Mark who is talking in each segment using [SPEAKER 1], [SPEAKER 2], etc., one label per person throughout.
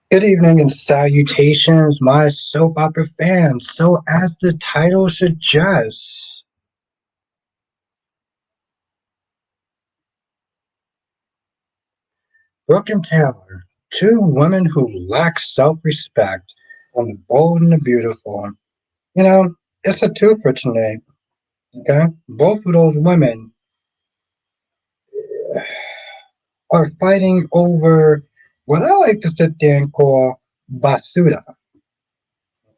[SPEAKER 1] Good evening and salutations, my soap opera fans. So, as the title suggests, Brooke and Taylor, two women who lack self respect, on the bold and the beautiful. You know, it's a two for tonight, okay? Both of those women are fighting over what I like to sit there and call basura,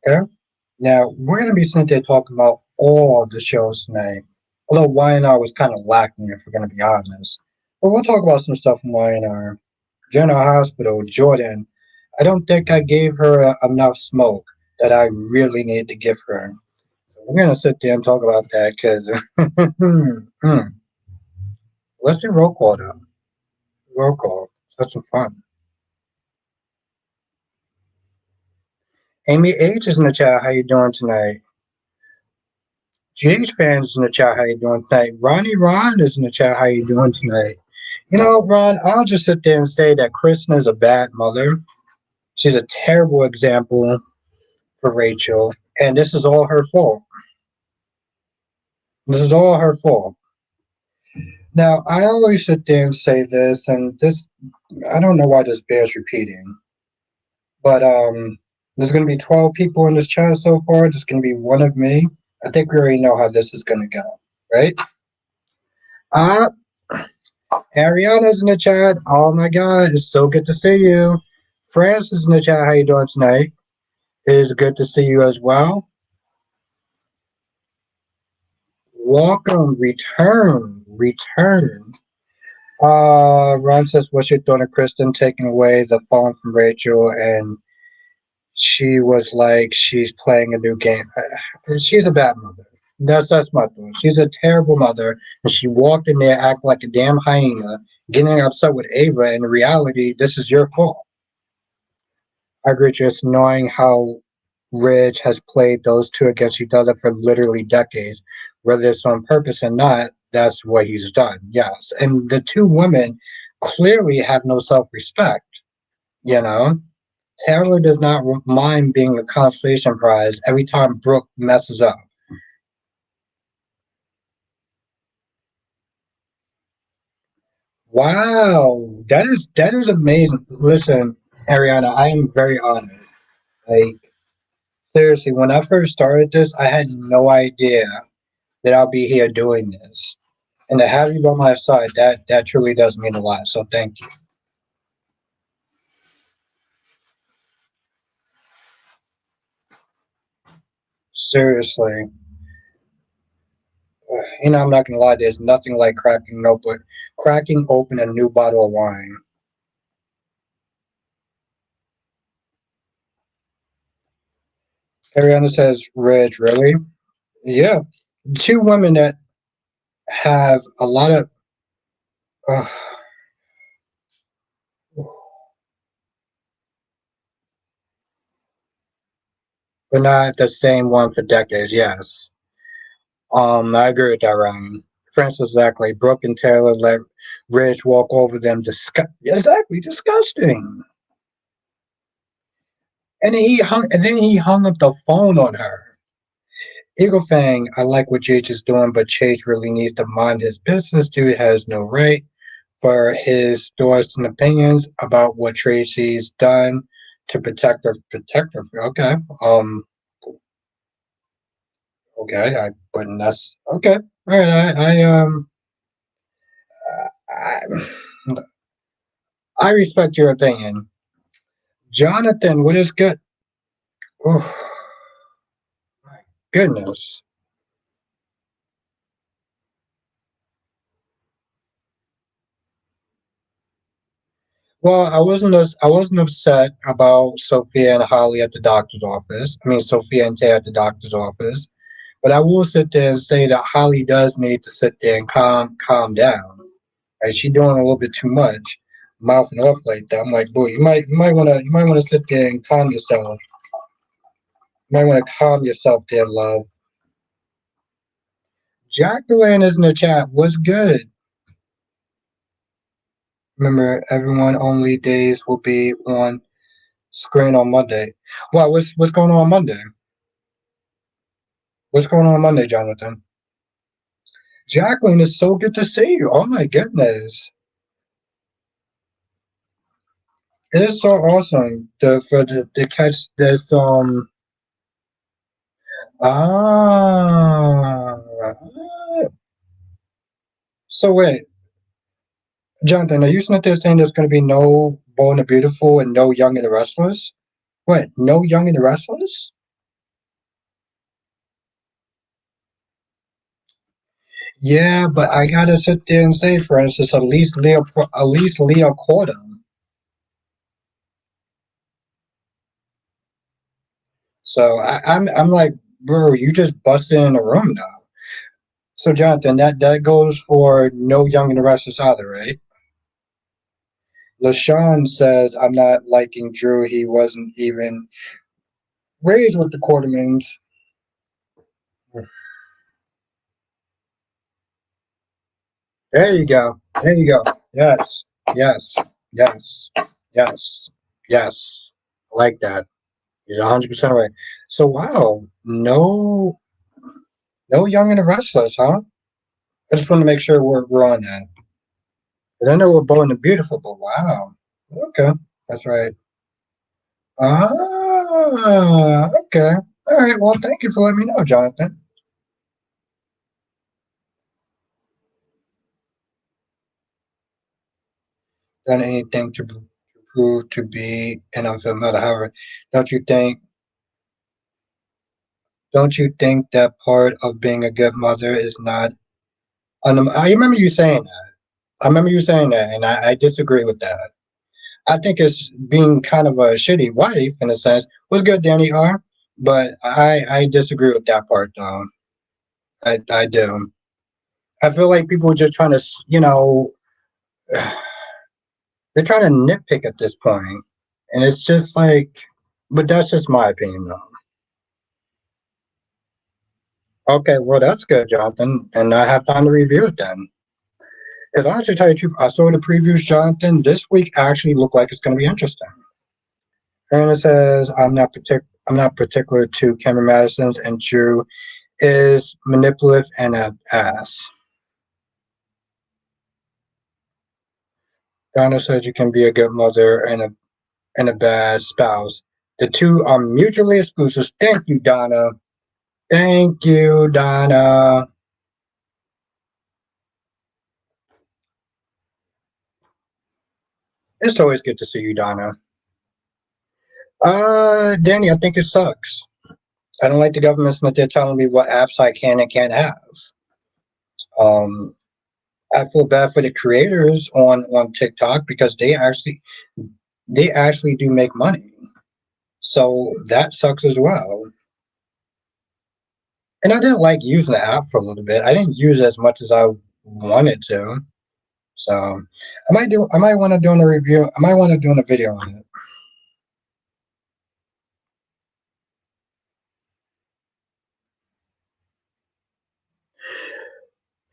[SPEAKER 1] okay? Now, we're going to be sitting there talking about all the shows tonight. Although Y&R was kind of lacking, if we're going to be honest. But we'll talk about some stuff from Y&R. General Hospital, Jordan. I don't think I gave her enough smoke that I really need to give her. We're going to sit there and talk about that because let's do roll call, though. Roll call. That's some fun. Amy H is in the chat. How you doing tonight? GH fans in the chat. How you doing tonight? Ronnie Ron is in the chat. How you doing tonight? You know, Ron, I'll just sit there and say that Kristen is a bad mother. She's a terrible example for Rachel, and this is all her fault. This is all her fault. Now, I always sit there and say this, and this, I don't know why this bears repeating, but there's going to be 12 people in this chat so far. There's going to be one of me. I think we already know how this is going to go, right? Uh, Ariana's in the chat. Oh my God, it's so good to see you. France is in the chat. How you doing tonight? It is good to see you as well. Welcome, return. Ron says, "What's your thought on Kristen taking away the phone from Rachel?" And she was like, "She's playing a new game." She's a bad mother. That's my thought. She's a terrible mother, and she walked in there acting like a damn hyena, getting upset with Ava. And in reality, this is your fault. I agree. Just knowing how Ridge has played those two against each other for literally decades, whether it's on purpose or not, that's what he's done. Yes. And the two women clearly have no self respect, you know? Taylor does not mind being a consolation prize every time Brooke messes up. Wow, that is amazing. Listen, Ariana, I am very honored. Like seriously, when I first started this, I had no idea that I'll be here doing this. And to have you by my side, that truly does mean a lot. So thank you. Seriously. I'm not gonna lie, there's nothing like cracking open a new bottle of wine. Ariana says, Reg, really? Yeah. Two women that have a lot of uh, but not the same one for decades, yes. I agree with that, Ryan. Francis exactly. Brooke and Taylor let Rich walk over them. Exactly, disgusting. And then he hung up the phone on her. Eagle Fang, I like what Jage is doing, but Jage really needs to mind his business. Dude has no right for his thoughts and opinions about what Tracy's done to protect her. Okay. Okay. But that's okay. All right. I I respect your opinion. Jonathan, what is good? Oh, my goodness. Well, I wasn't upset about Sophia and Holly at the doctor's office. I mean, Sophia and Tay at the doctor's office. But I will sit there and say that Holly does need to sit there and calm down. Right? She's doing a little bit too much, mouthing off like that. I'm like, boy, you might wanna sit there and calm yourself. You might want to calm yourself there, love. Jacqueline is in the chat. What's good? Remember, everyone only days will be on Screen on Monday. Well, what's going on Monday? What's going on Monday, Jonathan? Jacqueline, it's so good to see you. Oh my goodness. It is so awesome to catch this ah so wait, Jonathan, are you saying there's gonna be no Bold and the Beautiful and no Young and the Restless? What? No Young and the Restless? Yeah, but I gotta sit there and say, for instance, at least Leo caught him. So I'm like, bro, you just busted in the room now. So Jonathan, that goes for no Young and the Restless either, right? LaShawn says, I'm not liking Drew. He wasn't even raised with the Quartermains. There you go. There you go. Yes. Yes. Yes. Yes. Yes. I like that. He's 100% right. So wow, no Young and the Restless, huh? I just want to make sure we're on that. 'Cause I know we're Bold and Beautiful, but wow. Okay. That's right. Ah, okay. All right. Well, thank you for letting me know, Jonathan. Done anything to prove to be an unfit mother. However, don't you think don't you think that part of being a good mother is not I remember you saying that. I remember you saying that, and I disagree with that. I think it's being kind of a shitty wife in a sense. Was good, Danny R, but I disagree with that part though. I do. I feel like people are just trying to, they're trying to nitpick at this point, and it's just like, but that's just my opinion though. Okay, well that's good, Jonathan, and I have time to review it then. Because honestly, to tell you the truth, I saw the previews, Jonathan. This week actually looked like it's going to be interesting. And it says, I'm not particular to Cameron Madison's, and Drew is manipulative and an ass. Donna said you can be a good mother and a bad spouse. The two are mutually exclusive. Thank you, Donna. Thank you, Donna. It's always good to see you, Donna. Danny, I think it sucks. I don't like the governments that they're telling me what apps I can and can't have. Um, I feel bad for the creators on TikTok because they actually do make money. So that sucks as well. And I didn't like using the app for a little bit. I didn't use it as much as I wanted to. So I might want to do a review. I might want to do a video on it.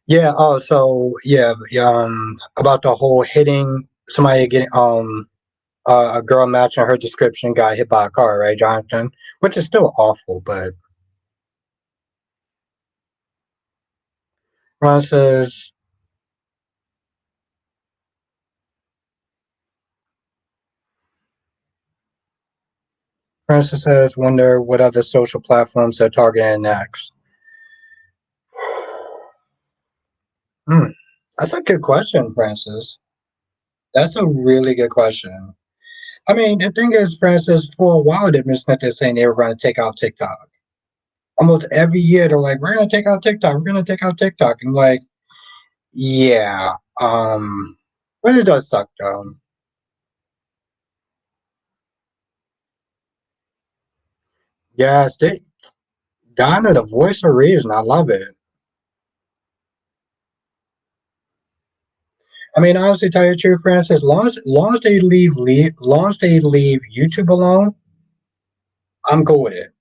[SPEAKER 1] Yeah. Oh, so yeah. About the whole hitting somebody getting a girl matching her description got hit by a car, right, Jonathan? Which is still awful, but Ron says Francis says, wonder what other social platforms they're targeting next. Hmm. That's a good question, Francis. That's a really good question. I mean, the thing is, Francis, for a while, they've been saying they were going to take out TikTok. Almost every year, they're like, we're going to take out TikTok. We're going to take out TikTok. And like, yeah. But it does suck, though. Yes, Donna, the voice of reason. I love it. I mean, honestly, tell you the truth, Francis, long as they leave YouTube alone, I'm cool with it.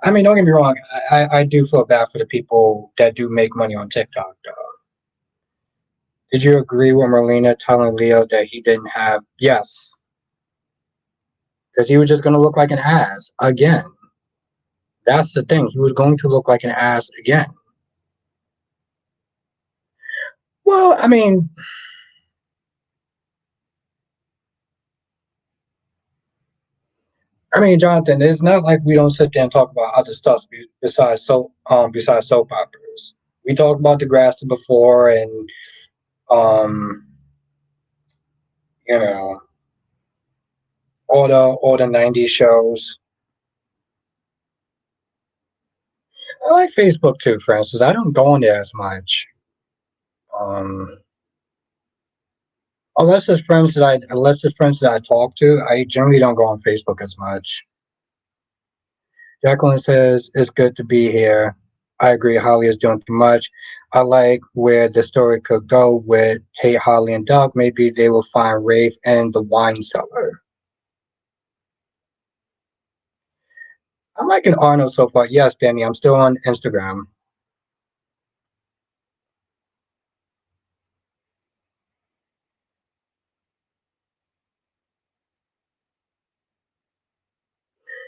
[SPEAKER 1] I mean, don't get me wrong. I do feel bad for the people that do make money on TikTok, though. Did you agree with Marlena telling Leo that he didn't have? Yes. because he was just going to look like an ass again. That's the thing. He was going to look like an ass again. Well, Jonathan, it's not like we don't sit there and talk about other stuff besides soap operas. We talked about the grass before, and um, you know, all the '90s shows. I like Facebook too, for instance. I don't go on there as much. Um, unless it's friends that I talk to, I generally don't go on Facebook as much. Jacqueline says it's good to be here. I agree. Holly is doing too much. I like where the story could go with Tate, Holly, and Doug. Maybe they will find Rafe and the wine cellar. I'm liking Arnold so far. Yes, Danny, I'm still on Instagram.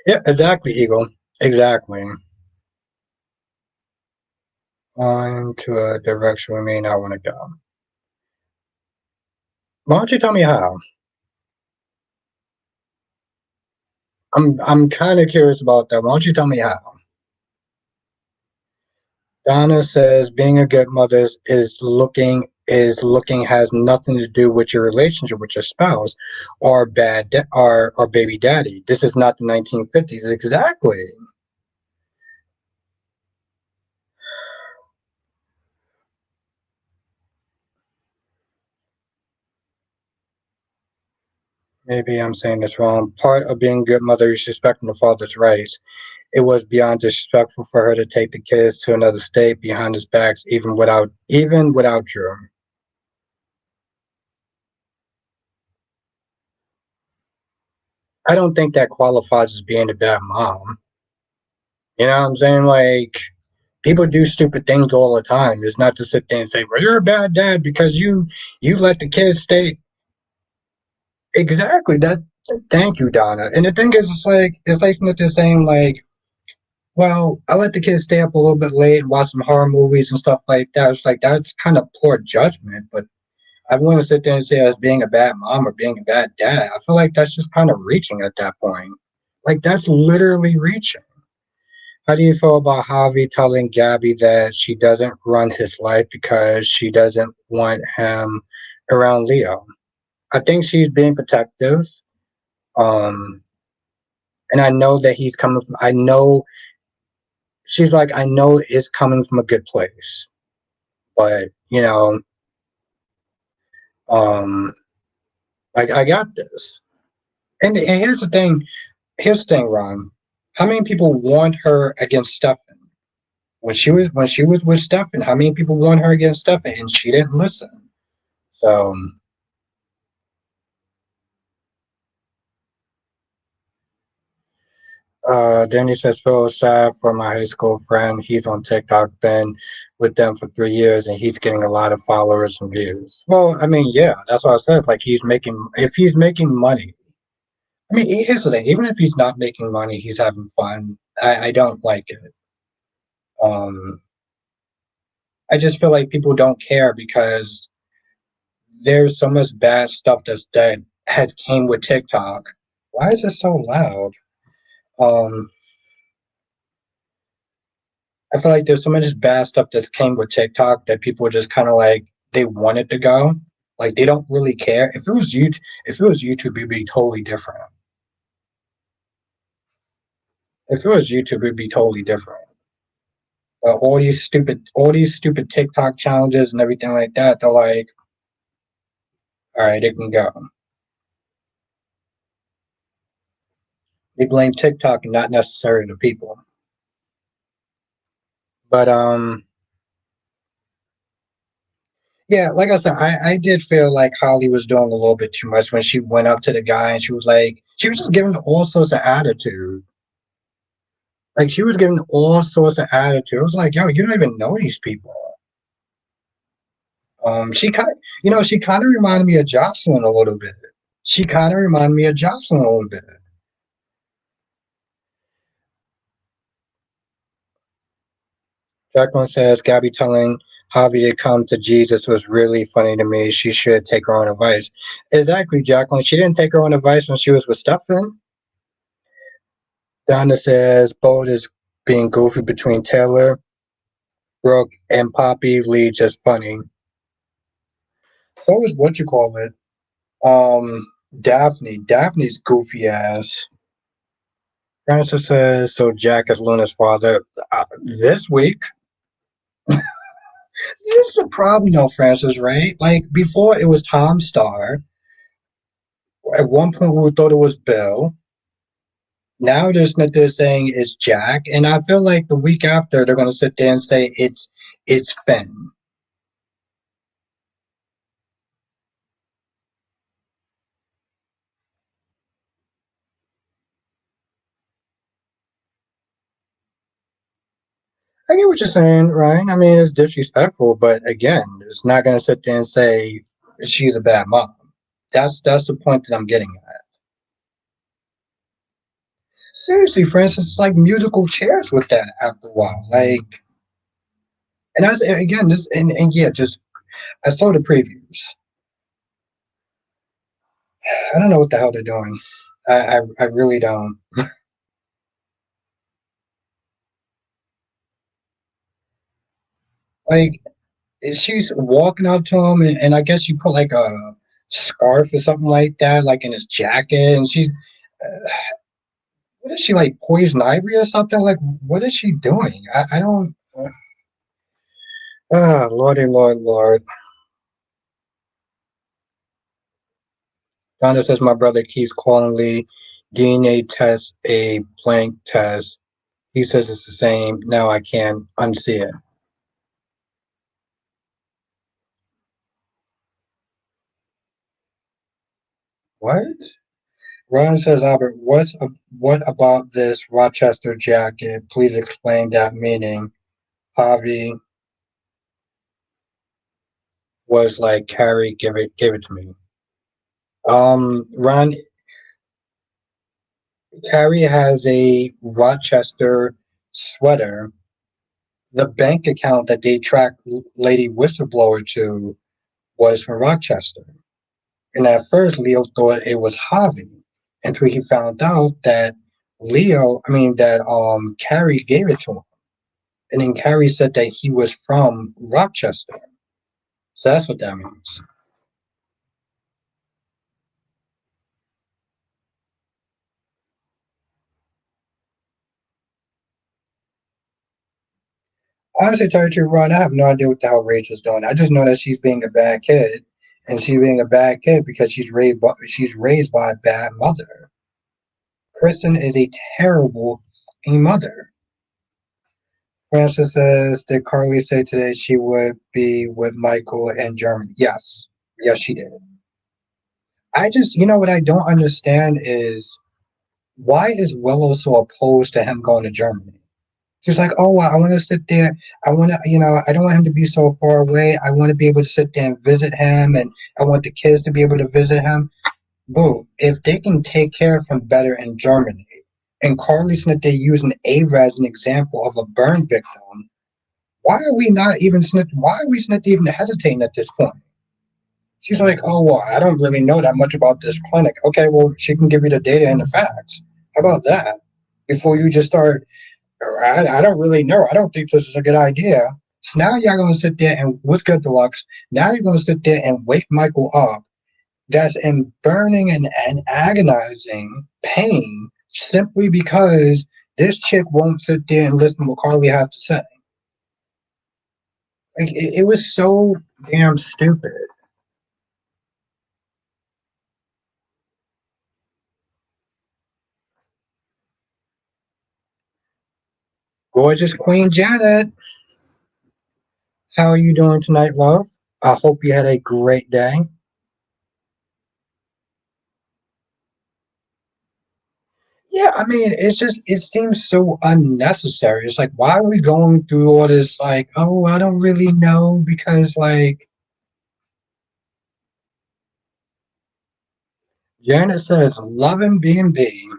[SPEAKER 1] Yeah, exactly, Eagle. Exactly. On to a direction we may not want to go. Why don't you tell me how? I'm kind of curious about that. Why don't you tell me how? Donna says being a good mother is looking has nothing to do with your relationship with your spouse or baby daddy. This is not the 1950s. Exactly. Maybe I'm saying this wrong. Part of being a good mother is respecting the father's rights. It was beyond disrespectful for her to take the kids to another state behind his backs, even without Drew. I don't think that qualifies as being a bad mom. You know what I'm saying? Like, people do stupid things all the time. It's not to sit there and say, "Well, you're a bad dad because you let the kids stay." Exactly. That. Thank you, Donna. And the thing is, it's like they're saying, like, well, I let the kids stay up a little bit late and watch some horror movies and stuff like that. It's like that's kind of poor judgment. But I wouldn't sit there and say as being a bad mom or being a bad dad. I feel like that's just kind of reaching at that point. Like that's literally reaching. How do you feel about Javi telling Gabby that she doesn't run his life because she doesn't want him around Leo? I think she's being protective. Um, and I know that he's coming from, I know, she's like, I know it's coming from a good place, but, um, like, I got this. And here's the thing, Ron. How many people warned her against Stefan? When she was with Stefan, how many people warned her against Stefan and she didn't listen? So Danny says, Phil is sad for my high school friend. He's on TikTok, been with them for 3 years, and he's getting a lot of followers and views. Well, yeah, that's what I said. Like, if he's making money, here's the thing, even if he's not making money, he's having fun. I don't like it. Um, I just feel like people don't care because there's so much bad stuff that has came with TikTok. Why is it so loud? Um, I feel like there's so much bad stuff that came with TikTok that people are just kind of like they want it to go. Like they don't really care. If it was YouTube, it'd be totally different. If it was YouTube, it'd be totally different. But all these stupid TikTok challenges and everything like that, they're like, all right, it can go. They blame TikTok and not necessarily the people. But yeah, like I said, I did feel like Holly was doing a little bit too much when she went up to the guy and she was just giving all sorts of attitude. Like she was giving all sorts of attitude. It was like, yo, you don't even know these people. She kind of reminded me of Jocelyn a little bit. She kind of reminded me of Jocelyn a little bit. Jacqueline says Gabby telling Javi to come to Jesus was really funny to me. She should take her own advice. Exactly, Jacqueline. She didn't take her own advice when she was with Stefan. Donna says Bold is being goofy between Taylor, Brooke, and Poppy. Lee just funny. So is what you call it. Daphne. Daphne's goofy ass. Francis says so. Jack is Luna's father. This week, this is a problem, though, Francis. Right? Like before, it was Tom Star. At one point, we thought it was Bill. Now they're saying it's Jack, and I feel like the week after they're going to sit there and say it's Finn. I get what you're saying, Ryan. I mean, it's disrespectful, but again, it's not going to sit there and say she's a bad mom. That's the point that I'm getting at. Seriously, Francis, it's like musical chairs with that after a while. Like, and that's again, this and yeah, just I saw the previews. I don't know what the hell they're doing. I really don't. Like, she's walking up to him, and I guess you put like a scarf or something like that, like in his jacket, and she's what is she like poison ivy or something? Like, what is she doing? I don't. Lordy, Lord, Lord. Donna says my brother keeps calling Lee DNA test a blank test. He says it's the same. Now I can't unsee it. What? Ron says, Albert, what about this Rochester jacket? Please explain that meaning. Javi was like, Carrie, give it to me. Ron, Carrie has a Rochester sweater. The bank account that they tracked Lady Whistleblower to was from Rochester. And at first, Leo thought it was Javi until he found out that Carrie gave it to him. And then Carrie said that he was from Rochester. So that's what that means. Honestly, tell you the truth, Ron, I have no idea what the hell Rachel's doing. I just know that she's being a bad kid, and she's being a bad kid because she's raised by a bad mother. Kristen is a terrible mother. Francis says, did Carly say today she would be with Michael in Germany? Yes. Yes, she did. I just, what I don't understand is why is Willow so opposed to him going to Germany? She's like, oh, I want to sit there. I want to, I don't want him to be so far away. I want to be able to sit there and visit him, and I want the kids to be able to visit him. Boo, if they can take care of him better in Germany, and Carly's that they using Ava as an example of a burn victim, why are we not even why are we not even hesitating at this point? She's like, oh, well, I don't really know that much about this clinic. Okay, well, she can give you the data and the facts. How about that? Before you just start, I don't really know. I don't think this is a good idea. So now y'all going to sit there and, what's good, Deluxe? Now you're going to sit there and wake Michael up that's in burning and agonizing pain simply because this chick won't sit there and listen to what Carly has to say. Like, it was so damn stupid. Gorgeous Queen Janet, how are you doing tonight, love? I hope you had a great day. Yeah, I mean, it seems so unnecessary. It's like, why are we going through all this? Like, oh, I don't really know because, like, Janet says, loving B&B.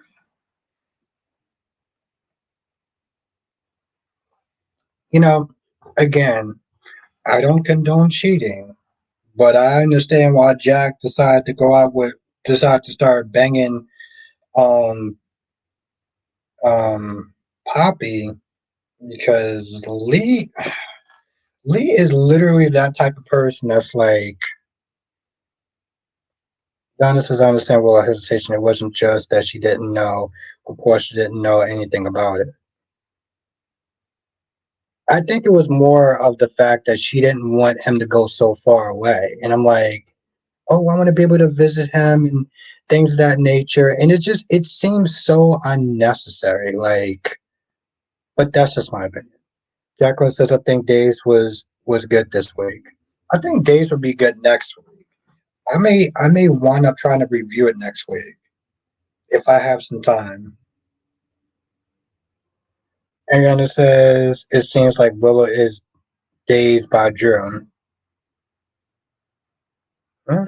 [SPEAKER 1] You know, again, I don't condone cheating, but I understand why Jack decided to start banging um um Poppy because Lee is literally that type of person that's like Giannis is understandable a hesitation. It wasn't just that she didn't know, of course she didn't know anything about it. I think it was more of the fact that she didn't want him to go so far away. And I'm like, oh, I want to be able to visit him and things of that nature. And it seems so unnecessary. Like, but that's just my opinion. Jacqueline says I think Days was good this week. I think Days would be good next week. I may wind up trying to review it next week if I have some time. And it says it seems like Willow is dazed by Drew. Huh?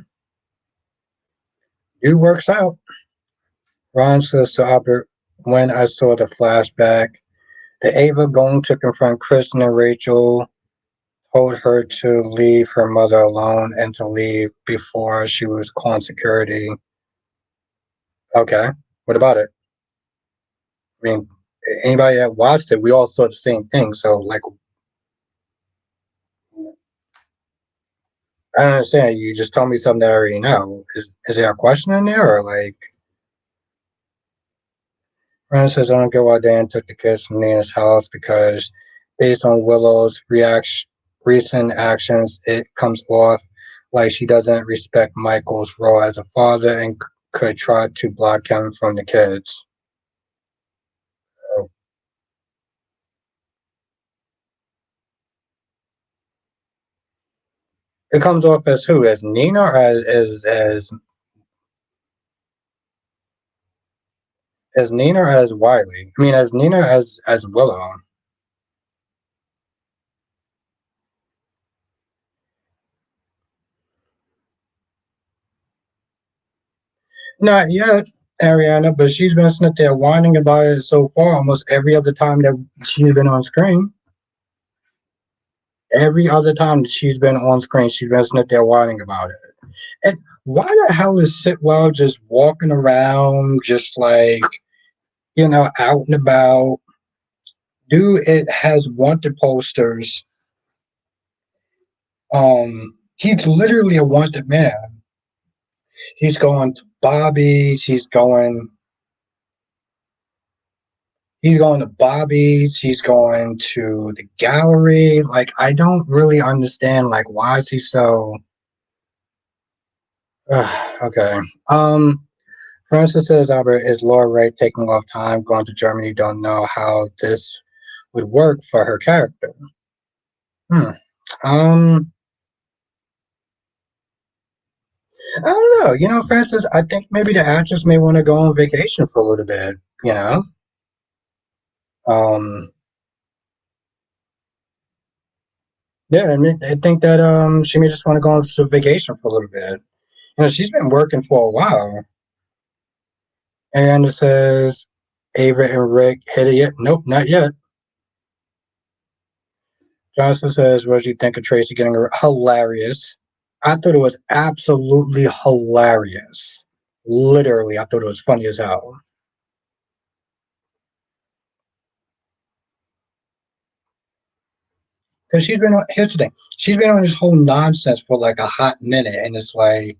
[SPEAKER 1] It works out. Ron says to Albert, when I saw the flashback, the Ava going to confront Kristen and Rachel told her to leave her mother alone and to leave before she was calling security. Okay, what about it? I mean, anybody that watched it, we all saw the same thing. So, like, I don't understand. You just told me something that I already know. Is there a question in there, or like? Ron says, I don't get why Dan took the kids from Nina's house because, based on Willow's recent actions, it comes off like she doesn't respect Michael's role as a father and could try to block him from the kids. So, it comes off as who? As Nina or as Nina or as Wiley? I mean, as Nina as Willow. Not yet, Ariana, but she's been sitting there whining about it so far almost every other time that she's been on screen. Every other time that she's been on screen, she's been sitting there whining about it. And why the hell is Sitwell just walking around, just like, out and about? Dude, it has wanted posters. He's literally a wanted man. He's going to Bobby's. He's going to Bobby's. He's going to the gallery. Like, I don't really understand. Like, why is he so? Okay. Um. Francis says, Albert, is Laura Ray taking off time, going to Germany? Don't know how this would work for her character. Hmm. Um. I don't know. Francis, I think maybe the actress may want to go on vacation for a little bit. You know. Um. Yeah, I think that she may just want to go on some vacation for a little bit. She's been working for a while. And it says, Ava and Rick hit it yet? Nope, not yet. Johnson says, what do you think of Tracy getting hilarious? I thought it was absolutely hilarious. Literally, I thought it was funny as hell. Because here's the thing, she's been on this whole nonsense for like a hot minute, and it's like,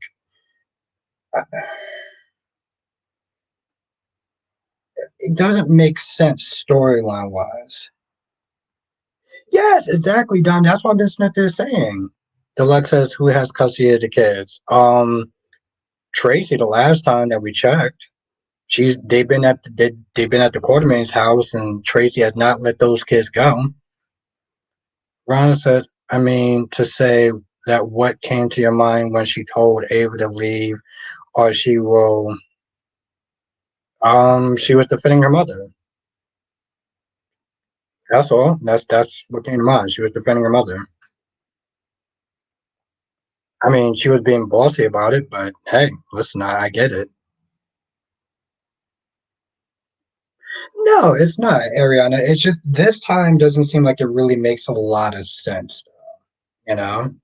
[SPEAKER 1] uh, it doesn't make sense storyline wise. Yes, exactly, Don. That's what I've been sitting there saying. Deluxe says, who has custody of the kids? Tracy, the last time that we checked, they've been at the Quartermain's house, and Tracy has not let those kids go. Ron said, I mean, to say that what came to your mind when she told Ava to leave, or she was defending her mother. That's all. That's what came to mind. She was defending her mother. I mean, she was being bossy about it, but hey, listen, I get it. No, it's not, Ariana. It's just this time doesn't seem like it really makes a lot of sense, you know?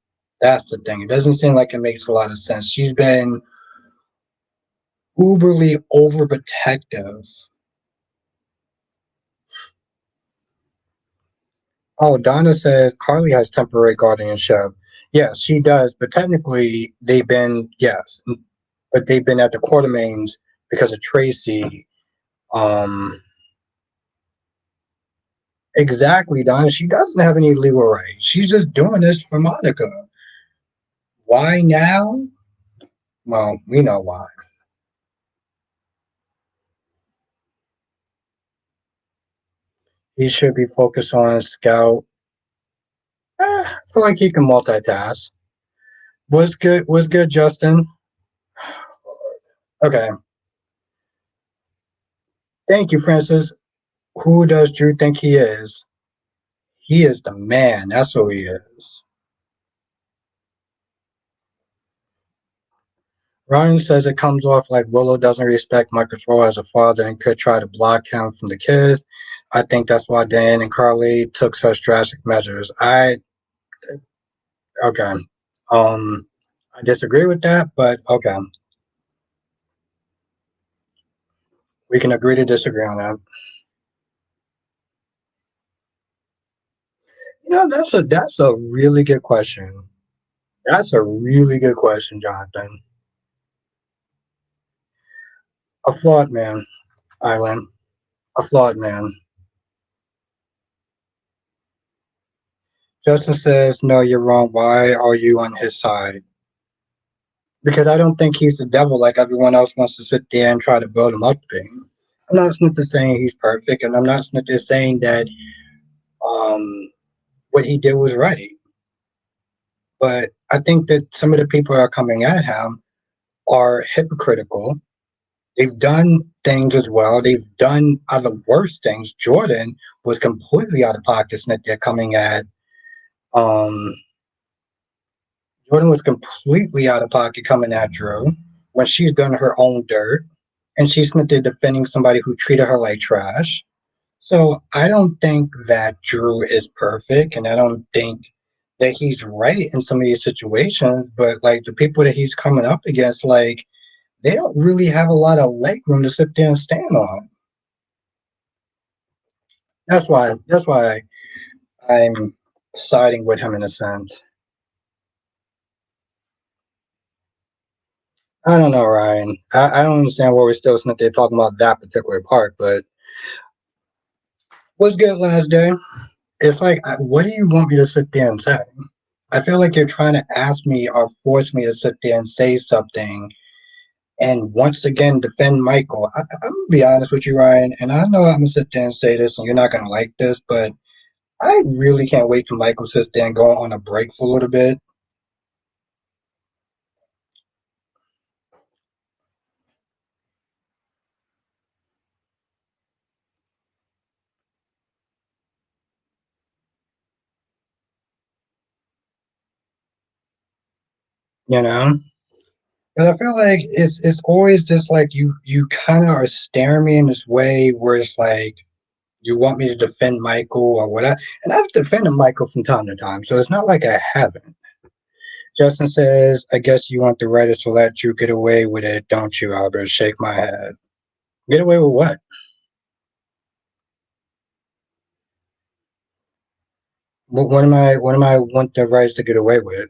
[SPEAKER 1] That's the thing. It doesn't seem like it makes a lot of sense. She's been uberly overprotective. Oh, Donna says Carly has temporary guardianship. Yes, she does, but technically they've been, yes, but they've been at the Quartermains because of Tracy. Um, exactly, Donna. She doesn't have any legal rights. She's just doing this for Monica. Why now? Well, we know why. He should be focused on Scout. I feel like he can multitask. Was good. Was good, Justin. Okay. Thank you, Francis. Who does Drew think he is? He is the man. That's who he is. Ryan says it comes off like Willow doesn't respect Michael's role as a father and could try to block him from the kids. I think that's why Dan and Carly took such drastic measures. Okay. Um I disagree with that, but okay. We can agree to disagree on that. That's a really good question. That's a really good question, Jonathan. A flawed man, Island. A flawed man. Justin says, no, you're wrong. Why are you on his side? Because I don't think he's the devil like everyone else wants to sit there and try to build him up to be. I'm not Smith is saying he's perfect, and I'm not Smith is saying that um, what he did was right. But I think that some of the people that are coming at him are hypocritical. They've done things as well. They've done other worse things. Jordan was completely out of pocket. That they're coming at. Um, Jordan was completely out of pocket coming at Drew when she's done her own dirt, and she's not there defending somebody who treated her like trash. So I don't think that Drew is perfect, and I don't think that he's right in some of these situations. But like the people that he's coming up against, like they don't really have a lot of leg room to sit there and stand on. That's why I'm siding with him in a sense. I don't know, Ryan. I don't understand why we're still sitting there talking about that particular part, but what's good last day? It's like, what do you want me to sit there and say? I feel like you're trying to ask me or force me to sit there and say something and once again defend Michael. I'm gonna be honest with you, Ryan, and I know I'm gonna sit there and say this and you're not gonna like this, but I really can't wait till Michael sits there and go on a break for a little bit, you know? Because I feel like it's always just like you kind of are staring me in this way where it's like you want me to defend Michael or whatever, and I've defended Michael from time to time, so it's not like I haven't. Justin says, "I guess you want the writers to let you get away with it, don't you, Albert?" Shake my head. Get away with what? What am I? What am I want the writers to get away with?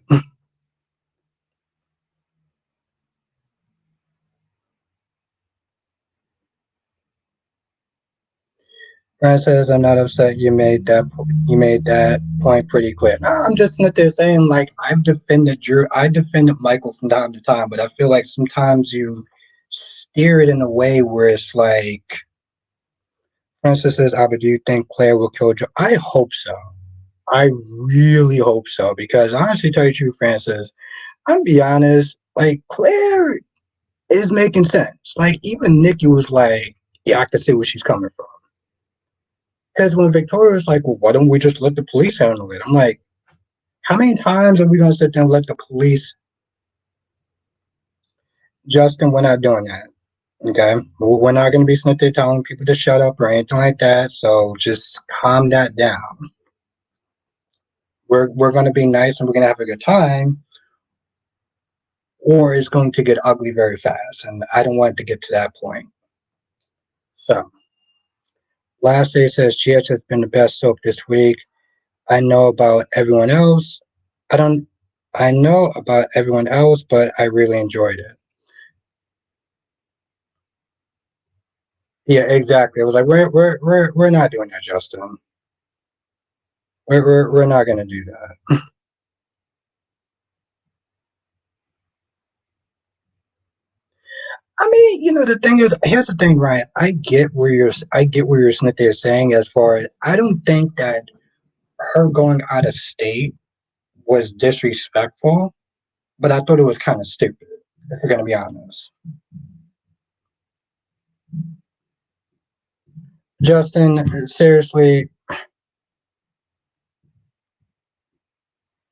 [SPEAKER 1] Brian says, "I'm not upset. You made that point pretty clear." No, I'm just not there saying like I've defended Drew. I defended Michael from time to time, but I feel like sometimes you steer it in a way where it's like. Francis says, "Abba, do you think Claire will kill Joe?" I hope so. I really hope so because honestly, tell you the truth, Francis, I'm be honest. Like Claire is making sense. Like even Nikki was like, "Yeah, I can see where she's coming from." Because when Victoria was like, "Well, why don't we just let the police handle it?" I'm like, how many times are we gonna sit there and let the police? Justin, we're not doing that. Okay, well, we're not going to be sitting there telling people to shut up or anything like that. So just calm that down. We're going to be nice and we're going to have a good time, or it's going to get ugly very fast. And I don't want it to get to that point. So, last day says GH has been the best soap this week. I know about everyone else. I don't. I know about everyone else, but I really enjoyed it. Yeah, exactly. I was like, we're not doing that, Justin. We're not going to do that. I mean, the thing is, here's the thing, Ryan. I get where you're sitting there saying as far as I don't think that her going out of state was disrespectful, but I thought it was kind of stupid, if we're gonna be honest. Justin, seriously,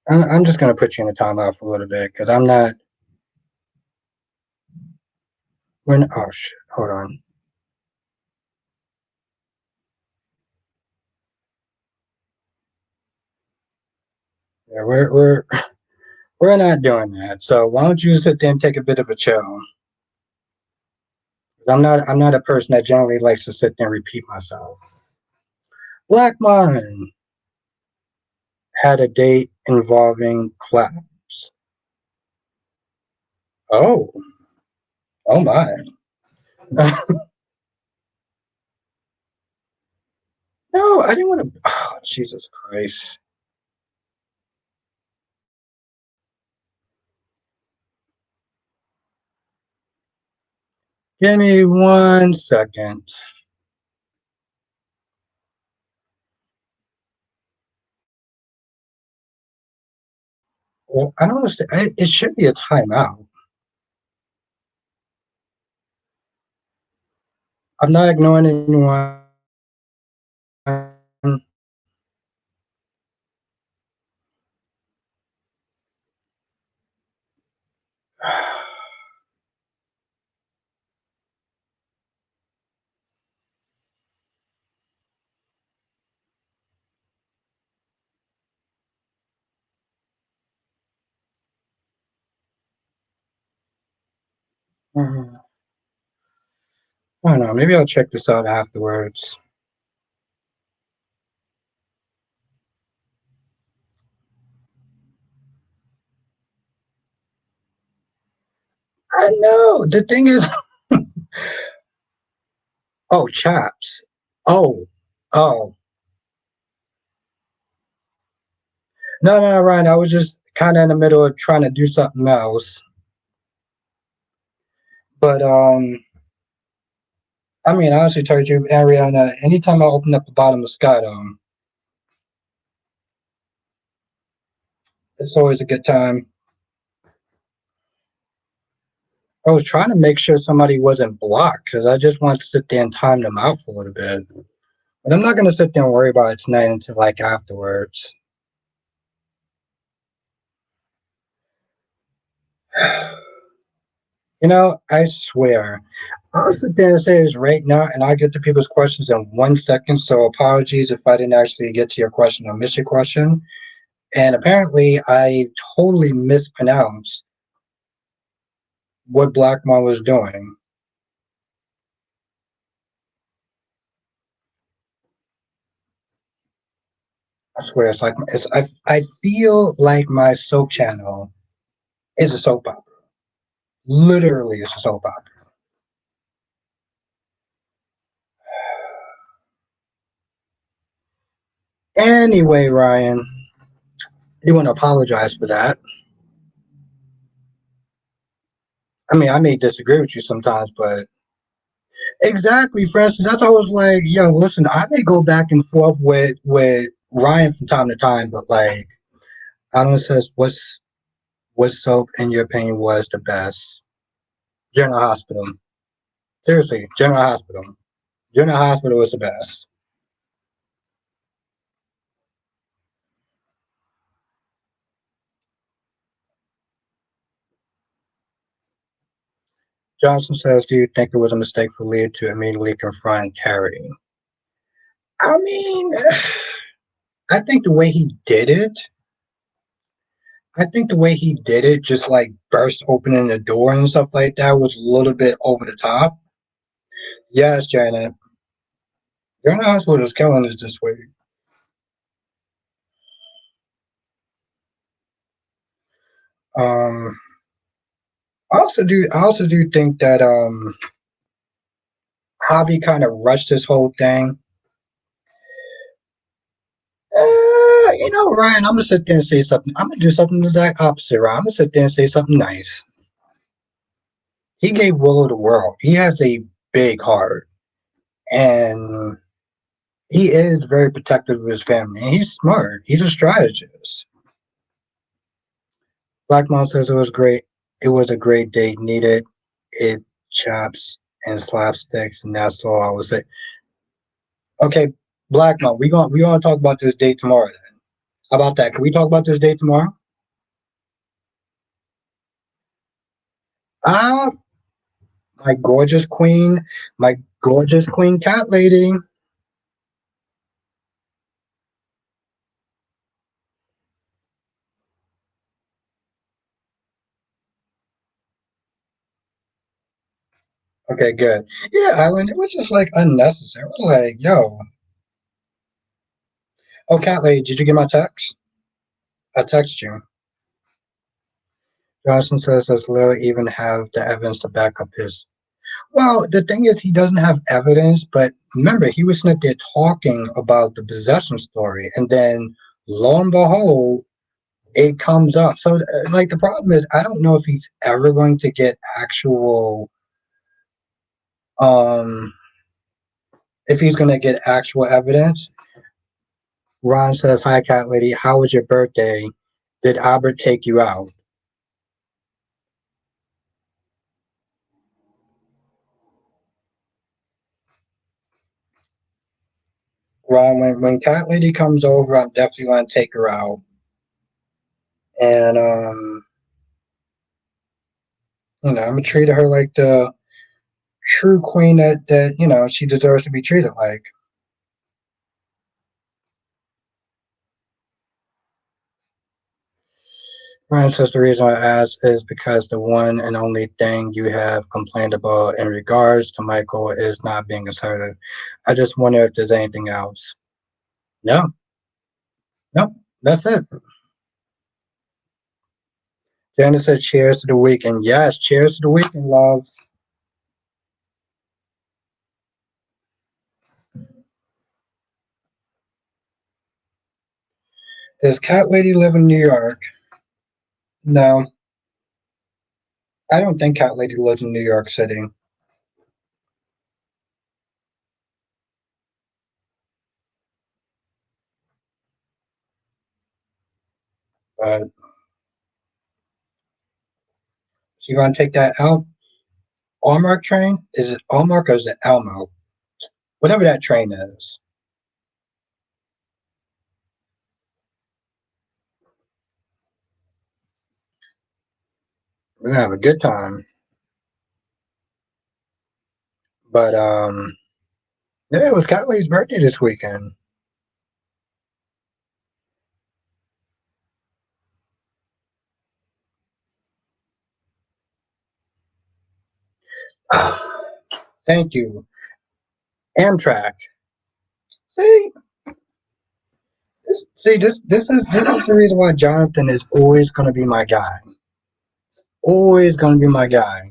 [SPEAKER 1] I'm just gonna put you in a timeout for a little bit because I'm not. When oh shit, hold on. Yeah, we're not doing that. So why don't you sit there and take a bit of a chill? I'm not a person that generally likes to sit there and repeat myself. Black Martin had a date involving claps. Oh, oh my. No, I didn't want to. Oh, Jesus Christ. Give me 1 second. Well, I don't understand. It should be a timeout. I'm not ignoring anyone. I don't know. Maybe I'll check this out afterwards. I know. The thing is, oh, chaps. Oh, oh. No, no, no, Ryan. I was just kind of in the middle of trying to do something else. But I mean, honestly, told you, Ariana, anytime I open up the bottom of Scott, it's always a good time. I was trying to make sure somebody wasn't blocked because I just wanted to sit there and time them out for a little bit. But I'm not going to sit there and worry about it tonight until like afterwards. I swear. I'll sit there and say this right now, and I'll get to people's questions in 1 second. So apologies if I didn't actually get to your question or miss your question. And apparently, I totally mispronounced what Blackmon was doing. I swear, it's like I feel like my soap channel is a soap opera. Literally, it's a soap opera. Anyway, Ryan, I do want to apologize for that. I mean, I may disagree with you sometimes, but exactly, Francis. That's why I was like, yo, listen, I may go back and forth with Ryan from time to time, but like, Alan says, what soap in your opinion was the best? General Hospital. Seriously, General Hospital. General Hospital was the best. Johnson says, "Do you think it was a mistake for Leah to immediately confront Carrie?" I mean, I think the way he did it, I think the way he did it, just like burst opening the door and stuff like that, was a little bit over the top. Yes, Janet, your hospital is killing us this week. Um, I also do think that Javi kind of rushed this whole thing. Ryan, I'm gonna sit there and say something. I'm gonna do something the exact opposite, Ryan. I'm gonna sit there and say something nice. He gave Willow the world. He has a big heart, and he is very protective of his family. And he's smart. He's a strategist. Black Mom says it was great. It was a great date. Needed it chops and slapsticks, and that's all I would say. Okay, Black Mom, we gonna talk about this date tomorrow. Then. How about that? Can we talk about this date tomorrow? Ah, my gorgeous queen cat lady. Okay, good. Yeah, Island, it was just like unnecessary. Like, yo, oh, cat lady, did you get my text? I text you. Johnson says, does Lil even have the evidence to back up his? Well, the thing is, he doesn't have evidence, but remember, he was sitting there talking about the possession story, and then lo and behold, it comes up. So, like, the problem is, I don't know if he's ever going to get um, if he's going to get actual evidence. Ron says, "Hi, cat lady. How was your birthday? Did Albert take you out?" Ron, when cat lady comes over, I'm definitely going to take her out, and I'm gonna treat her like the true queen that she deserves to be treated like. Ryan says the reason I asked is because the one and only thing you have complained about in regards to Michael is not being assertive. I just wonder if there's anything else. No, no, that's it. Janice said, "Cheers to the weekend." Yes, cheers to the weekend, love. Does Cat Lady live in New York? No, I don't think Cat Lady lives in New York City. But you gonna take that Allmark train? Is it Allmark or is it Elmo? Whatever that train is. We're gonna have a good time. But yeah, it was Cat Lady's birthday this weekend. Thank you, Amtrak. See, this is the reason why Jonathan is always gonna be my guy. Always gonna be my guy.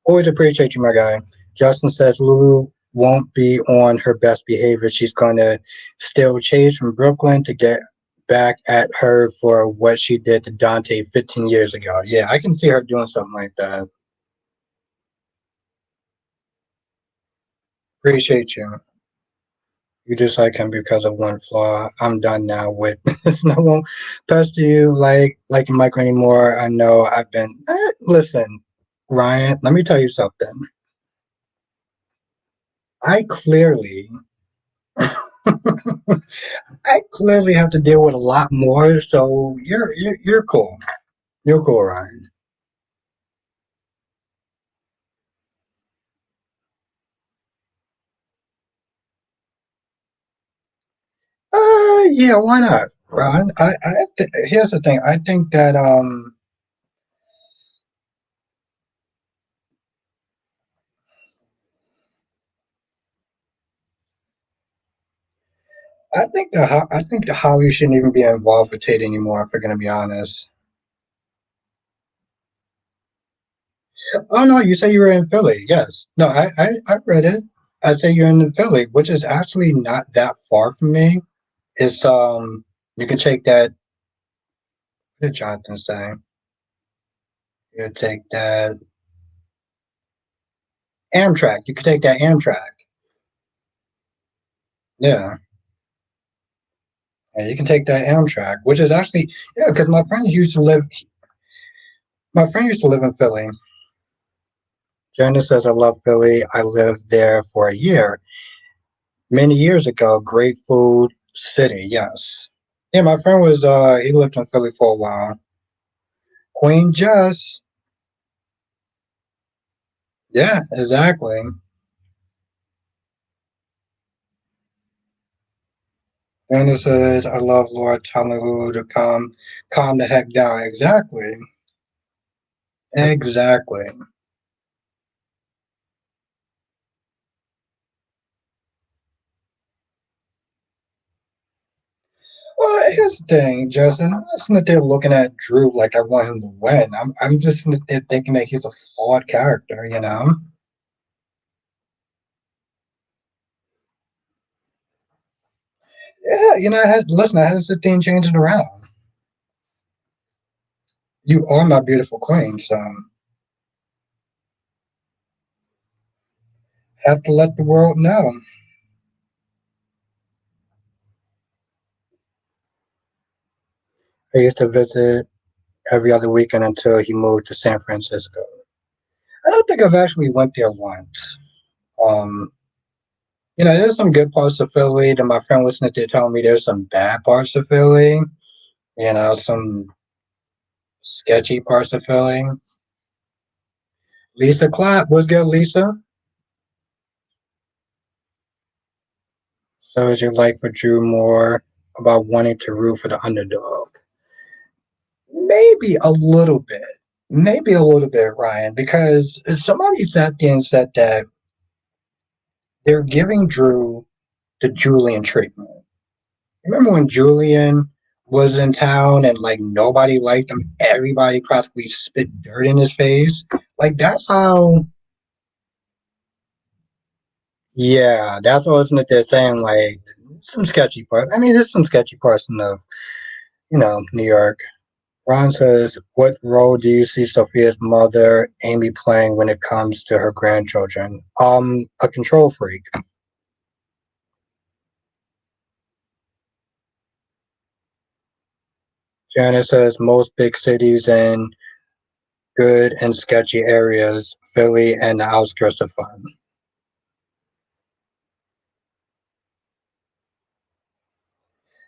[SPEAKER 1] Always appreciate you, my guy. Justin says Lulu won't be on her best behavior. She's gonna steal chase from Brooklyn to get back at her for what she did to Dante 15 years ago. Yeah, I can see her doing something like that. Appreciate you. You just like him because of one flaw. I'm done now with this. No one pester you like Michael anymore. I know I've been. Listen, Ryan. Let me tell you something. I clearly, I clearly have to deal with a lot more. So you're cool. You're cool, Ryan. Yeah, why not, Ron? Here's the thing. I think that I think the Holly shouldn't even be involved with Tate anymore. If we're gonna be honest. Oh no, you say you were in Philly. Yes. No, I read it. I say you're in Philly, which is actually not that far from me. It's you can take that. What did Jonathan say? You can take that Amtrak. You can take that Amtrak. Yeah. Yeah, you can take that Amtrak, which is actually yeah, because my friend used to live in Philly. Janice says I love Philly. I lived there for a year. Many years ago, great food city, yes. Yeah, my friend was he lived in Philly for a while. Queen Jess. Yeah, exactly. Janice says I love Lord telling Lulu to calm the heck down. Exactly. Exactly. Well, here's the thing, Justin. I'm not sitting there looking at Drew like I want him to win. I'm just sitting there thinking that he's a flawed character, you know? Yeah, listen, I had to thing changing around. You are my beautiful queen, so have to let the world know. I used to visit every other weekend until he moved to San Francisco. I don't think I've actually went there once. Um, there's some good parts of Philly. That my friend was there telling me there's some bad parts of Philly. Some sketchy parts of Philly. Lisa Clapp was good, Lisa. So is your like for Drew more about wanting to root for the underdog? Maybe a little bit. Maybe a little bit, Ryan, because somebody sat there and said that they're giving Drew the Julian treatment. Remember when Julian was in town and like nobody liked him? Everybody practically spit dirt in his face. Like that's how. Yeah, that's what wasn't it they're saying. Like some sketchy part. I mean, there's some sketchy parts in the New York. Ron says, "What role do you see Sophia's mother, Amy, playing when it comes to her grandchildren?" A control freak. Janice says most big cities and good and sketchy areas, Philly and the outskirts are fun.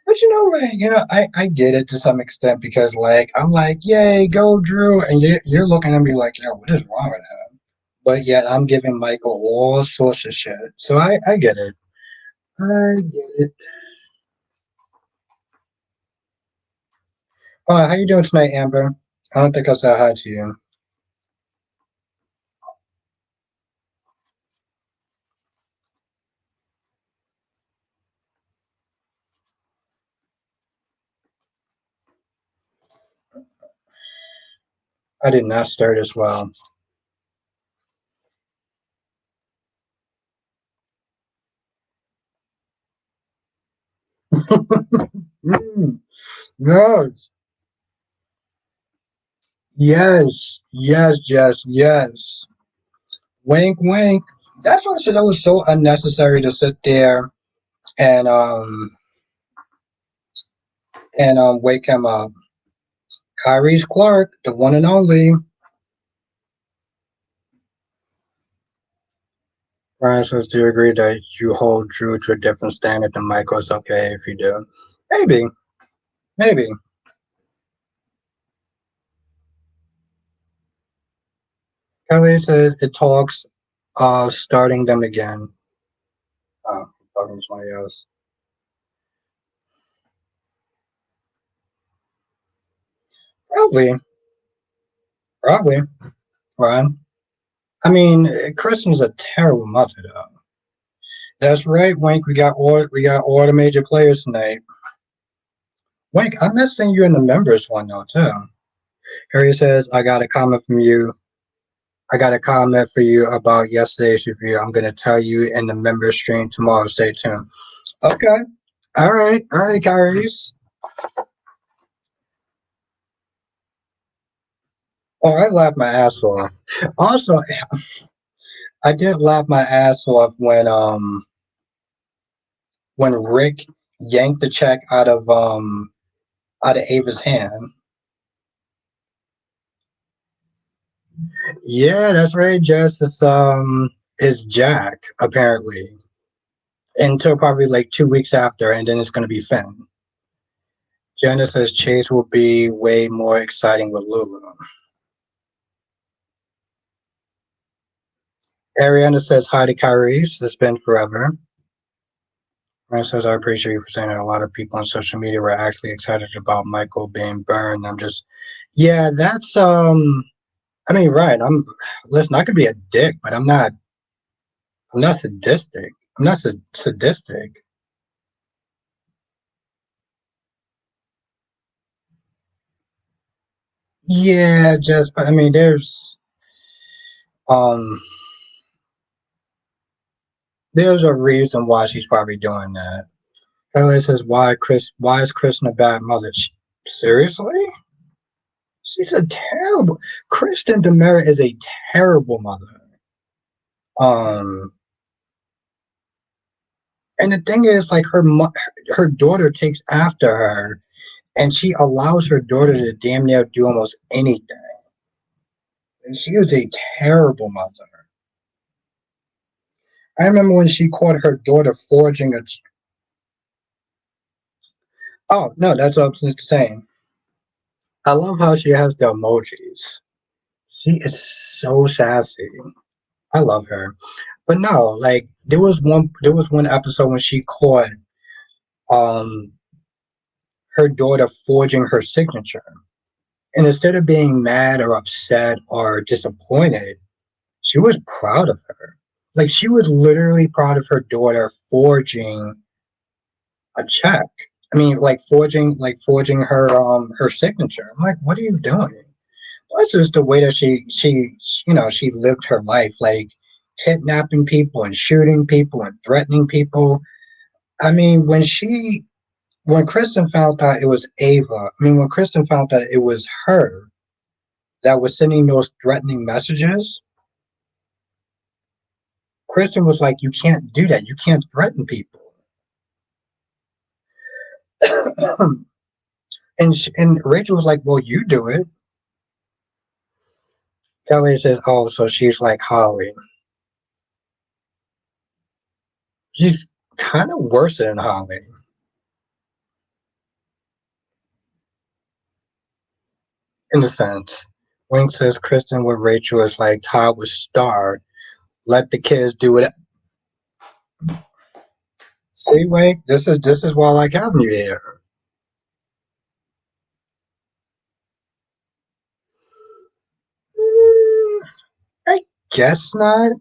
[SPEAKER 1] But right, I get it to some extent because like I'm like, yay, go Drew, and you're looking at me like, what is wrong with him? But yet I'm giving Michael all sorts of shit. So I get it. I get it. How you doing tonight, Amber? I don't think I said hi to you. I did not start as well. Mm, yes, yes. Wink, wink. That's why I said that was so unnecessary to sit there and wake him up. Kyrie's Clark, the one and only. Ryan says, do you agree that you hold Drew to a different standard than Michael? It's okay if you do. Maybe, maybe. Kelly says it talks of starting them again. Oh, talking to somebody else. Probably, probably, Ron. I mean, Kristen's a terrible mother, though. That's right, Wink. We got all the major players tonight. Wink, I'm missing you in the members one though too. Harry says, "I got a comment from you. I got a comment for you about yesterday's review. I'm gonna tell you in the members stream tomorrow. Stay tuned." Okay. All right, guys. Oh, I laughed my ass off. Also, I did laugh my ass off when Rick yanked the check out of Ava's hand. Yeah, that's right, Jess. It's Jack, apparently. Until probably like 2 weeks after, and then it's gonna be Finn. Jenna says Chase will be way more exciting with Lulu. Ariana says hi to Kyrie. It's been forever. Ryan says I appreciate you for saying that. A lot of people on social media were actually excited about Michael being burned. I'm just, yeah, that's I mean, right. Listen. I could be a dick, but I'm not. I'm not sadistic. I'm not sadistic. Yeah, just. But I mean, um, there's a reason why she's probably doing that. Elliot says, "Why Chris? Why is Kristen a bad mother?" Seriously, she's a terrible. Kristen Demerit is a terrible mother. Um, and the thing is, like her daughter takes after her, and she allows her daughter to damn near do almost anything. And she was a terrible mother. I remember when she caught her daughter forging a. Oh no, that's what I'm saying. I love how she has the emojis. She is so sassy. I love her. But no, like there was one episode when she caught um her daughter forging her signature. And instead of being mad or upset or disappointed, she was proud of her. Like she was literally proud of her daughter forging a check. I mean, like forging her signature. I'm like, what are you doing? That's just the way that she lived her life, like kidnapping people and shooting people and threatening people. I mean, when Kristen found out it was Ava, I mean, when Kristen found out it was her that was sending those threatening messages, Kristen was like, "You can't do that. You can't threaten people." and Rachel was like, "Well, you do it." Kelly says, "Oh, so she's like Holly. She's kind of worse than Holly in a sense." Wink says Kristen with Rachel is like Todd with Star. Let the kids do it. See, Wink, this is why I like having you here. Mm, I guess not.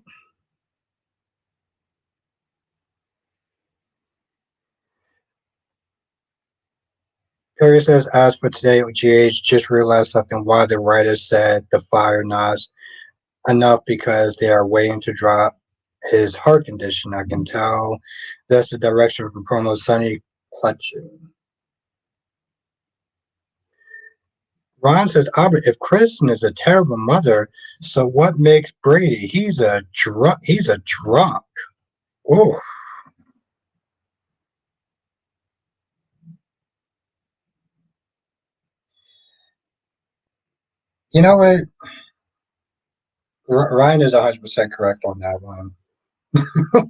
[SPEAKER 1] Perry says, as for today, GH just realized something why the writer said the fire nots enough because they are waiting to drop his heart condition. I can tell that's the direction from promo Sunny clutching. Ron says, Albert, if Kristen is a terrible mother, so what makes Brady? He's a drunk. He's a drunk. Oh, you know what? Ryan is 100% correct on that one.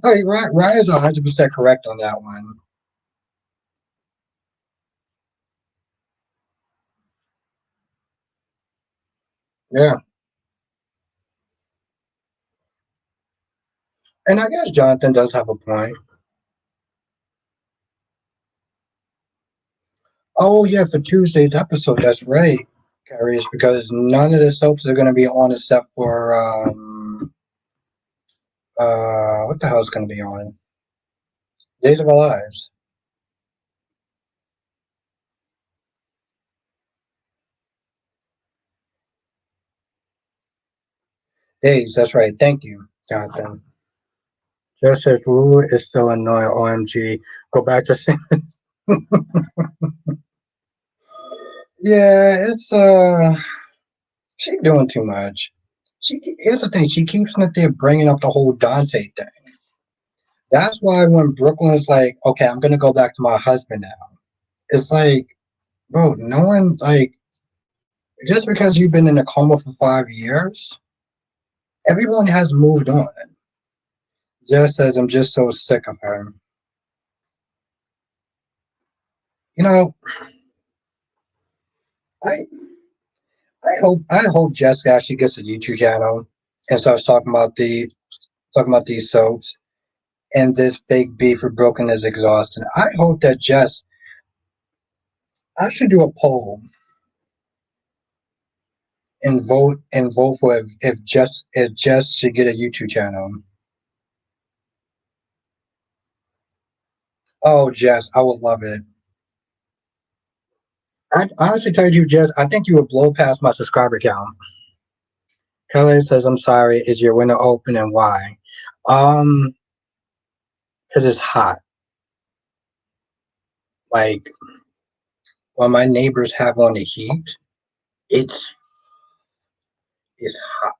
[SPEAKER 1] Like, Ryan is 100% correct on that one. Yeah. And I guess Jonathan does have a point. Oh, yeah, for Tuesday's episode. That's right. carries because none of the soaps are going to be on except for what the hell is going to be on Days of Our Lives. Days, that's right. Thank you, Jonathan. Just as Lulu is so annoying. OMG, go back to sing. Yeah, it's she doing too much. She Here's the thing. She keeps up there bringing up the whole Dante thing. That's why when Brooklyn's like, okay, I'm gonna go back to my husband now. It's like, bro, no one like just because you've been in a coma for 5 years, everyone has moved on. Just says I'm just so sick of her. You know, I I hope Jessica actually gets a YouTube channel and starts talking about these soaps and this fake beef for Broken is exhausting. I hope that Jess I should do a poll and vote for if Jess should get a YouTube channel. Oh, Jess, I would love it. I honestly tell you, Jess, I think you would blow past my subscriber count. Kelly says, "I'm sorry. Is your window open and why?" Um, because it's hot. Like when my neighbors have on the heat, it's it's hot.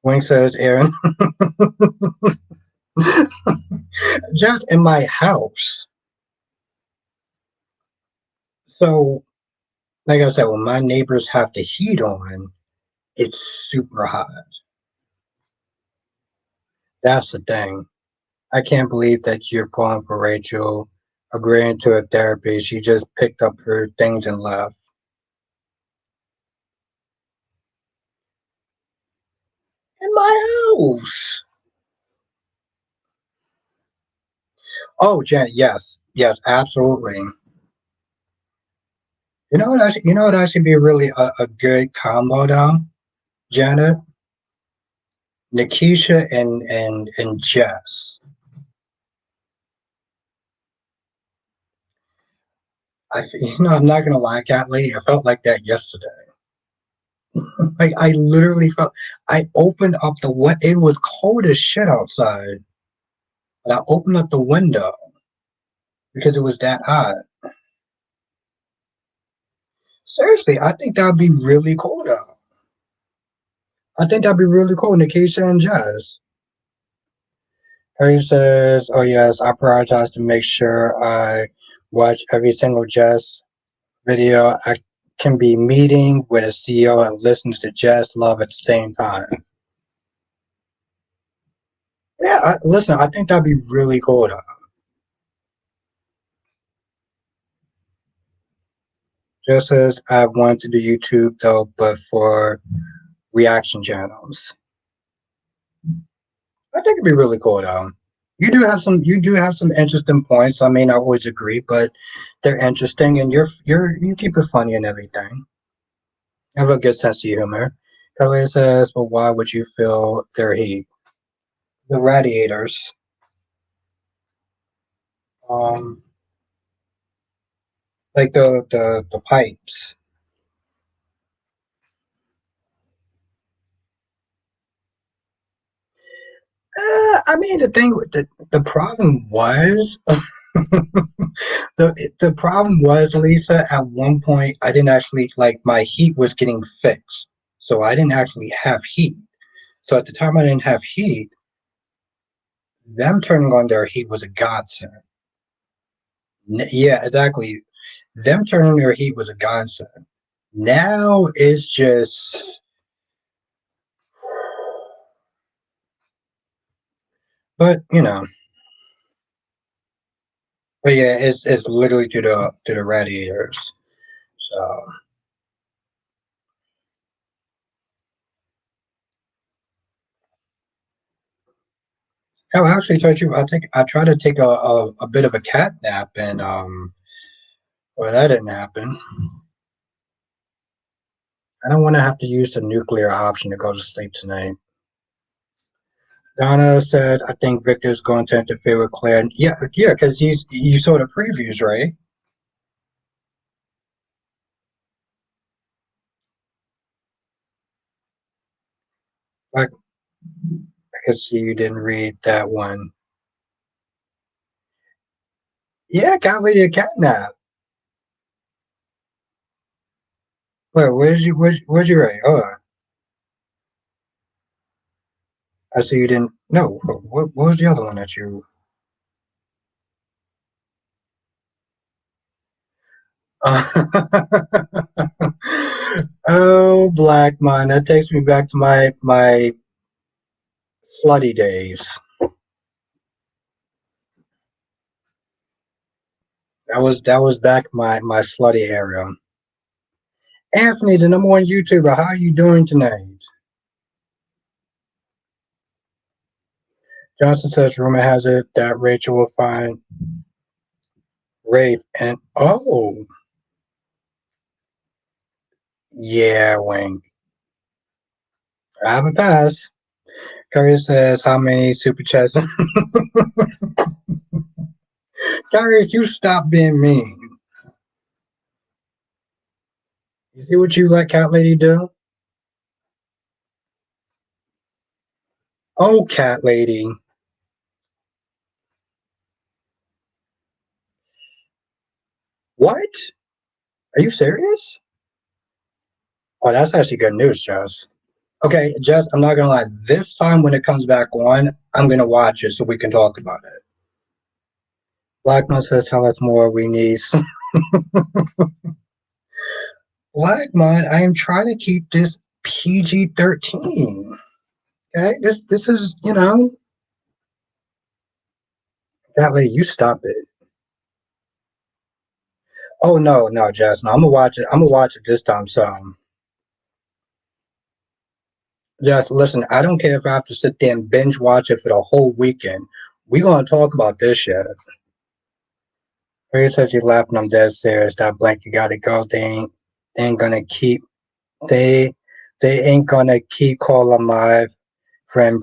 [SPEAKER 1] Wing says, "Aaron, just in my house." So, like I said, when my neighbors have the heat on, it's super hot. That's the thing. I can't believe that you're falling for Rachel, agreeing to a therapy. She just picked up her things and left. In my house. Oh, Janet, yes. Yes, absolutely. You know what actually be really a good combo though, Janet? Nikisha and Jess. I'm not gonna lie, Cat Lady, I felt like that yesterday. Like I literally felt I opened up the what it was cold as shit outside. And I opened up the window because it was that hot. Seriously, I think that'd be really cool though. I think that'd be really cool, Nikisha and Jess. Harry says, "Oh yes, I prioritize to make sure I watch every single Jess video. I can be meeting with a CEO and listening to Jess Love at the same time." Yeah, listen, I think that'd be really cool though. Just as I wanted to do YouTube though, but for reaction channels. I think it'd be really cool though. You do have some interesting points. I may not always agree, but they're interesting and you keep it funny and everything. You have a good sense of humor. Kelly says, "But why would you feel their heat?" The radiators. Um like the pipes. I mean the problem was the problem was, Lisa, at one point I didn't actually like my heat was getting fixed. So I didn't actually have heat. So at the time I didn't have heat, them turning on their heat was a godsend. Yeah, exactly. Them turning on their heat was a godsend. Now it's just, but but yeah, it's literally to the radiators. So hell, actually, told you I think I tried to take a bit of a cat nap, and Well, that didn't happen. I don't want to have to use the nuclear option to go to sleep tonight. Donna said, "I think Victor's going to interfere with Claire." Yeah, yeah, because you saw the previews, right? Like, I can see you didn't read that one. Yeah, got Lady a catnap. Wait, where's you right? Oh, I see you didn't. No, what was the other one that you? Oh, Black Man, that takes me back to my slutty days. That was back my slutty era. Anthony, the number one YouTuber, how are you doing tonight? Johnson says rumor has it that Rachel will find Rafe and oh yeah, Wink. I have a pass. Curry says how many super chats? Curry, you stop being mean. You see what you let Cat Lady do? Oh, Cat Lady. What? Are you serious? Oh, that's actually good news, Jess. Okay, Jess, I'm not gonna lie. This time when it comes back on, I'm gonna watch it so we can talk about it. Blackman says, tell us more. We need Blackman. I am trying to keep this PG-13. Okay, this is that lady. You stop it. Oh no, no, Jess. No, I'm gonna watch it. I'm gonna watch it this time. So, Jess, listen. I don't care if I have to sit there and binge watch it for the whole weekend. We gonna talk about this shit. Harry says you laughing. I'm dead serious. That blank, you gotta go. They ain't gonna keep. They they ain't gonna keep calling my friend.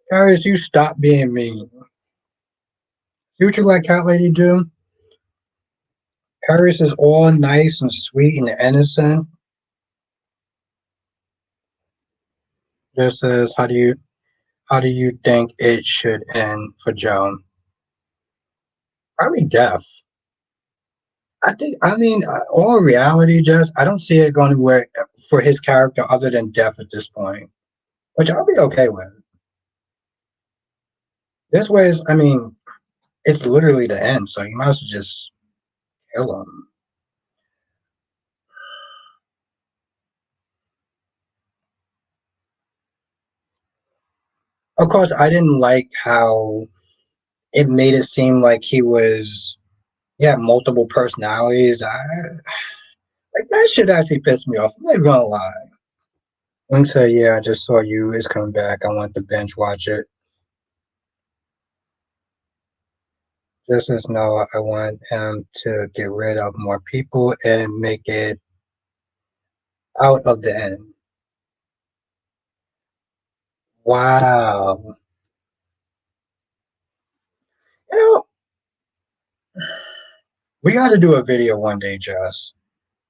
[SPEAKER 1] Harris, you stop being mean. See what you let Cat Lady do? Harris is all nice and sweet and innocent. Just says, how do you think it should end for Joan? Probably death. All reality, just I don't see it going anywhere for his character other than death at this point, which I'll be okay with. This way is, it's literally the end, so you might as well just kill him. Of course, I didn't like how it made it seem like he was, yeah, multiple personalities. Like that shit actually pissed me off. I'm not gonna lie. Link said, "Yeah, I just saw you. It's coming back. I want to binge watch it." Just as no, I want him to get rid of more people and make it out of the end. Wow. You know, we got to do a video one day, Jess,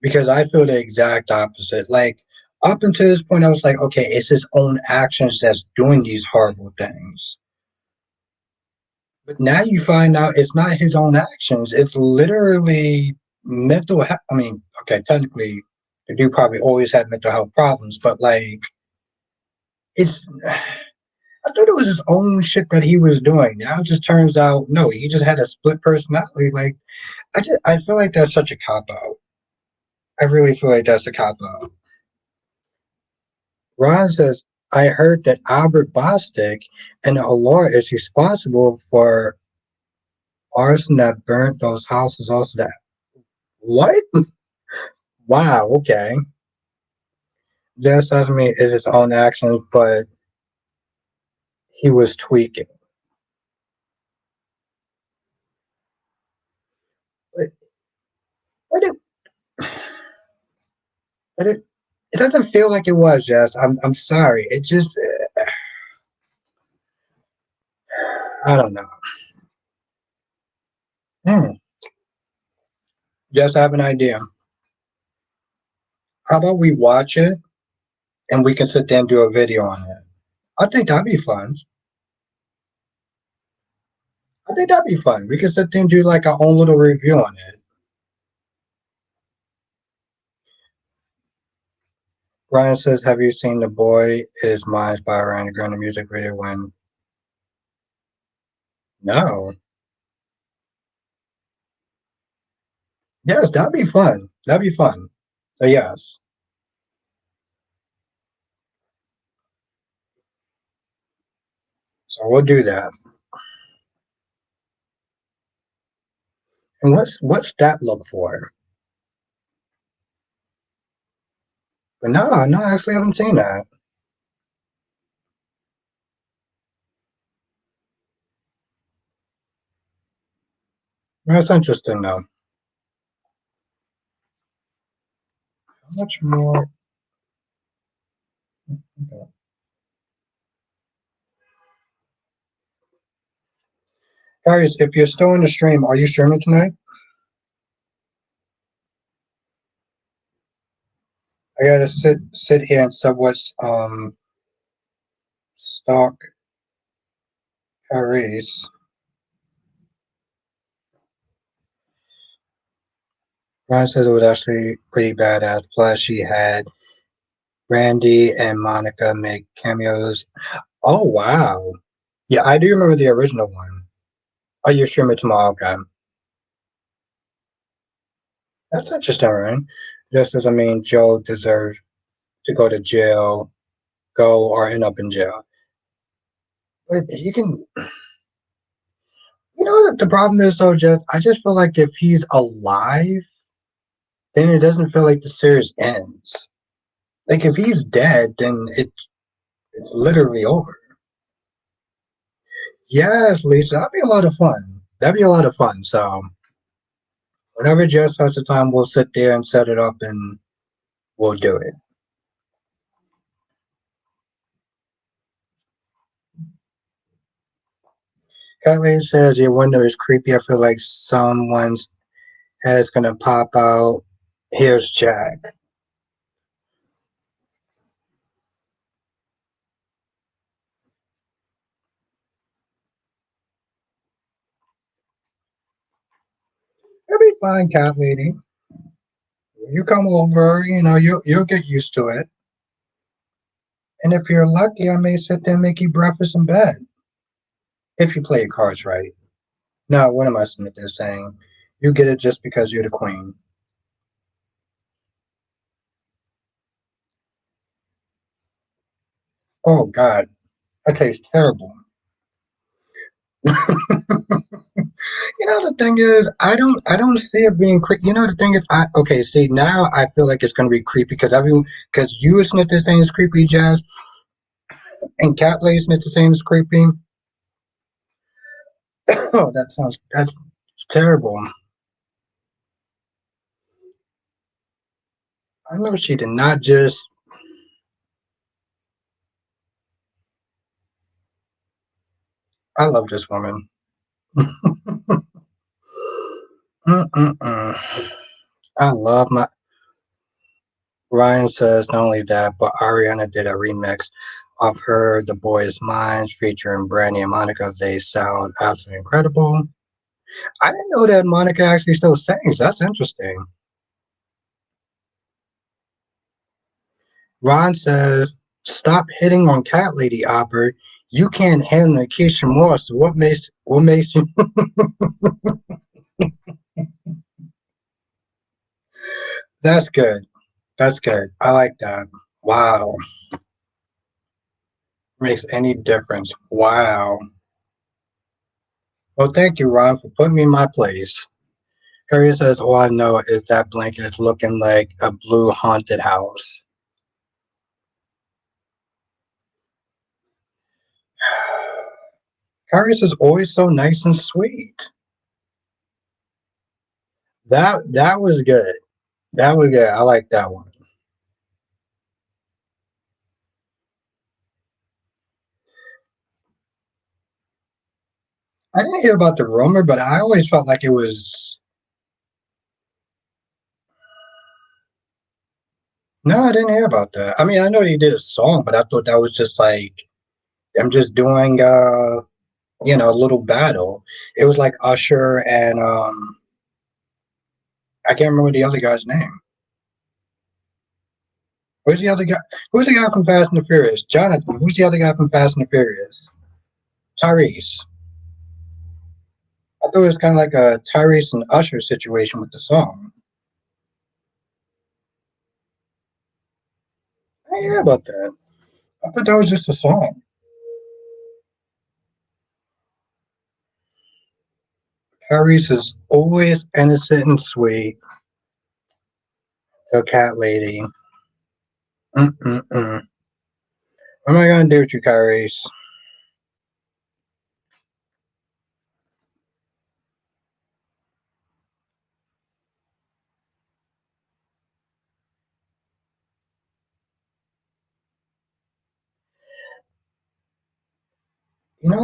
[SPEAKER 1] because I feel the exact opposite. Like up until this point, I was like, okay, it's his own actions that's doing these horrible things. But now you find out it's not his own actions. It's literally mental health. Okay, technically, the dude probably always had mental health problems, but like, it's. I thought it was his own shit that he was doing. Now it just turns out no, he just had a split personality. Like, I feel like that's such a cop out. I really feel like that's a cop out. Ron says, I heard that Albert Bostic and Allure is responsible for arson that burnt those houses. Also, that what? Wow, okay. Just doesn't mean it's his own actions, but he was tweaking. But, but it, but it doesn't feel like it was, Jess. I'm sorry. It just, I don't know. Hmm. Jess, I have an idea. How about we watch it and we can sit there and do a video on it? I think that'd be fun. I think that'd be fun. We can sit there and do like our own little review on it. Ryan says, "Have you seen The Boy Is Mine by Ariana Grande music video?" When no, yes, that'd be fun. That'd be fun. So yes, so we'll do that. And what's that look for? But no, no, I actually haven't seen that. That's interesting though. How much more? Okay. Guys, if you're still in the stream, are you streaming tonight? I gotta sit here and somewhat stalk Paris. Ryan says it was actually pretty badass. Plus, she had Randy and Monica make cameos. Oh wow! Yeah, I do remember the original one. Oh, you're streaming tomorrow, okay? That's interesting, right? Just as I mean, Joe deserves to go to jail, go or end up in jail. But you can, you know, what the problem is though. Just I just feel like if he's alive, then it doesn't feel like the series ends. Like if he's dead, then it's literally over. Yes, Lisa, that'd be a lot of fun. That'd be a lot of fun. So whenever Jess has the time, we'll sit there and set it up and we'll do it. Kathleen says your window is creepy. I feel like someone's head's gonna pop out. Here's Jack. It'll be fine, cat lady. You come over, you know, you'll get used to it. And if you're lucky, I may sit there and make you breakfast in bed. If you play your cards right. No, what am I sitting there saying? You get it just because you're the queen. Oh God, that tastes terrible. You know the thing is, I don't see it being creepy. You know the thing is, I okay. See now, I feel like it's gonna be creepy because you listening to saying it's creepy, Jazz, and Cat listening to saying it's creepy. Oh, that's terrible. I know she did not just. I love this woman. Mm-mm-mm. I love my. Ryan says not only that, but Ariana did a remix of her "The Boy Is Mine" featuring Brandy and Monica. They sound absolutely incredible. I didn't know that Monica actually still sings. That's interesting. Ron says, "Stop hitting on Cat Lady, Opera. You can't handle Keisha Moore. So what makes you?" That's good. That's good. I like that. Wow, makes any difference? Wow. Well, thank you, Ron, for putting me in my place. Harry says, "All I know is that blanket is looking like a blue haunted house." Harry is always so nice and sweet. That was good. That was good. I like that one. I didn't hear about the rumor, but I always felt like it was. No, I didn't hear about that. I mean, I know he did a song, but I thought that was just like them just doing a little battle. It was like Usher and I can't remember the other guy's name. Who's the other guy? Who's the guy from Fast and the Furious? Jonathan. Who's the other guy from Fast and the Furious? Tyrese. I thought it was kind of like a Tyrese and Usher situation with the song. I didn't hear about that. I thought that was just a song. Tyrese is always innocent and sweet. The cat lady. Mm-mm-mm. What am I gonna do with you, Tyrese?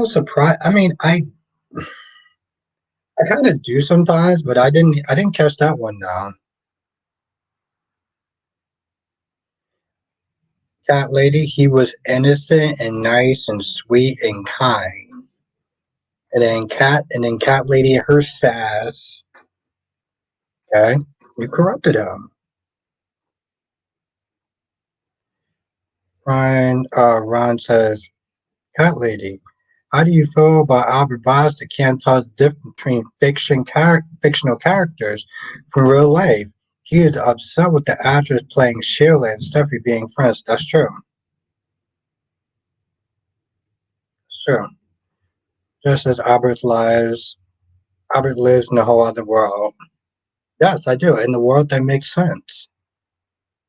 [SPEAKER 1] Surprise. I mean, I kind of do sometimes, but I didn't catch that one down. Cat lady, he was innocent and nice and sweet and kind. And then cat lady, her sass. Okay, you corrupted him. Ron says, cat lady, how do you feel about Albert Boss that can't tell the difference between fictional characters from real life? He is upset with the actress playing Sheila and Steffi being friends. That's true. It's true. Just as Albert lives in a whole other world. Yes, I do. In the world that makes sense.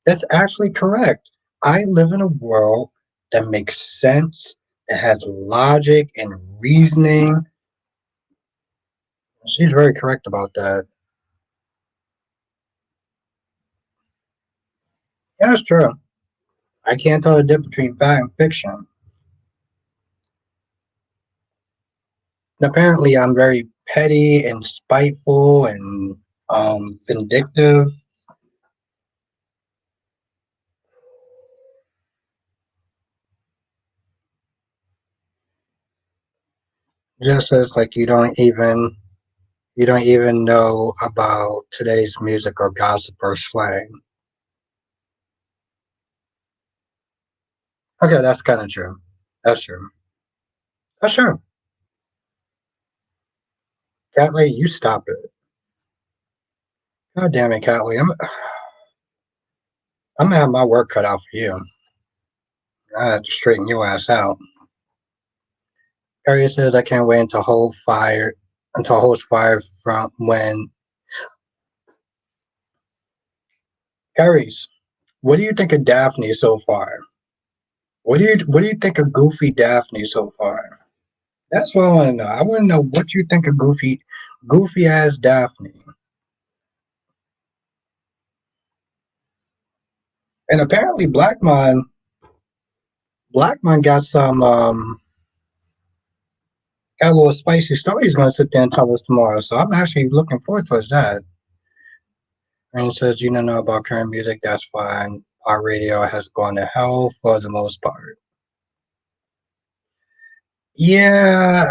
[SPEAKER 1] That's actually correct. I live in a world that makes sense, that has logic and reasoning. She's very correct about that. Yeah, that's true. I can't tell the difference between fact and fiction. And apparently, I'm very petty and spiteful and vindictive, just as like you don't even know about today's music or gossip or slang. Okay, that's kind of true. That's true. That's true. Catley, you stop it. God damn it, Catley. I'm gonna have my work cut out for you. I have to straighten your ass out. Harriet says I can't wait until holds fire from when Harry's. What do you think of Daphne so far? What do you think of Goofy Daphne so far? That's what I want to know. I want to know what you think of Goofy ass Daphne. And apparently, Blackmon got a little spicy story he's going to sit there and tell us tomorrow. So I'm actually looking forward towards that. And it says, you don't know about current music, that's fine. Our radio has gone to hell for the most part. Yeah,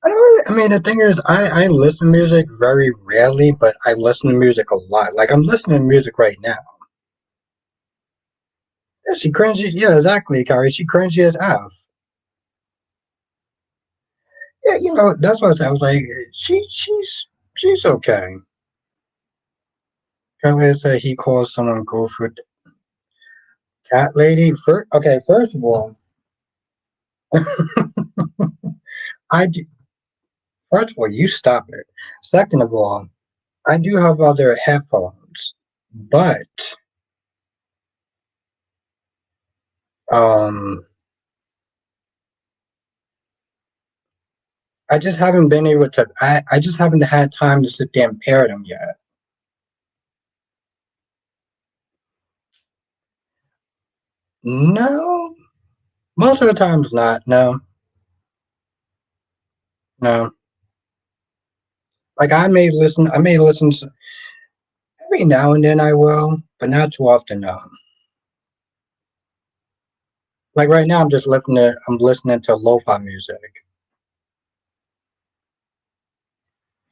[SPEAKER 1] I mean, the thing is, I listen to music very rarely, but I listen to music a lot. Like, I'm listening to music right now. Yeah, she cringy. Yeah, exactly, Kari. She cringy as F. Yeah, that's what I said. I was like, she's okay. Currently, said he calls someone Goofy cat lady. First of all, I do, first of all, you stop it. Second of all, I do have other headphones, but um, I just haven't been able to. I just haven't had time to sit there and pair them yet. No, most of the times not. No, no. Like I may listen every now and then. I will, but not too often. No. Like right now, I'm listening to lo-fi music.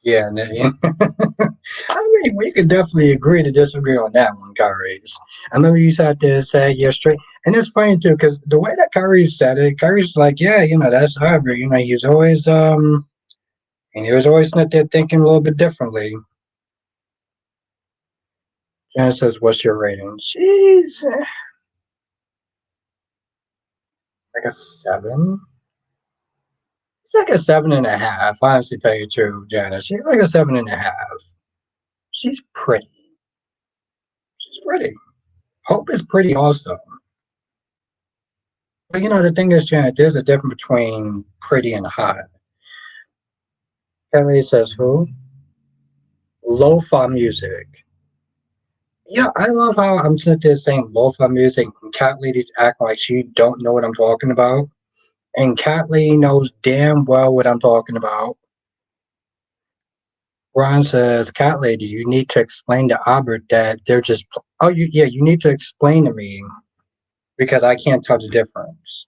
[SPEAKER 1] Yeah, I mean, we could definitely agree to disagree on that one, Kyrie. I remember you sat there and said, "Yeah, straight," and it's funny too because the way that Kyrie said it, Kyrie's like, "Yeah, that's Aubrey." And he was always sitting there thinking a little bit differently. Jen says, "What's your rating?" She's like a seven. It's like a 7.5. Honestly, tell you the truth, Janice. She's like a 7.5. She's pretty. She's pretty. Hope is pretty also. But the thing is, Janet, there's a difference between pretty and hot. Kelly says, who? Lo-fi music. Yeah, I love how I'm sitting there saying lo-fi music, and cat ladies act like she don't know what I'm talking about. And cat lady knows damn well what I'm talking about. Ron says, cat lady, you need to explain to Albert that they're just, oh, yeah, you need to explain to me because I can't tell the difference.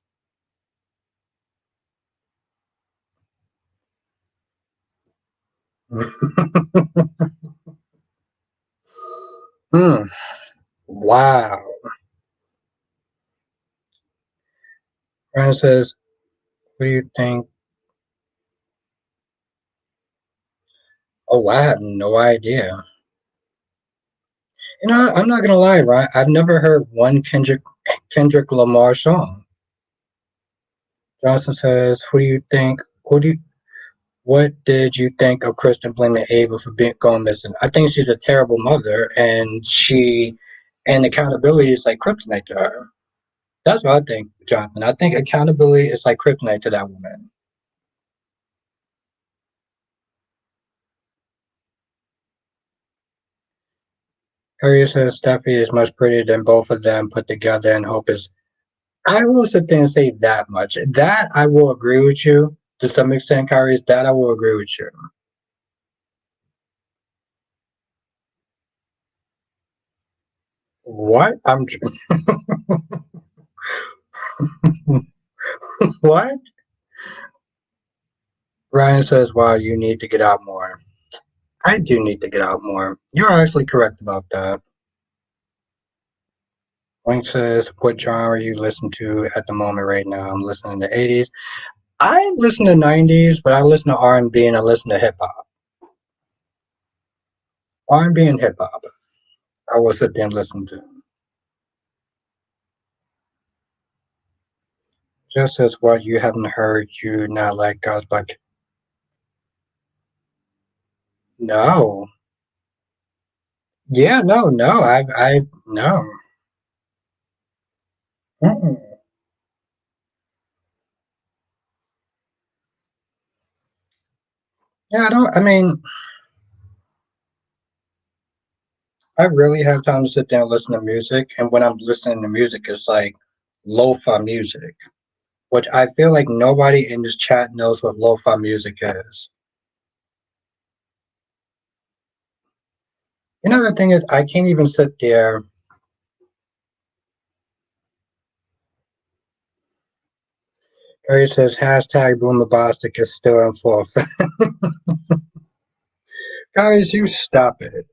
[SPEAKER 1] Hmm. Wow. Ron says, what do you think? Oh, I have no idea. I'm not gonna lie, right? I've never heard one Kendrick Lamar song. Johnson says, "Who do you think? What did you think of Kristen blaming Ava for being going missing? I think she's a terrible mother, and accountability is like kryptonite to her. That's what I think, Jonathan. I think accountability is like kryptonite to that woman." Harriet says Steffi is much prettier than both of them put together, and Hope is. I will sit there and say that much. That I will agree with you to some extent, Kyrie. That I will agree with you. What? What? Ryan says, "Wow, you need to get out more." I do need to get out more. You're actually correct about that. Wayne says, "What genre you listen to at the moment right now?" I'm listening to '80s. I listen to '90s, but I listen to R&B and I listen to hip hop. R&B and hip hop. I will sit there and listen to. Just as what you haven't heard, you not like God's bucket. No. Yeah, no, no. No. Mm-mm. Yeah, I don't. I mean, I really have time to sit down and listen to music, and when I'm listening to music, it's like lo-fi music, which I feel like nobody in this chat knows what lo-fi music is. The thing is, I can't even sit there. Harry says hashtag Boombastic is still in full effect. Guys, you stop it.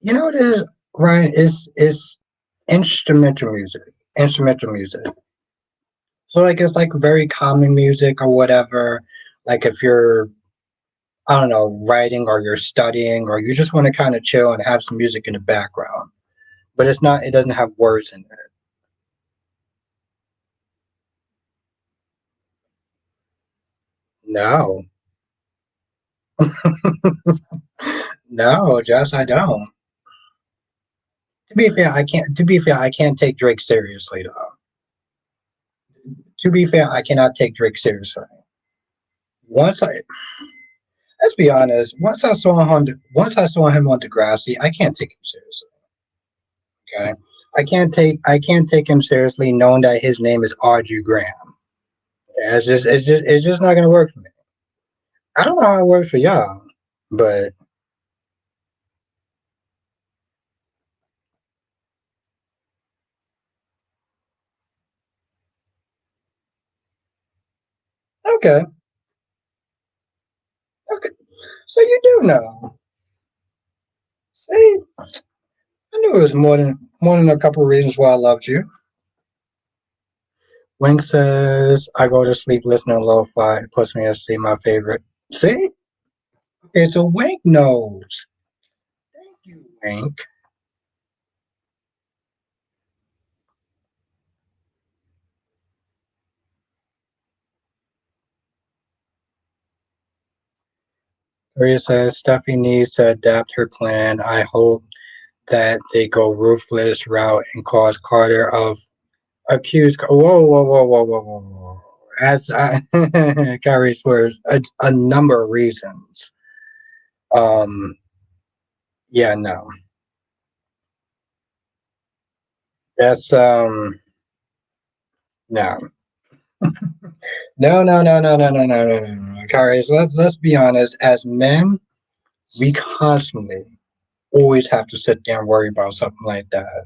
[SPEAKER 1] You know what it is, Ryan? It's instrumental music. Instrumental music. So like it's like very common music or whatever. Like if you're I don't know, writing or you're studying or you just want to kind of chill and have some music in the background. But it doesn't have words in it. No. No, Jess, I don't. I can't take Drake seriously though. To be fair, I cannot take Drake seriously. Once I Let's be honest. Once I saw him on Degrassi, I can't take him seriously. Okay, I can't take him seriously knowing that his name is Arju Graham. It's just not gonna work for me. I don't know how it works for y'all, but okay, okay. So you do know. See, I knew it was more than a couple of reasons why I loved you. Wink says I go to sleep listening to lo-fi. It puts me to sleep. My favorite. See, okay, so Wink knows. Thank you, Wink. Maria says Steffi needs to adapt her plan. I hope that they go ruthless route and cause Carter of accused. Whoa. As carries for a number of reasons. Um, yeah, no, that's no, no. Carries. Let's be honest. As men, we constantly always have to sit there and worry about something like that.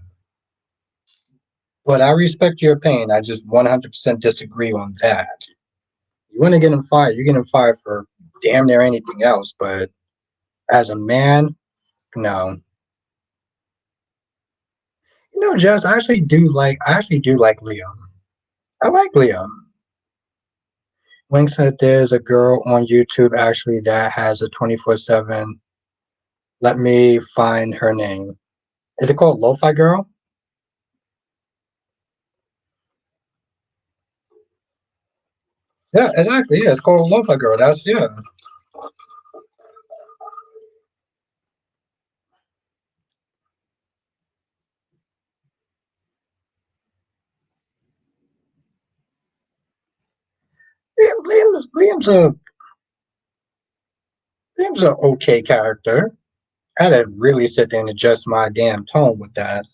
[SPEAKER 1] But I respect your opinion. I just 100% disagree on that. You want to get him fired, you get him fired for damn near anything else. But as a man, no. You know, Jess, I actually do like Liam. I like Liam. Wink said there's a girl on YouTube actually that has a 24/7. Let me find her name. Is it called Lo-Fi Girl? Yeah, exactly. Yeah, it's called Lo-Fi Girl. That's yeah. Liam's a Liam's a okay character. I had to really sit there and adjust my damn tone with that.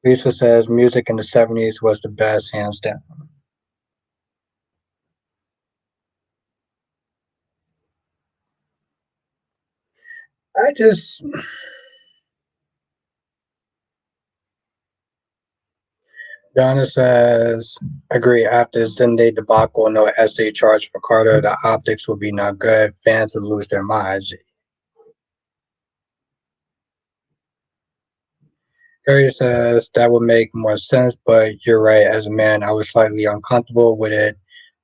[SPEAKER 1] Lisa says music in the 70s was the best, hands down. I just, Donna says, agree. After Zende debacle, no essay charge for Carter, the optics will be not good. Fans will lose their minds. Harry says that would make more sense, but you're right. As a man, I was slightly uncomfortable with it,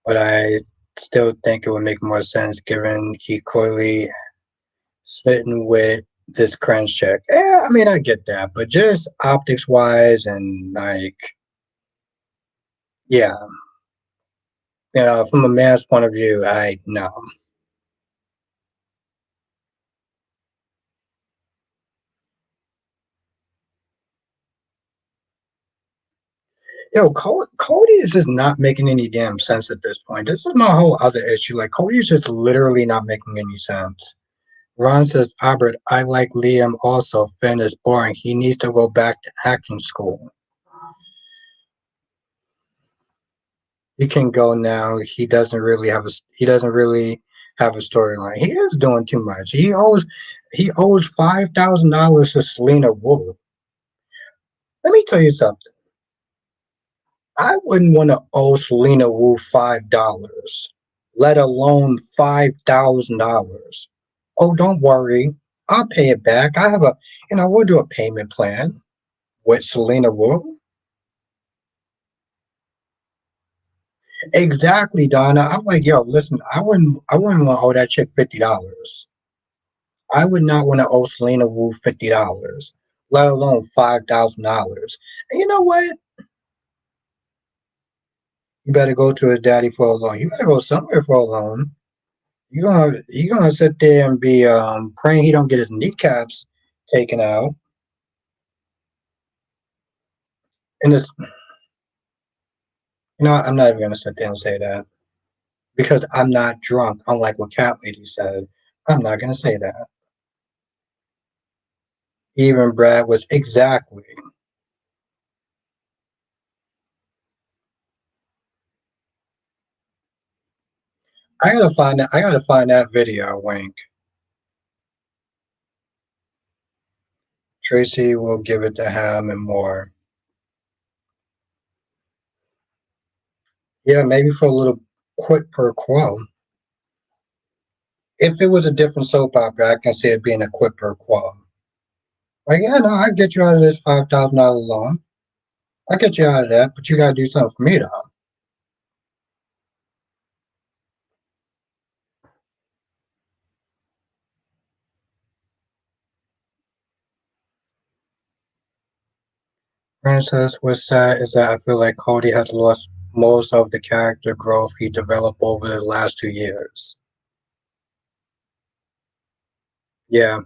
[SPEAKER 1] but I still think it would make more sense given he clearly smitten with this cringe check. Yeah, I mean, I get that, but just optics wise and like, yeah, from a man's point of view, I no. Cody is just not making any damn sense at this point. This is my whole other issue. Like, Cody's just literally not making any sense. Ron says, Albert, I like Liam also. Finn is boring. He needs to go back to acting school. He can go now. He doesn't really have a storyline. He is doing too much. He owes $5,000 to Selena Wolf. Let me tell you something. I wouldn't want to owe Selena Wu $5, let alone $5,000. Oh, don't worry, I'll pay it back. We'll do a payment plan with Selena Wu. Exactly, Donna. I'm like, yo, listen, I wouldn't want to owe that chick $50. I would not want to owe Selena Wu $50, let alone $5,000. And you know what? You better go to his daddy for a loan. You better go somewhere for a loan. You gonna sit there and be praying he don't get his kneecaps taken out. And it's, I'm not even gonna sit there and say that because I'm not drunk. Unlike what Cat Lady said, I'm not gonna say that. Even Brad was exactly. I gotta find that. I gotta find that video. Wink. Tracy will give it to him and more. Yeah, maybe for a little quid per quo. If it was a different soap opera, I can see it being a quid per quo. Like, yeah, no, I get you out of this $5,000 loan. I get you out of that, but you gotta do something for me though. Princess, what's sad is that I feel like Cody has lost most of the character growth he developed over the last 2 years. Yeah.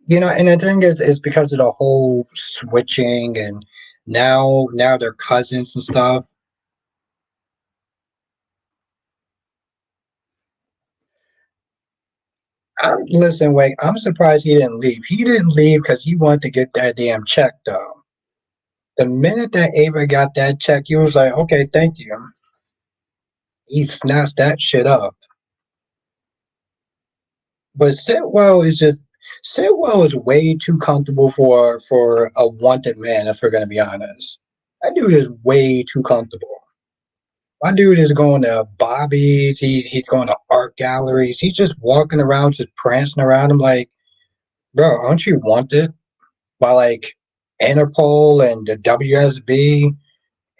[SPEAKER 1] And the thing is because of the whole switching and now they're cousins and stuff. Listen, wait, I'm surprised he didn't leave. He didn't leave because he wanted to get that damn check though. The minute that Ava got that check, he was like, okay, thank you. He snatched that shit up. But Sitwell is way too comfortable for a wanted man, if we're gonna be honest. That dude is way too comfortable. My dude is going to Bobby's, he's going to art galleries, he's just walking around, just prancing around. I'm like, bro, aren't you wanted by like Interpol and the WSB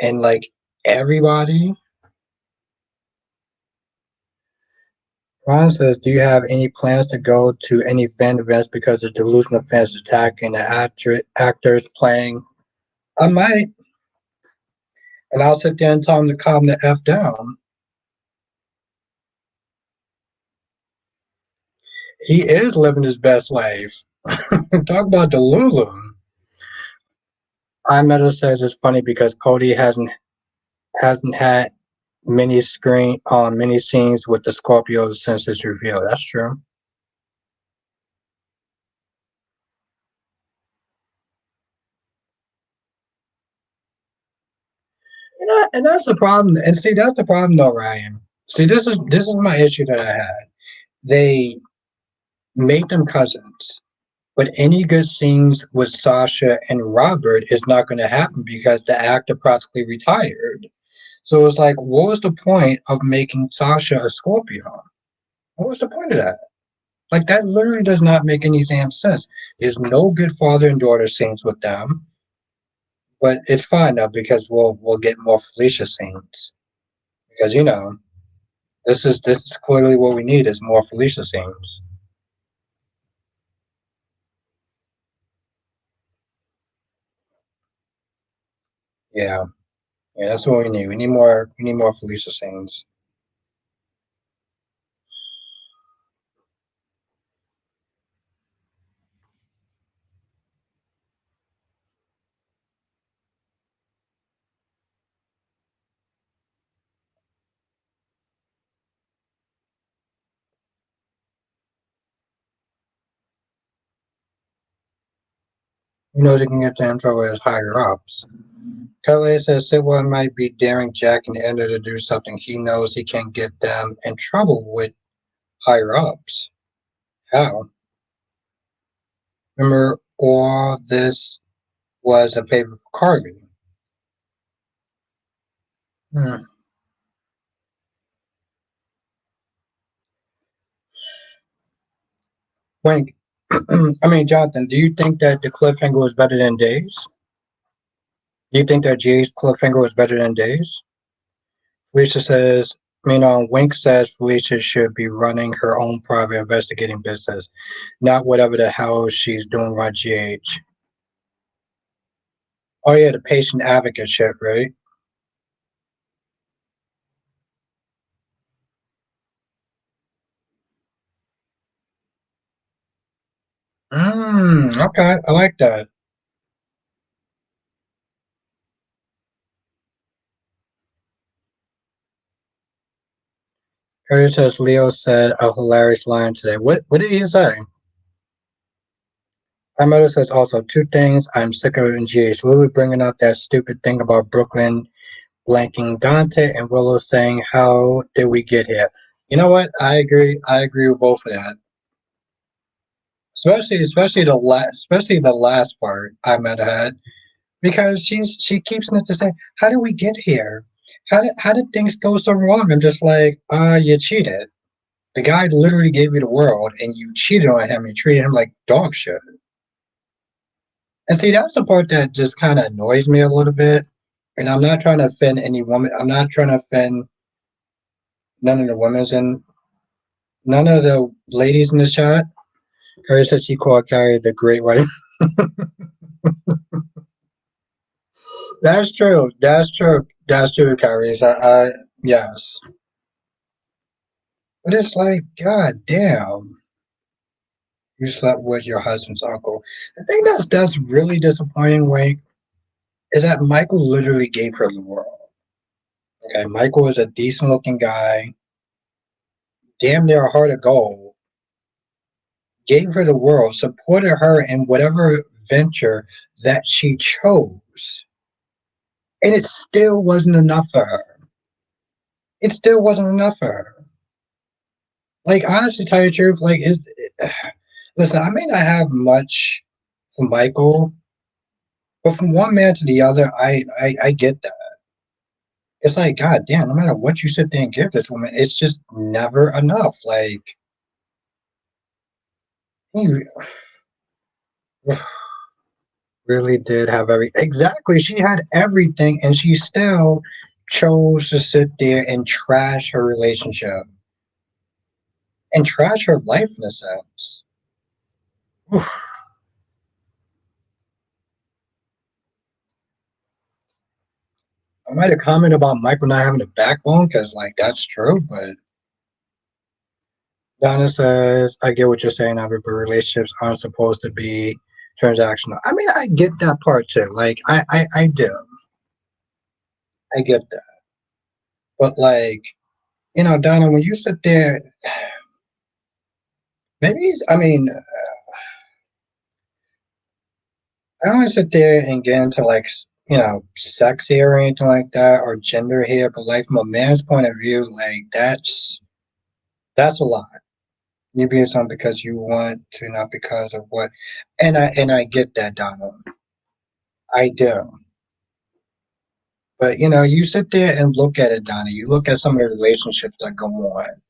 [SPEAKER 1] and like everybody? Ron says, do you have any plans to go to any fan events because the delusional fans attacking the actors playing? I might, and I'll sit there and tell him to calm the F down. He is living his best life. Talk about the Lulu. iMetal says it's funny because Cody hasn't had many scenes with the Scorpios since its reveal. That's true. And that's the problem. And see, that's the problem though, Ryan. See, this is my issue that I had. They made them cousins. But any good scenes with Sasha and Robert is not going to happen because the actor practically retired. So it's like, what was the point of making Sasha a Scorpio? What was the point of that? Like, that literally does not make any damn sense. There's no good father and daughter scenes with them, but it's fine now because we'll get more Felicia scenes because this is clearly what we need is more Felicia scenes. Yeah, yeah, that's what we need. We need more Felicia scenes. They can get in trouble as higher ups. Kelly says Sitwell might be daring Jack and Ender to do something he knows he can get them in trouble with higher ups. How? Remember, all this was a favor for Carly. Hmm. Wink. I mean, Jonathan, do you think that the cliffhanger was better than Days? Do you think that Jay's cliffhanger was better than Days? Felicia says, Wink says Felicia should be running her own private investigating business, not whatever the hell she's doing on GH. Oh yeah, the patient advocate shit, right? Okay, I like that. Harry says Leo said a hilarious line today. What did he say? My mother says also two things. I'm sick of GH Lily bringing up that stupid thing about Brooklyn blanking Dante and Willow saying, "How did we get here?" You know what? I agree. I agree with both of that. Especially the last part I met at because she keeps on to say, "How did we get here? How did things go so wrong?" I'm just like, you cheated. The guy literally gave you the world, and you cheated on him and treated him like dog shit. And see, that's the part that just kind of annoys me a little bit. And I'm not trying to offend any woman. I'm not trying to offend none of the women's and none of the ladies in the chat. Carrie said she called Carrie the great wife. That's true. That's true. That's true, Carrie. Yes. But it's like, god damn, you slept with your husband's uncle. The thing that's really disappointing, Wink, is that Michael literally gave her the world. Okay, Michael is a decent looking guy, damn near a heart of gold, gave her the world, supported her in whatever venture that she chose. And it still wasn't enough for her. It still wasn't enough for her. Like, honestly, tell you the truth, like, listen, I may not have much for Michael, but from one man to the other, I get that. It's like, god damn, no matter what you sit there and give this woman, it's just never enough. Like, you really did have exactly. She had everything, and she still chose to sit there and trash her relationship and trash her life in a sense. I might have commented about Michael not having a backbone because, like, that's true. But Donna says, "I get what you're saying, Albert, but relationships aren't supposed to be transactional." I mean, I get that part too. Like, I do. I get that. But like, Donna, when you sit there, maybe I mean, I don't want to sit there and get into like sex here or anything like that or gender here, but like from a man's point of view, like that's a lot. You being something because you want to, not because of what. And I get that, Donald. I do. But you sit there and look at it, Donna. You look at some of the relationships that go on,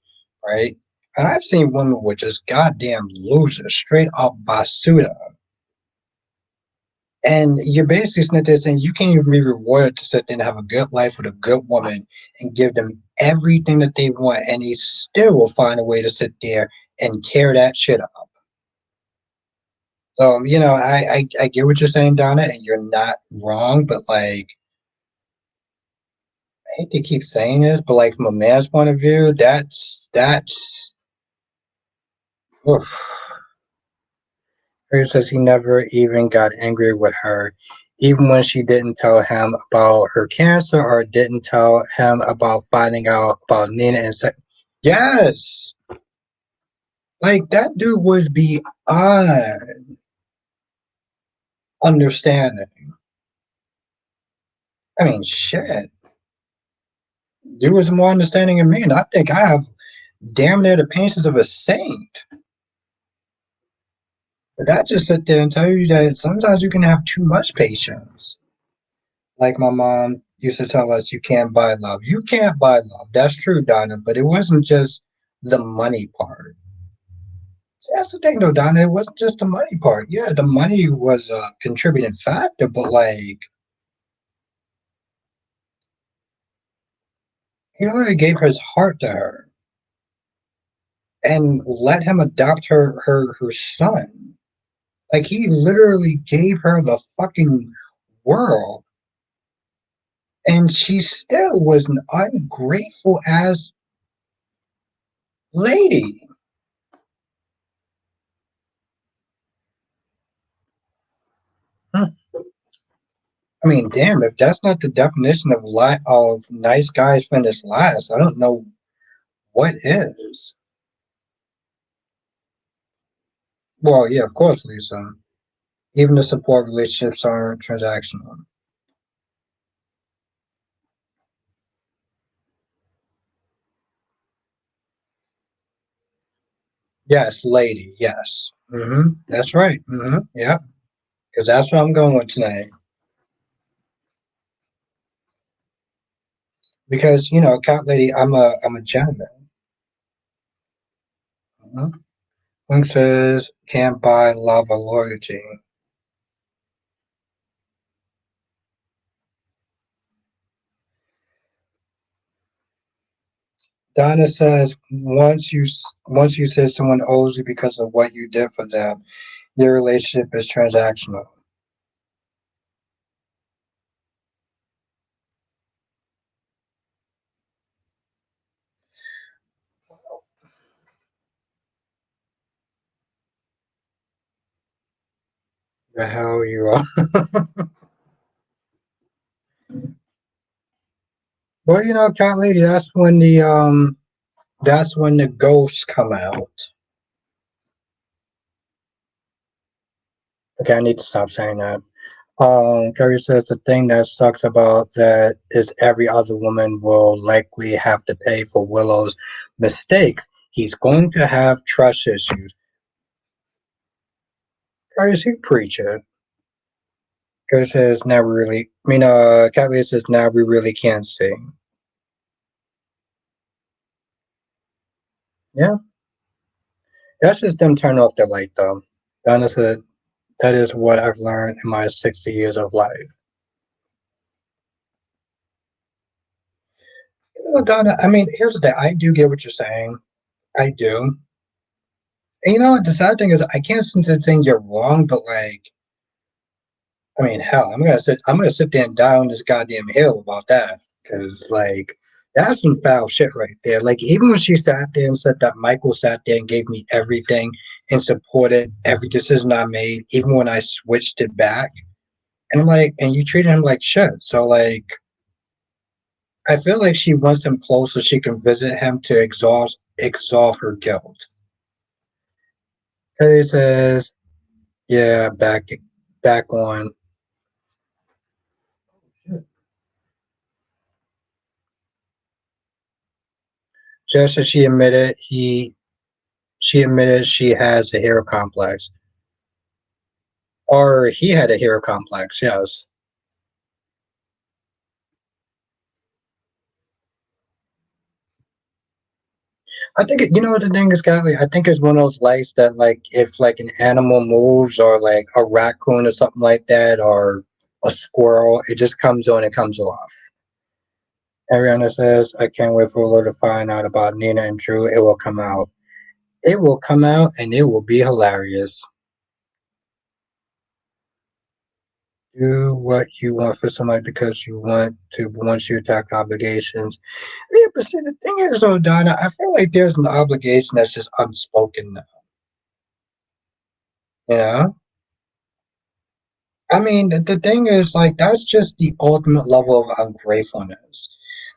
[SPEAKER 1] right? And I've seen women with just goddamn losers, straight up basuda. And you're basically sitting there saying you can't even be rewarded to sit there and have a good life with a good woman and give them everything that they want, and they still will find a way to sit there and tear that shit up. So, I get what you're saying, Donna, and you're not wrong, but like, I hate to keep saying this, but like from a man's point of view, that's oof. Harry says he never even got angry with her, even when she didn't tell him about her cancer or didn't tell him about finding out about Nina and say, yes, like that dude was beyond understanding. I mean, shit, dude was more understanding than me, and I think I have damn near the patience of a saint. But I just sit there and tell you that sometimes you can have too much patience. Like my mom used to tell us, you can't buy love. You can't buy love. That's true, Donna, but it wasn't just the money part. That's the thing, though, Donna. It wasn't just the money part. Yeah, the money was a contributing factor, but like, he literally gave his heart to her and let him adopt her son. Like, he literally gave her the fucking world, and she still was an ungrateful ass lady. Huh. I mean, damn, if that's not the definition of nice guys finish last, I don't know What is? Well, yeah, of course, Lisa. Even the support relationships are transactional. Yes, lady. Yes. That's right. Yeah, because that's what I'm going with tonight. Because cat lady, I'm a gentleman. Mm-hmm. Link says can't buy love or loyalty. Donna says once you say someone owes you because of what you did for them, your relationship is transactional. The hell you are. Well, cat lady, that's when the ghosts come out. Okay, I need to stop saying that. Gary says the thing that sucks about that is every other woman will likely have to pay for Willow's mistakes. He's going to have trust issues. Gary, is he preaching? Gary says now we really. Cat lady says now we really can't see. Yeah, that's just them turning off the light, though. Donna said that is what I've learned in my 60 years of life. Donna, here's the thing. I do get what you're saying. I do. And the sad thing is, I can't seem to think you're wrong, but like, hell, I'm gonna sit there and die on this goddamn hill about that, because like, that's some foul shit right there. Like, even when she sat there and said that Michael sat there and gave me everything and supported every decision I made, even when I switched it back, and I'm like, and you treated him like shit. So like, I feel like she wants him close so she can visit him to exhaust her guilt. He says, "Yeah, back on." Just as she admitted she has a hero complex, or he had a hero complex. Yes, I think what the thing is, Kylie. I think it's one of those lights that, like, if like an animal moves, or like a raccoon or something like that, or a squirrel, it just comes on and comes off. Ariana says, "I can't wait for Willow to find out about Nina and Drew. It will come out. It will come out, and it will be hilarious." Do what you want for somebody because you want to, but once you attack obligations. Yeah, but see, the thing is, though, Donna, I feel like there's an obligation that's just unspoken now. You know? The thing is, like, that's just the ultimate level of ungratefulness.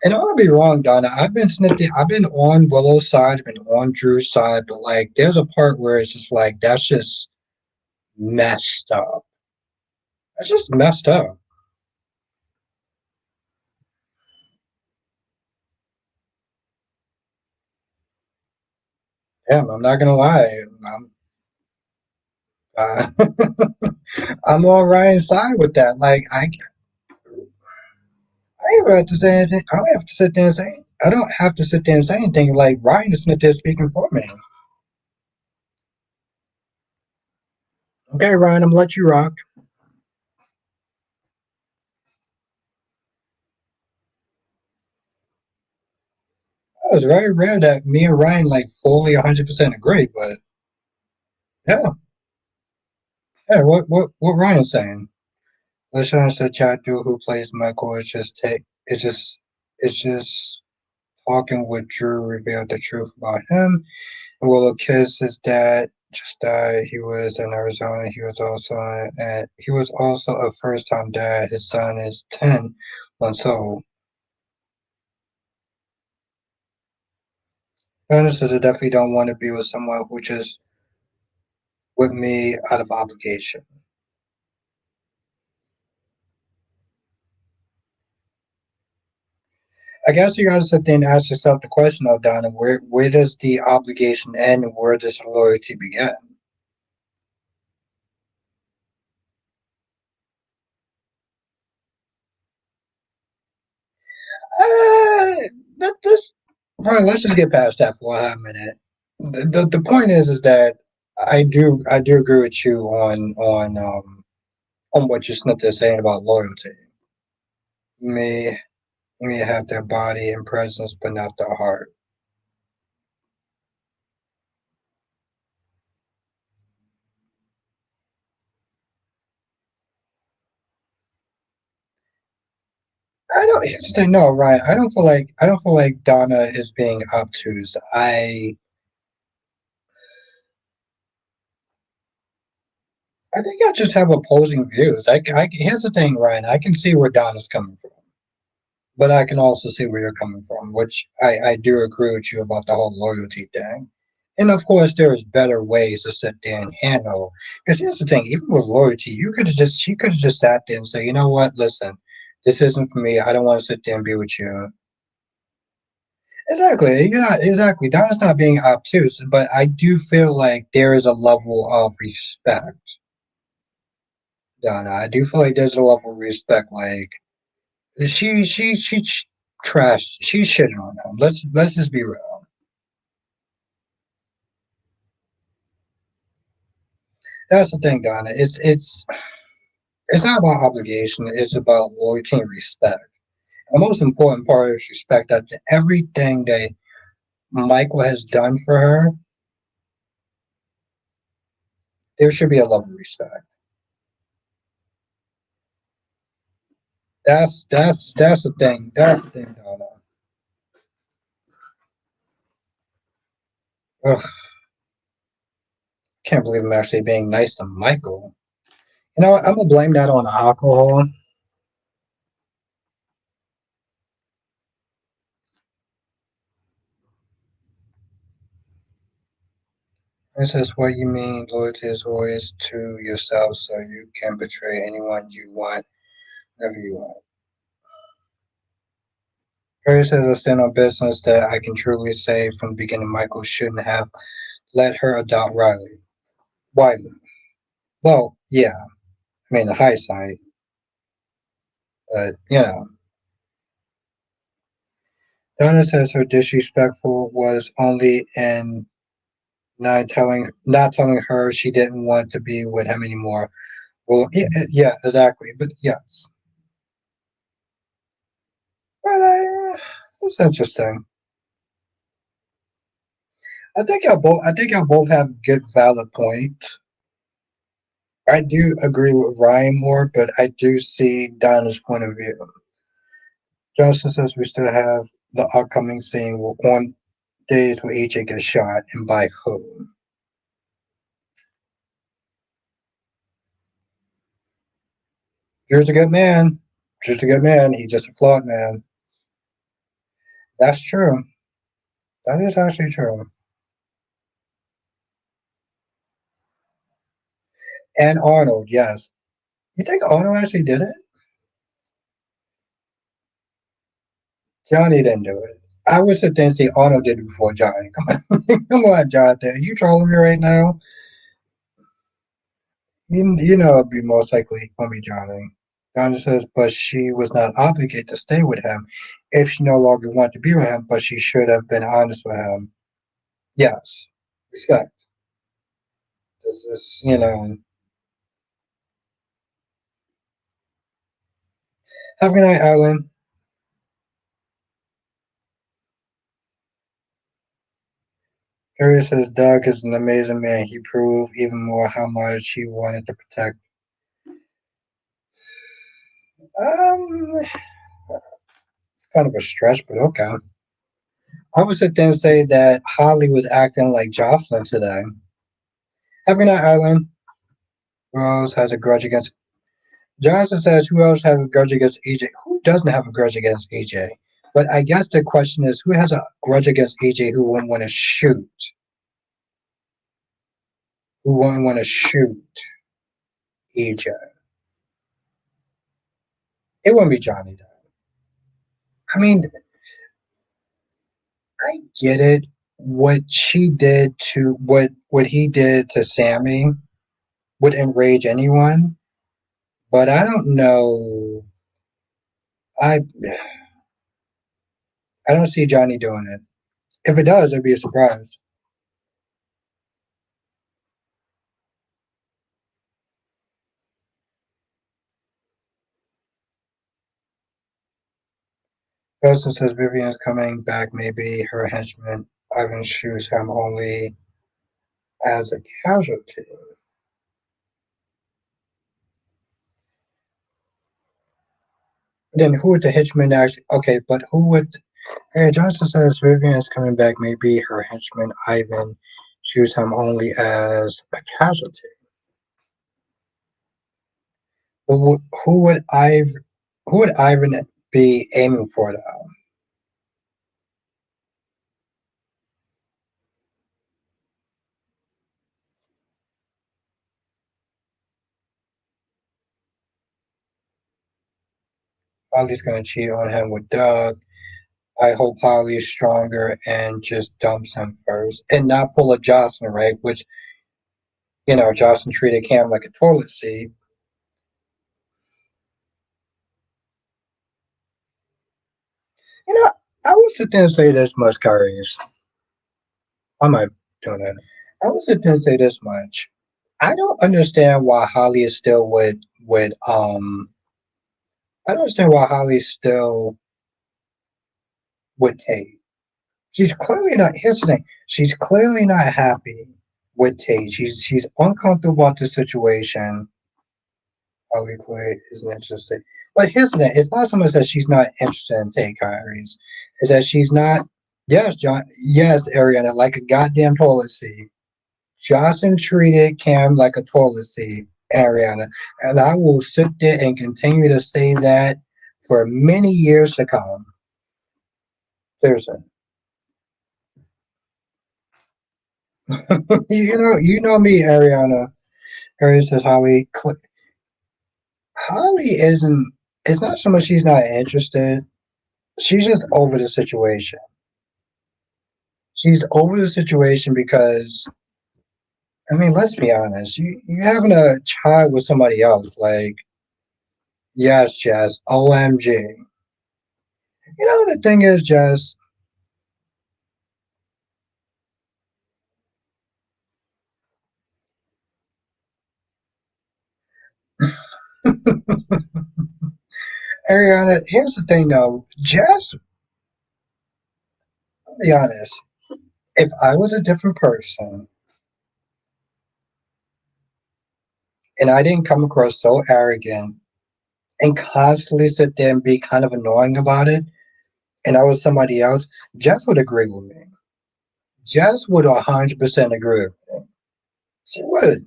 [SPEAKER 1] And I'll be wrong, Donna. I've been on Willow's side, I've been on Drew's side, but like, there's a part where it's just like, that's just messed up. That's just messed up. Damn, I'm not gonna lie. Uh, I'm on Ryan's side with that. Like, I don't have to say anything. I don't have to sit there and say. I don't have to sit there and say anything. Like, Ryan is not there speaking for me. Okay, Ryan, I'm gonna let you rock. It's very rare that me and Ryan like fully 100% agree, but yeah, yeah. What Ryan's saying? Let's honest the chat dude who plays Michael is just take. It's just talking with Drew revealed the truth about him. Willow Kiss, his dad just died. He was in Arizona. He was also a first time dad. His son is 10 months old. Honest says I definitely don't want to be with someone who just with me out of obligation. I guess you gotta sit there and ask yourself the question though, Donna, where does the obligation end and where does the loyalty begin? This Right, let's just get past that for a hot minute. The point is that I do agree with you on what your Smith is saying about loyalty. You may have their body and presence, but not their heart. I don't. Here's the thing, no, Ryan. I don't feel like Donna is being obtuse. I think I just have opposing views. Here's the thing, Ryan. I can see where Donna's coming from, but I can also see where you're coming from, which I do agree with you about the whole loyalty thing. And of course, there's better ways to sit there and handle. Because here's the thing, even with loyalty, she could have just sat there and say, you know what, listen, this isn't for me. I don't want to sit there and be with you. Exactly. You're not exactly. Donna's not being obtuse, but I do feel like there is a level of respect. Donna, I do feel like there's a level of respect. Like she trashed. She's shitting on him. Let's just be real. That's the thing, Donna. It's not about obligation. It's about loyalty and respect. The most important part is respect. That everything that Michael has done for her, there should be a level of respect. That's the thing. That's the thing, Donna. Ugh, can't believe I'm actually being nice to Michael. You know what? I'm gonna blame that on alcohol. This is what you mean. Loyalty is always to yourself, so you can betray anyone you want, whenever you want. Harry says I stand on business that I can truly say from the beginning Michael shouldn't have let her adopt Riley. Wiley. Well, yeah. I mean, the hindsight, but Donna says her disrespectful was only in not telling her she didn't want to be with him anymore. Well, yeah, exactly. But yes, but it's interesting. I think y'all both have good valid points. I do agree with Ryan more, but I do see Donna's point of view. Justin says we still have the upcoming scene on days where AJ gets shot and by who? Drew's a good man. Drew's a good man. He's just a flawed man. That's true. That is actually true. And Arnold, yes. You think Arnold actually did it? Johnny didn't do it. I would sit there and say Arnold did it before Johnny. Come on, come on, Jonathan. Are you trolling me right now? You know it'd be most likely gonna be Johnny. Johnny says, but she was not obligated to stay with him if she no longer wanted to be with him, but she should have been honest with him. Yes. Respect. This is, have a good night, Alan. Harry says Doug is an amazing man. He proved even more how much he wanted to protect. It's kind of a stretch, but okay. I would sit there and say that Holly was acting like Jocelyn today. Have a good night, Alan. Who else has a grudge against Johnson says who else has a grudge against AJ? Who doesn't have a grudge against AJ? But I guess the question is, who has a grudge against AJ who wouldn't want to shoot? Who wouldn't want to shoot AJ? It wouldn't be Johnny though. I mean, I get it. What he did to Sammy would enrage anyone, but I don't know. I I don't see Johnny doing it. If it does, it'd be a surprise. Preston says Vivian's coming back. Maybe her henchman Ivan shoots him only as a casualty. Then who would the henchman actually? Okay, but who would? Hey, Johnson says Vivian is coming back. Maybe her henchman Ivan shoots him only as a casualty. Who would Who would Ivan be aiming for though? Holly's gonna cheat on him with Doug. I hope Holly is stronger and just dumps him first, and not pull a Jocelyn, right? Which Jocelyn treated Cam like a toilet seat. You know, I would sit there and say this much, Kyries. I might do that. I would sit there and say this much. I don't understand why Holly is still with I don't understand why Holly's still with Tate. She's clearly not. Here's the thing. She's clearly not happy with Tate. She's uncomfortable about the situation. Holly Clay isn't interested. But here's the thing. It's not so much that she's not interested in Tate Kyries. It's that she's not. Yes, John. Yes, Ariana, like a goddamn toilet seat. Johnson treated Cam like a toilet seat, Ariana, and I will sit there and continue to say that for many years to come. Seriously. You know me, Ariana. Harry says Holly isn't. It's not so much she's not interested. She's just over the situation. She's over the situation because I mean, let's be honest. You having a child with somebody else, like yes, Jess. OMG. The thing is, Jess. Ariana, here's the thing though. Jess, I'll be honest. If I was a different person and I didn't come across so arrogant and constantly sit there and be kind of annoying about it, and I was somebody else, Jess would agree with me. Jess would 100% agree with me. She would.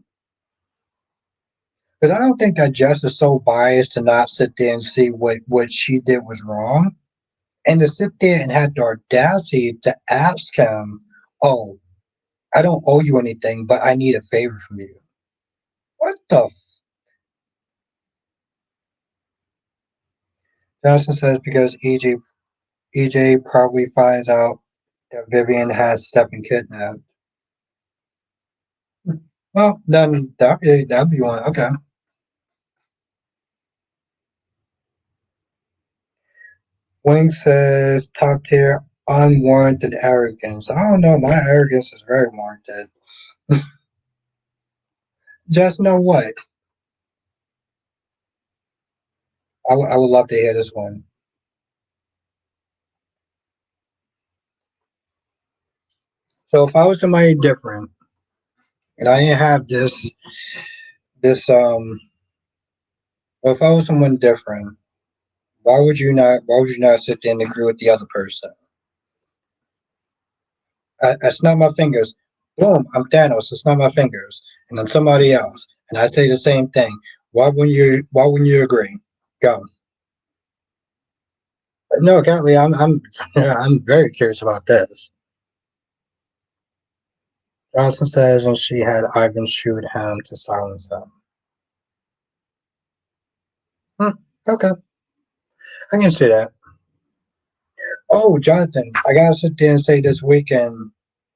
[SPEAKER 1] Because I don't think that Jess is so biased to not sit there and see what she did was wrong. And to sit there and have the audacity to ask him, oh, I don't owe you anything, but I need a favor from you. What the Johnson says because EJ probably finds out that Vivian has Stephen kidnapped. Well, then that'd be one. Okay. Wing says top tier unwarranted arrogance. I don't know. My arrogance is very warranted. Just know what? I would love to hear this one. So if I was somebody different and I didn't have this if I was someone different, why would you not sit there and agree with the other person? I snap my fingers. Boom, I'm Thanos. I snap my fingers, and I'm somebody else, and I say the same thing. Why wouldn't you agree? Go. No, Catley, I'm very curious about this. Johnson says, and she had Ivan shoot him to silence him. Hmm, okay, I can see that. Oh, Jonathan, I gotta sit there and say this weekend.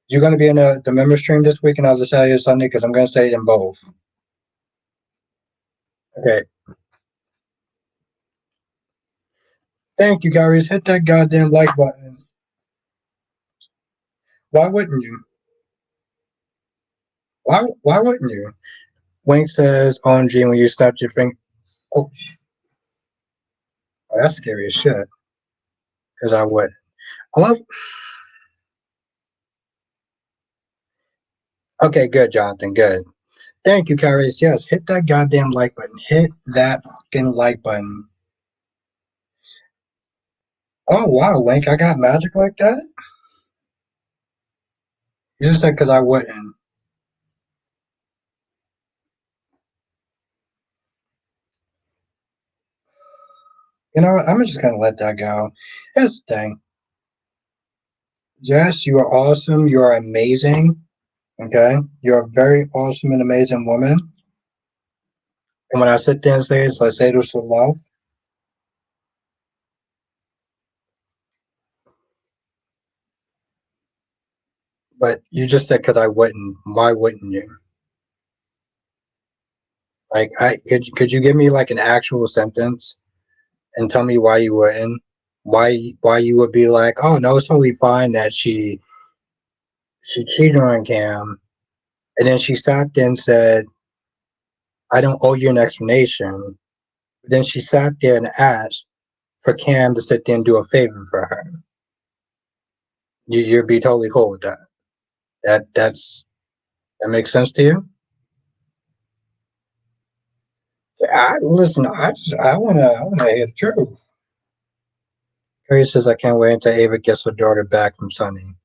[SPEAKER 1] You're gonna be in the member stream this weekend, other Saturday or Sunday, because I'm gonna say it in both. Okay, thank you, guys. Hit that goddamn like button. Why wouldn't you? Why wouldn't you? Wink says, "OMG, when you snapped your finger." Oh, that's scary as shit. Because I would. I love. Okay, good, Jonathan. Good. Thank you, Kyrie. Yes, hit that goddamn like button. Hit that fucking like button. Oh wow, Wink, I got magic like that? You just said because I wouldn't. You know what? I'm just gonna let that go. Here's the thing. Jess, you are awesome. You are amazing. Okay? You're a very awesome and amazing woman. And when I sit there and say this, I say this with love. But you just said because I wouldn't. Why wouldn't you? Like I could you give me like an actual sentence and tell me why you wouldn't? Why you would be like, oh no, it's totally fine that she cheated on Cam, and then she sat there and said, I don't owe you an explanation. But then she sat there and asked for Cam to sit there and do a favor for her. You'd be totally cool with that. That makes sense to you. I listen. I wanna hear the truth. Carrie says I can't wait until Ava gets her daughter back from Sunny.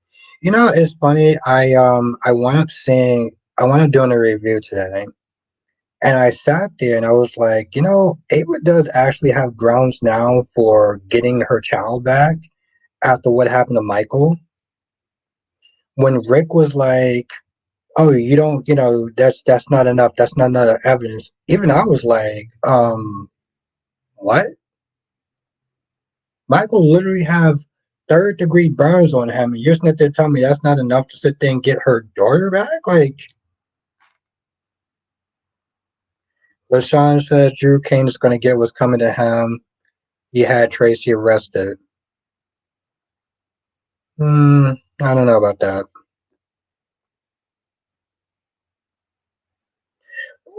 [SPEAKER 1] You know, it's funny. I wound up seeing I wound up doing a review today, and I sat there and I was like, you know, Ava does actually have grounds now for getting her child back after what happened to Michael. When Rick was like, "Oh, you don't, you know, that's not enough. That's not enough evidence." Even I was like, what? Michael literally have third degree burns on him, and you're sitting there telling me that's not enough to sit there and get her daughter back? Like, LaShawn says Drew Kane is going to get what's coming to him. He had Tracy arrested. I don't know about that.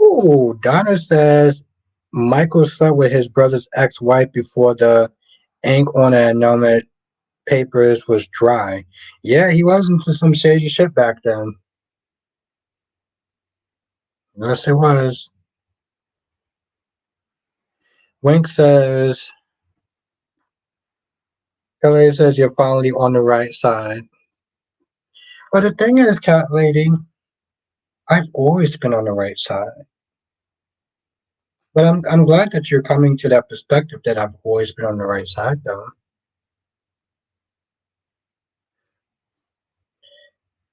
[SPEAKER 1] Ooh, Donna says Michael slept with his brother's ex-wife before the ink on the annulment papers was dry. Yeah, he was into some shady shit back then. Yes, it was. Wink says, Kelly says you're finally on the right side. But the thing is, cat lady, I've always been on the right side. But I'm glad that you're coming to that perspective that I've always been on the right side, though.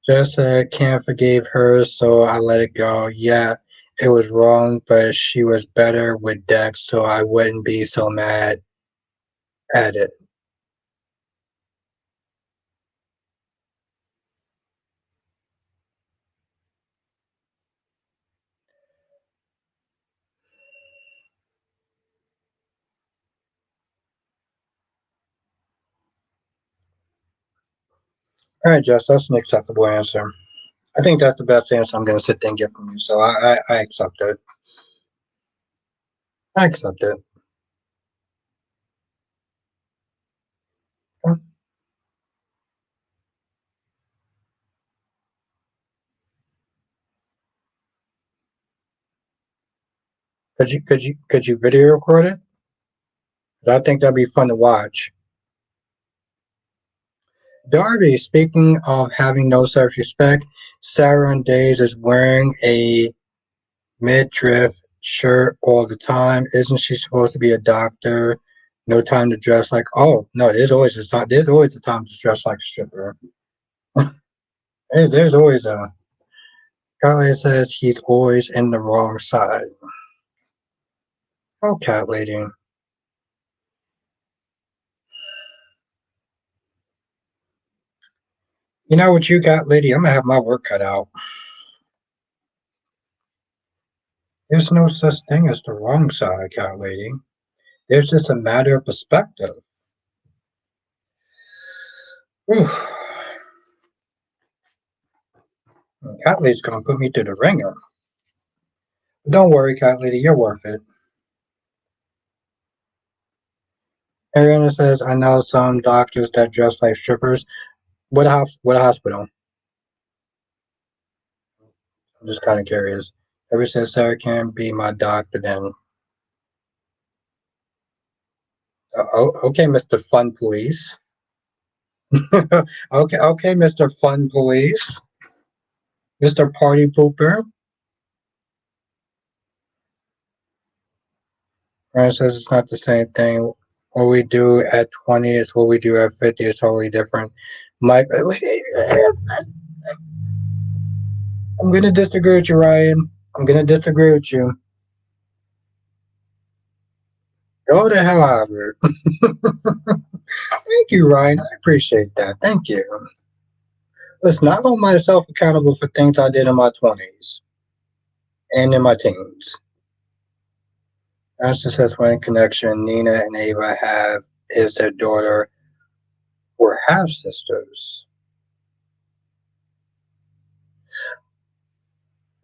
[SPEAKER 1] Just can't forgive her, so I let it go. Yeah, it was wrong, but she was better with Dex, so I wouldn't be so mad at it. All right, Jess, that's an acceptable answer. I think that's the best answer I'm going to sit there and get from you, so I accept it. I accept it. Could you video record it? 'Cause I think that'd be fun to watch. Darby, speaking of having no self-respect, Sarah on days is wearing a midriff shirt all the time. Isn't she supposed to be a doctor? No time to dress like. Oh no, there's always a time. There's always a time to dress like a stripper. There's always a. Carly says he's always in the wrong side. Oh, cat lady. You know what you got, lady? I'm gonna have my work cut out. There's no such thing as the wrong side, cat lady. There's just a matter of perspective. Whew. Cat lady's gonna put me through the ringer. Don't worry, cat lady, you're worth it. Ariana says, I know some doctors that dress like strippers. What hospital? I'm just kind of curious. Ever since Sarah can be my doctor, then. Okay, Mr. Fun Police. Okay, Mr. Fun Police. Mr. Party Pooper. Ryan says it's not the same thing. What we do at 20 is what we do at 50 is totally different. Mike, I'm going to disagree with you, Ryan. I'm going to disagree with you. Go to hell, Albert. Thank you, Ryan. I appreciate that. Thank you. Listen, I hold myself accountable for things I did in my 20s and in my teens. That's the successful connection Nina and Ava have is their daughter were half sisters.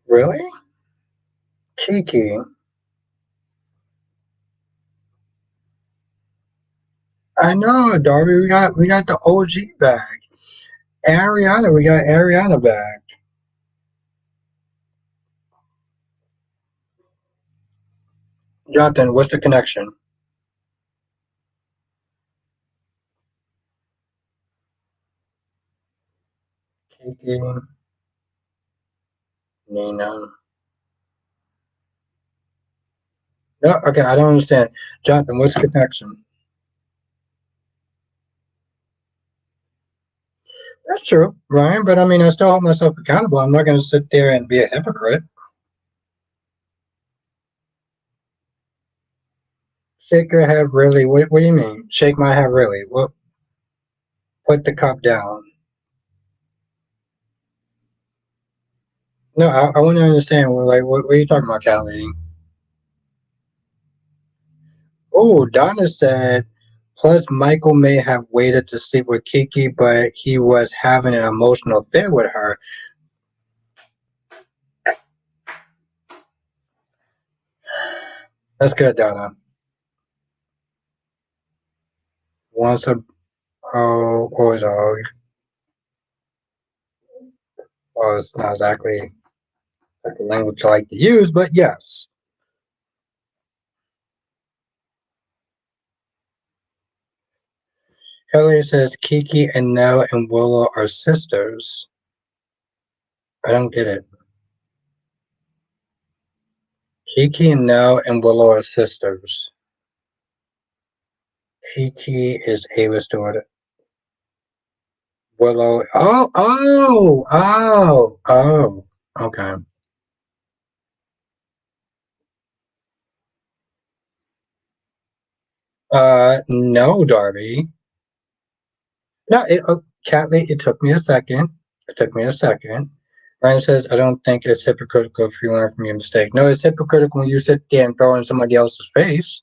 [SPEAKER 1] Really? Kiki. I know, Darby. We got the OG back. Ariana, we got Ariana back. Jonathan, what's the connection? Kiki, Nina. No, okay, I don't understand. Jonathan, what's the connection? That's true, Ryan, but I mean, I still hold myself accountable. I'm not going to sit there and be a hypocrite. Shake your head, really? What do you mean? Shake my head, really? What? Put the cup down. No, I want to understand. What are you talking about, Callie? Oh, Donna said, plus Michael may have waited to sleep with Kiki, but he was having an emotional affair with her. That's good, Donna. Once a always well, it's not exactly like the language I like to use, but yes. Elliot says Kiki and Nell and Willow are sisters. I don't get it. Kiki and Nell and Willow are sisters. Kiki is Ava's daughter. Willow. Oh. Okay. No, Darby. No, Catley, it took me a second. It took me a second. Ryan says, I don't think it's hypocritical if you learn from your mistake. No, it's hypocritical when you sit there and throw in somebody else's face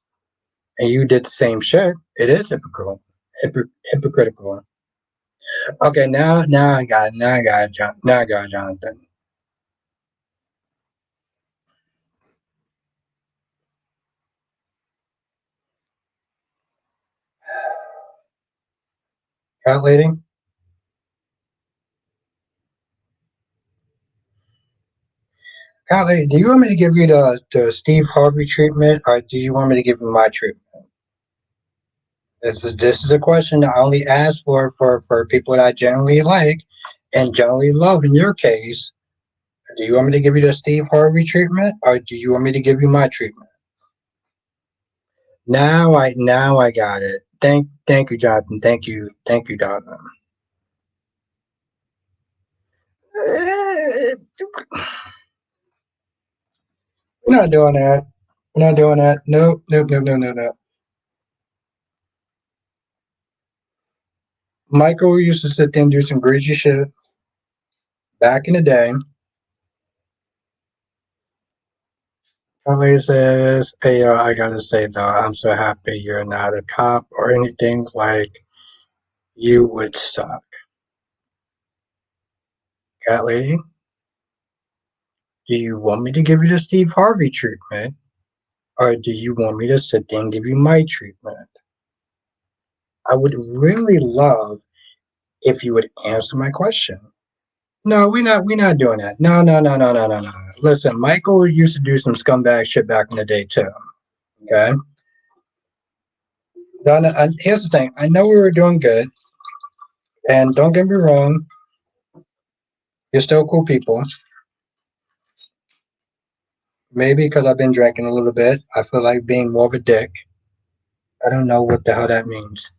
[SPEAKER 1] and you did the same shit. It is hypocritical. Hypocritical. Okay, now I got it. Now I got it, Jonathan. Cat lady? Cat lady, do you want me to give you the Steve Harvey treatment or do you want me to give you my treatment? This is a question that I only ask for people that I generally like and generally love in your case. Do you want me to give you the Steve Harvey treatment or do you want me to give you my treatment? Now I got it. Thank you, Jonathan. Thank you, Jonathan. We're not doing that. We're not doing that. Nope, nope, nope, no, no, no. Michael used to sit there and do some greasy shit back in the day. Charlie says, "Hey, I gotta say though, I'm so happy you're not a cop or anything like you would suck." Cat lady, do you want me to give you the Steve Harvey treatment, or do you want me to sit there and give you my treatment? I would really love if you would answer my question. No, we're not doing that. No, no, no, no, no, no, no. Listen, Michael used to do some scumbag shit back in the day too. Okay, Donna. Here's the thing. I know we were doing good, and don't get me wrong, you're still cool people. Maybe because I've been drinking a little bit, I feel like being more of a dick. I don't know what the hell that means.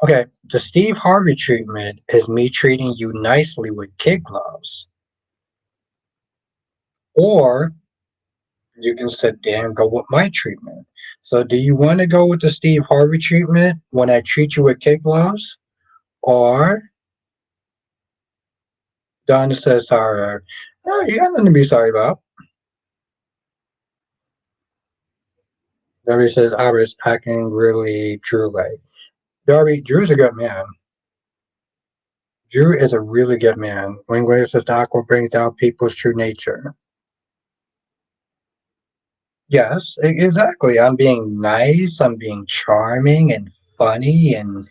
[SPEAKER 1] Okay, the Steve Harvey treatment is me treating you nicely with kid gloves, or you can sit there and go with my treatment. So, do you want to go with the Steve Harvey treatment when I treat you with kid gloves? Or Donna says, sorry. No, you got nothing to be sorry about. Darby says, I was acting really Drew like. Darby, Drew's a good man. Drew is a really good man. When Grace says the aqua brings out people's true nature. Yes, exactly. I'm being nice, I'm being charming and funny and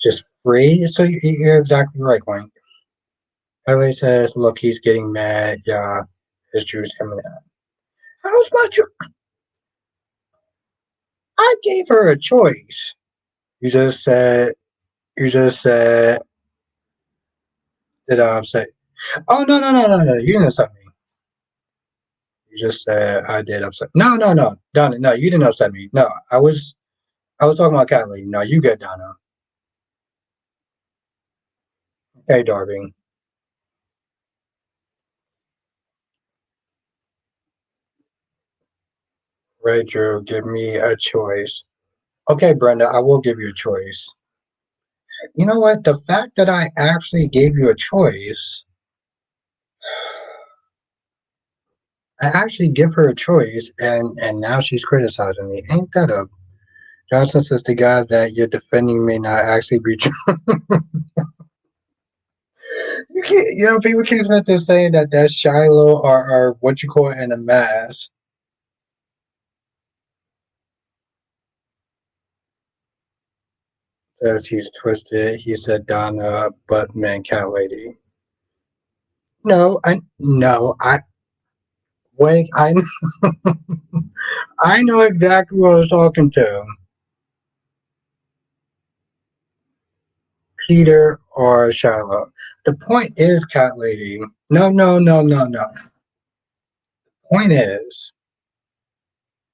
[SPEAKER 1] just free. So you're exactly right, Wayne. Ellie says, look, he's getting mad. Yeah, his Drew's coming out. How's my Drew? I gave her a choice. You just said, you just said, did I upset? Oh, no, no, no, no, no. You didn't upset me. You just said I did upset. No, no, no. Donna, no, you didn't upset me. No, I was talking about Cat Lady. No, you good, Donna. Hey, Darby. Right, Drew, give me a choice. Okay, Brenda, I will give you a choice. You know what? The fact that I actually gave you a choice, I actually give her a choice, and now she's criticizing me. Ain't that a Johnson says the guy that you're defending may not actually be true. You can't, people keep sitting there saying that that's Shiloh or what you call it in a mask. Says he's twisted. He said Donna, but man, cat lady. No, I wait. I know exactly who I was talking to. Peter or Shiloh. The point is, cat lady. No, no, no, no, no. Point is,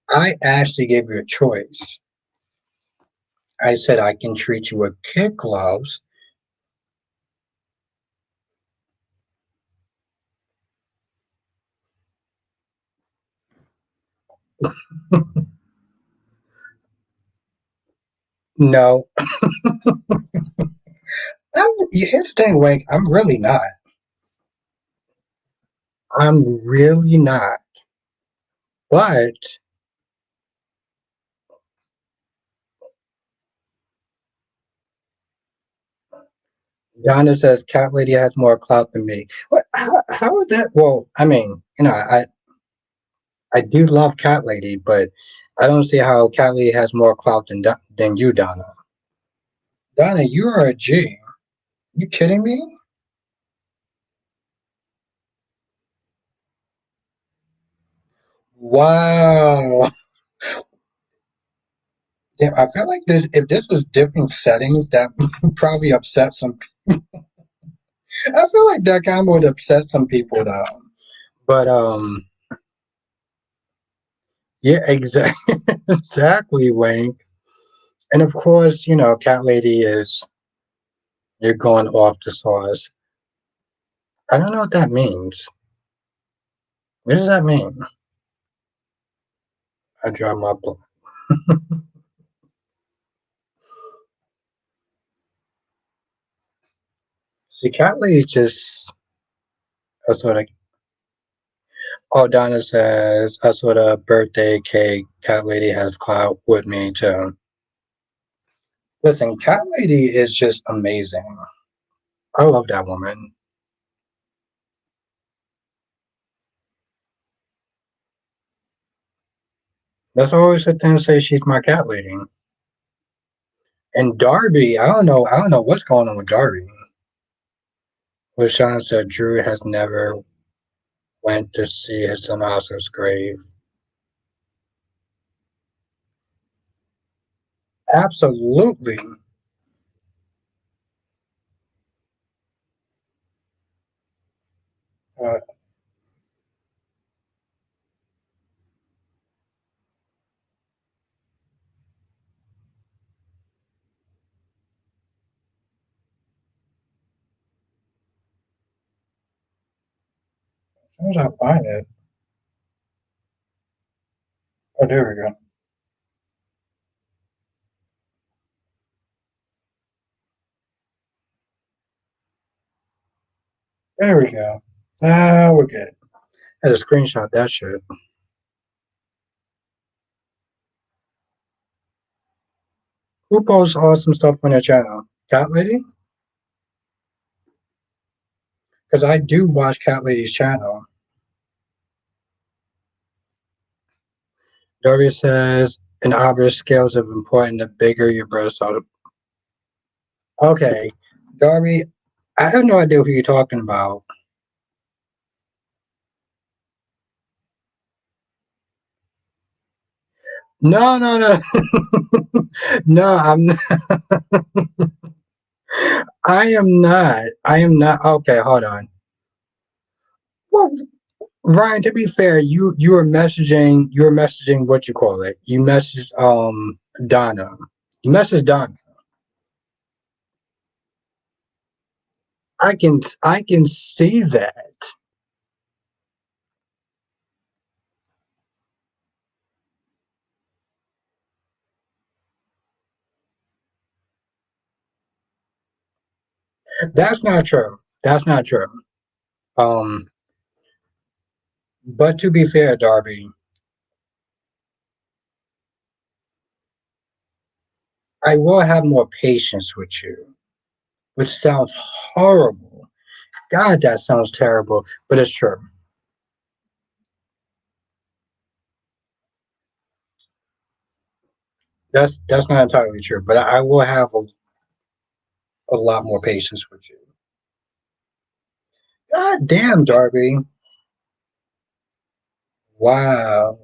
[SPEAKER 1] I actually gave you a choice. I said I can treat you with kid gloves. No, here's the thing, Wink. I'm really not. I'm really not. But Donna says cat lady has more clout than me. What? How is that? Well, I mean, I do love cat lady, but I don't see how cat lady has more clout than you, Donna. Donna, you are a G. You kidding me? Wow. Yeah, I feel like this. If this was different settings, that would probably upset some. I feel like that kind of would upset some people, though. But Yeah, exactly, exactly, Wayne. And of course, cat lady is you're going off the sauce. I don't know what that means. What does that mean? I drop my book. See, cat lady just a sort of. Oh, Donna says a sort of birthday cake. Cat lady has clout with me too. Listen, cat lady is just amazing. I love that woman. That's always the thing to say she's my cat lady. And Darby, I don't know what's going on with Darby. LaShawn said Drew has never went to see his son Oscar's grave. Absolutely. Uh, as soon as I find it. Oh, there we go. There we go. Ah, we're good. I had to screenshot that shit. Who posts awesome stuff on their channel? Cat Lady? Because I do watch Cat Lady's channel. Doria says, in obvious scales of important, the bigger your breasts are. Okay, Darby, I have no idea who you're talking about. No, no, no, no. I am not. I am not. Okay, hold on. Well, Ryan, to be fair, you were messaging what you call it. You messaged Donna. You messaged Donna. I can see that. That's not true. That's not true. Um, but to be fair, Darby, I will have more patience with you, which sounds horrible. God, that sounds terrible, but it's true. That's not entirely true, but I will have a lot more patience with you. God damn, Darby. Wow.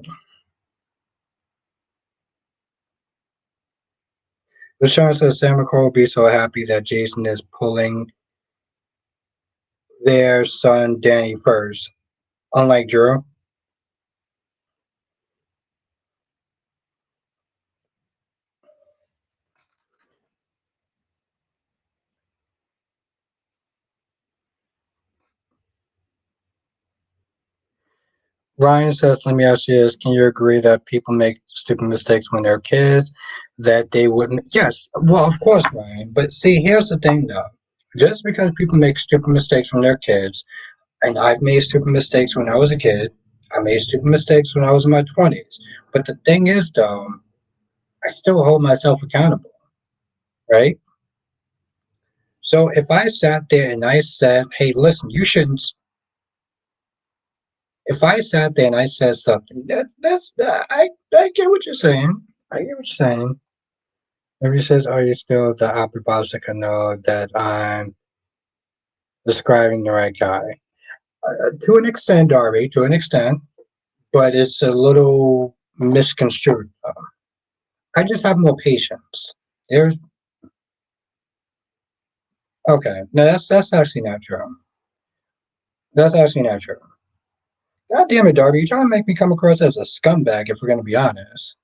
[SPEAKER 1] LaShawn says Sam McCall will be so happy that Jason is pulling their son Danny first. Unlike Drew. Ryan says, let me ask you this. Can you agree that people make stupid mistakes when they're kids? That they wouldn't. Yes. Well, of course, Ryan. But see, here's the thing, though. Just because people make stupid mistakes when they're kids, and I've made stupid mistakes when I was a kid, I made stupid mistakes when I was in my 20s. But the thing is, though, I still hold myself accountable, right? So if I sat there and I said, hey, listen, you shouldn't. If I sat there and I said something, I get what you're saying. I get what you're saying. Maybe says, are you still the opposite? I know that I'm describing the right guy. To an extent, Darby, to an extent, but it's a little misconstrued. I just have more patience. There's okay. No, that's actually not true. That's actually not true. God damn it, Darby, you're trying to make me come across as a scumbag if we're gonna be honest.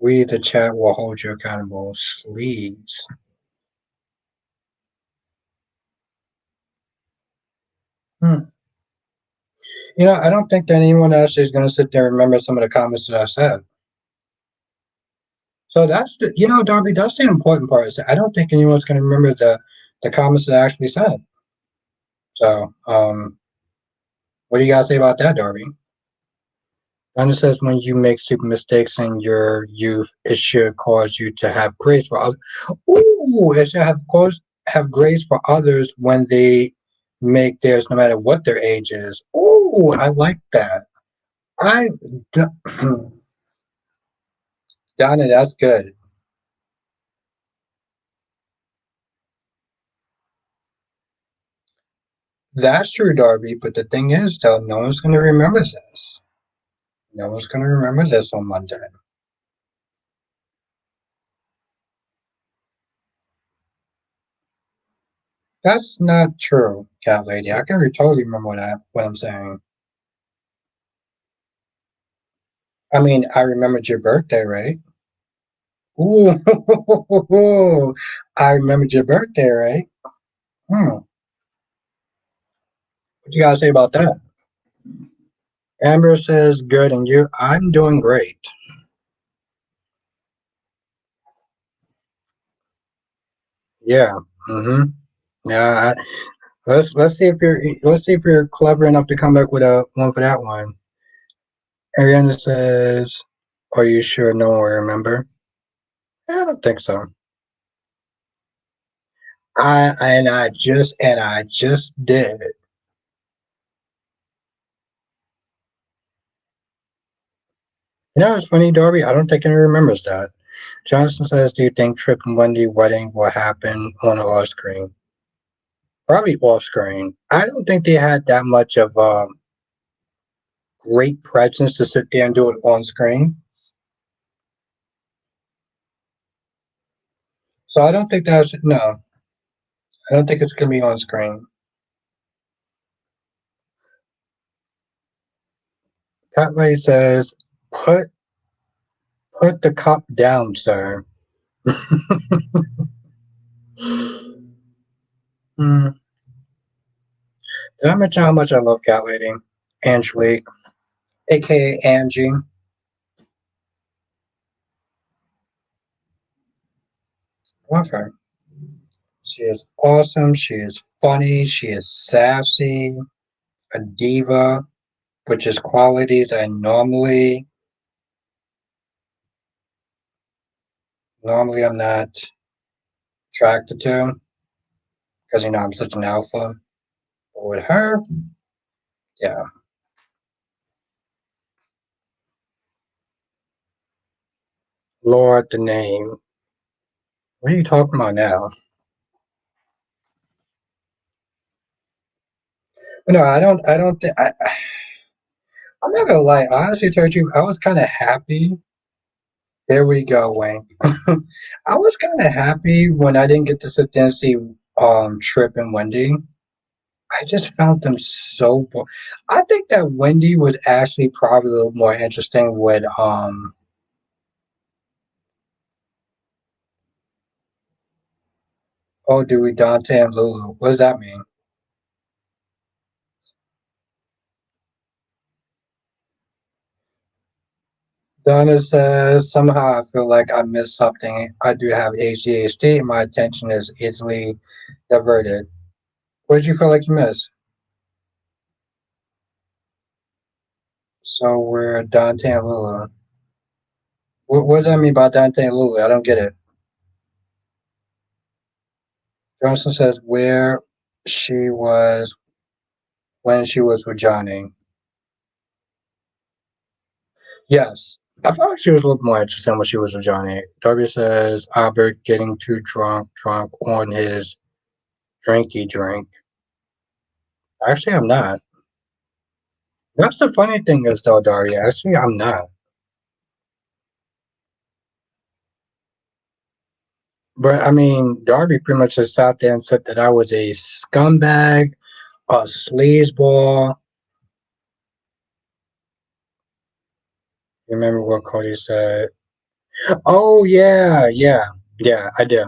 [SPEAKER 1] We, the chat, will hold you accountable. Sleeves. Hmm. I don't think that anyone else is going to sit there and remember some of the comments that I said. So that's Darby, that's the important part. Is that I don't think anyone's going to remember the comments that I actually said. So, what do you guys say about that, Darby? Donna says when you make stupid mistakes in your youth, it should cause you to have grace for others. Ooh, it should have grace for others when they make theirs, no matter what their age is. Ooh, I like that. I, Donna, that's good. That's true, Darby. But the thing is, though, no one's going to remember this. No one's going to remember this on Monday. That's not true, cat lady. I can totally remember what I'm saying. I mean, I remembered your birthday, right? Ooh, I remembered your birthday, right? What you gotta say about that? Amber says, "Good, and you?" I'm doing great. Yeah. Mm-hmm. Yeah. Let's see if you're clever enough to come back with a one for that one. Ariana says, "Are you sure no one will remember?" I don't think so. I just did. It's funny, Darby. I don't think anyone remembers that. Johnson says, "Do you think Trip and Wendy wedding will happen on or off screen?" Probably off screen. I don't think they had that much of a great presence to sit there and do it on screen. So I don't think that's no. I don't think it's gonna be on screen. Catley says, "Put put the cup down, sir." Hmm. Did I mention how much I love cat lady? Angelique, aka Angie. Love her. She is awesome. She is funny. She is sassy, a diva, which is qualities I normally I'm not attracted to because I'm such an alpha. But with her, yeah. Lord, the name. What are you talking about now? No, I don't. I don't think. I'm not gonna lie. Honestly, told you, I was kind of happy. There we go, Wayne. I was kind of happy when I didn't get to sit there and see Trip and Wendy. I just found them so. I think that Wendy was actually probably a little more interesting with Oh, Dewey, Dante, and Lulu. What does that mean? Donna says, somehow I feel like I missed something. I do have ADHD and my attention is easily diverted. What did you feel like you missed? So we're Dante and Lulu. What does that mean by Dante and Lulu? I don't get it. Johnson says where she was when she was with Johnny. Yes. I felt like she was a little more interesting when she was with Johnny. Darby says Albert getting too drunk on his drinky drink. Actually, I'm not. That's the funny thing is though, Daria. Actually, I'm not. But I mean, Darby pretty much just sat there and said that I was a scumbag, a sleazeball. You remember what Cody said? Oh yeah, yeah, yeah. I do.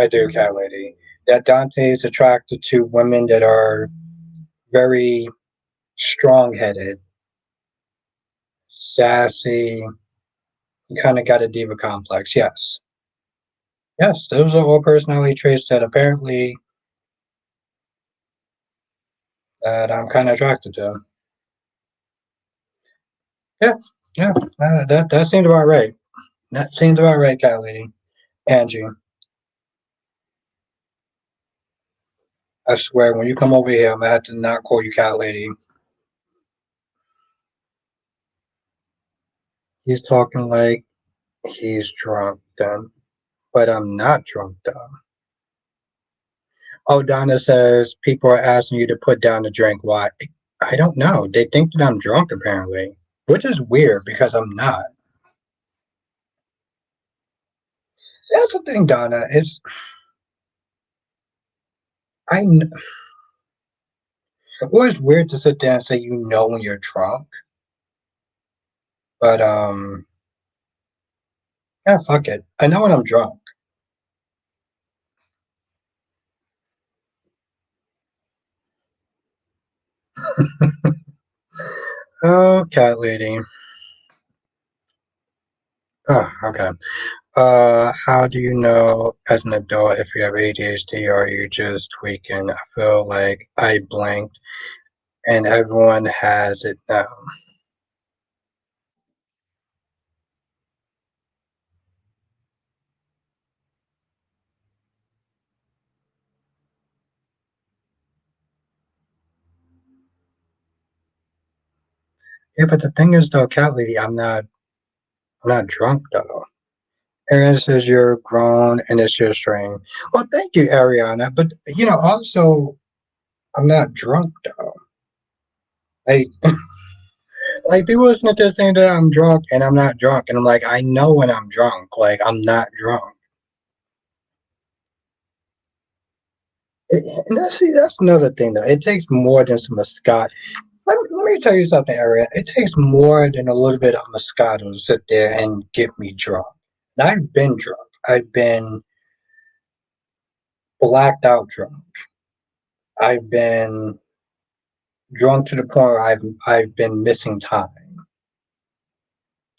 [SPEAKER 1] I do, cat lady. That Dante is attracted to women that are very strong-headed, sassy, kind of got a diva complex. Yes, yes. Those are all personality traits that apparently that I'm kind of attracted to. Yeah, yeah. That seems about right. That seems about right, cat lady. Angie, I swear, when you come over here, I'm gonna have to not call you cat lady. He's talking like he's drunk, then, but I'm not drunk, though. Oh, Donna says people are asking you to put down the drink. Why? I don't know. They think that I'm drunk, apparently, which is weird because I'm not. That's the thing, Donna. Is I. Well, it's weird to sit there and say you know when you're drunk, but yeah, fuck it. I know when I'm drunk. Oh, cat lady. Oh, okay. How do you know as an adult if you have ADHD or are you just tweaking? I feel like I blanked and everyone has it now. Yeah, but the thing is though, cat lady, I'm not drunk though. Aaron says you're grown and it's your strain. Well, thank you, Ariana. But also I'm not drunk though. Like like people listen to this saying that I'm drunk and I'm not drunk, and I'm like, I know when I'm drunk. Like I'm not drunk. And that's another thing though. It takes more than some Moscato. Let me tell you something, Ariana. It takes more than a little bit of Moscato to sit there and get me drunk. And I've been drunk. I've been blacked out drunk. I've been drunk to the point where I've been missing time.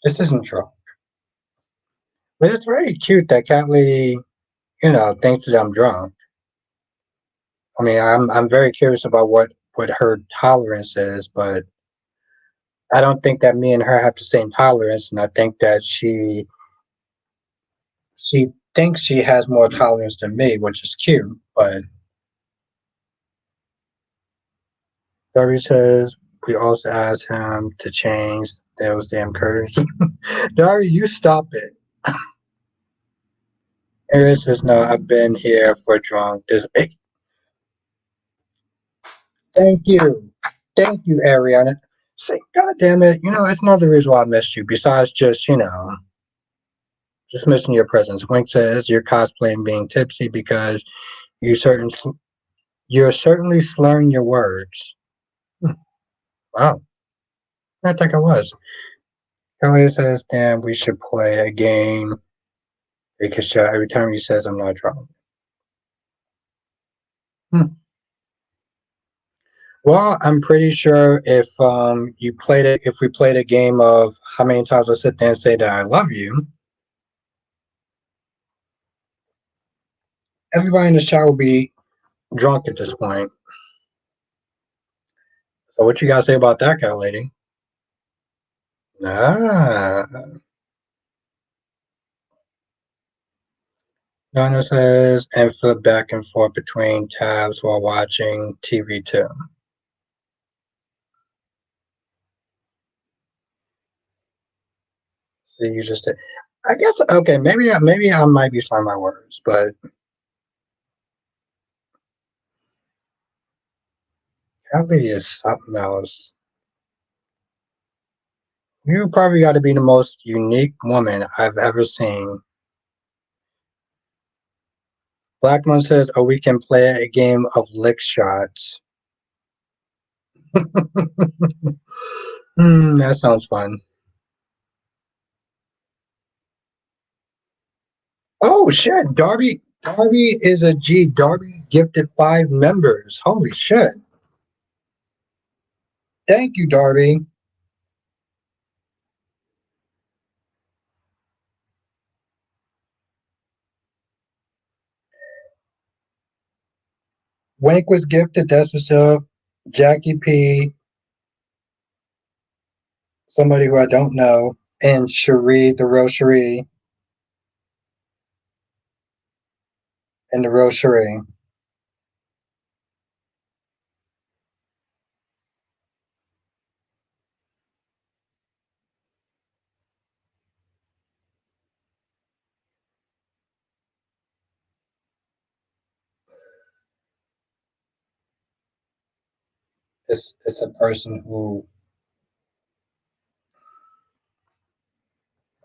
[SPEAKER 1] This isn't drunk. But it's very cute that Cat Lady, thinks that I'm drunk. I mean, I'm very curious about what her tolerance is, but I don't think that me and her have the same tolerance, and I think that she thinks she has more tolerance than me, which is cute. But Darby says we also asked him to change those damn curves. Darby, you stop it. Aaron says no. I've been here for drunk. Hey, thank you, Ariana. Say, God damn it, it's another reason why I missed you. Besides just just missing your presence. Wink says you're cosplaying being tipsy because you certain you're certainly slurring your words. Hmm, wow, I think I was. Kelly says, "Damn, we should play a game." Because every time he says, "I'm not drunk." Hmm. Well, I'm pretty sure if we played a game of how many times I sit there and say that I love you, everybody in the chat will be drunk at this point. So what you gotta say about that, cat lady? Ah, Donna says, and flip back and forth between tabs while watching TV too. So you just, I guess, okay, maybe I might be slurring my words, but cat lady is something else. You probably got to be the most unique woman I've ever seen. Blackmon says, "Oh, we can play a game of lick shots." That sounds fun. Oh shit, Darby. Darby is a G. Darby gifted 5 members. Holy shit! Thank you, Darby. Wink was gifted. That's what's up. Jackie P. Somebody who I don't know, and Cherie, the real Cherie, and the real Cherie. It's a person who.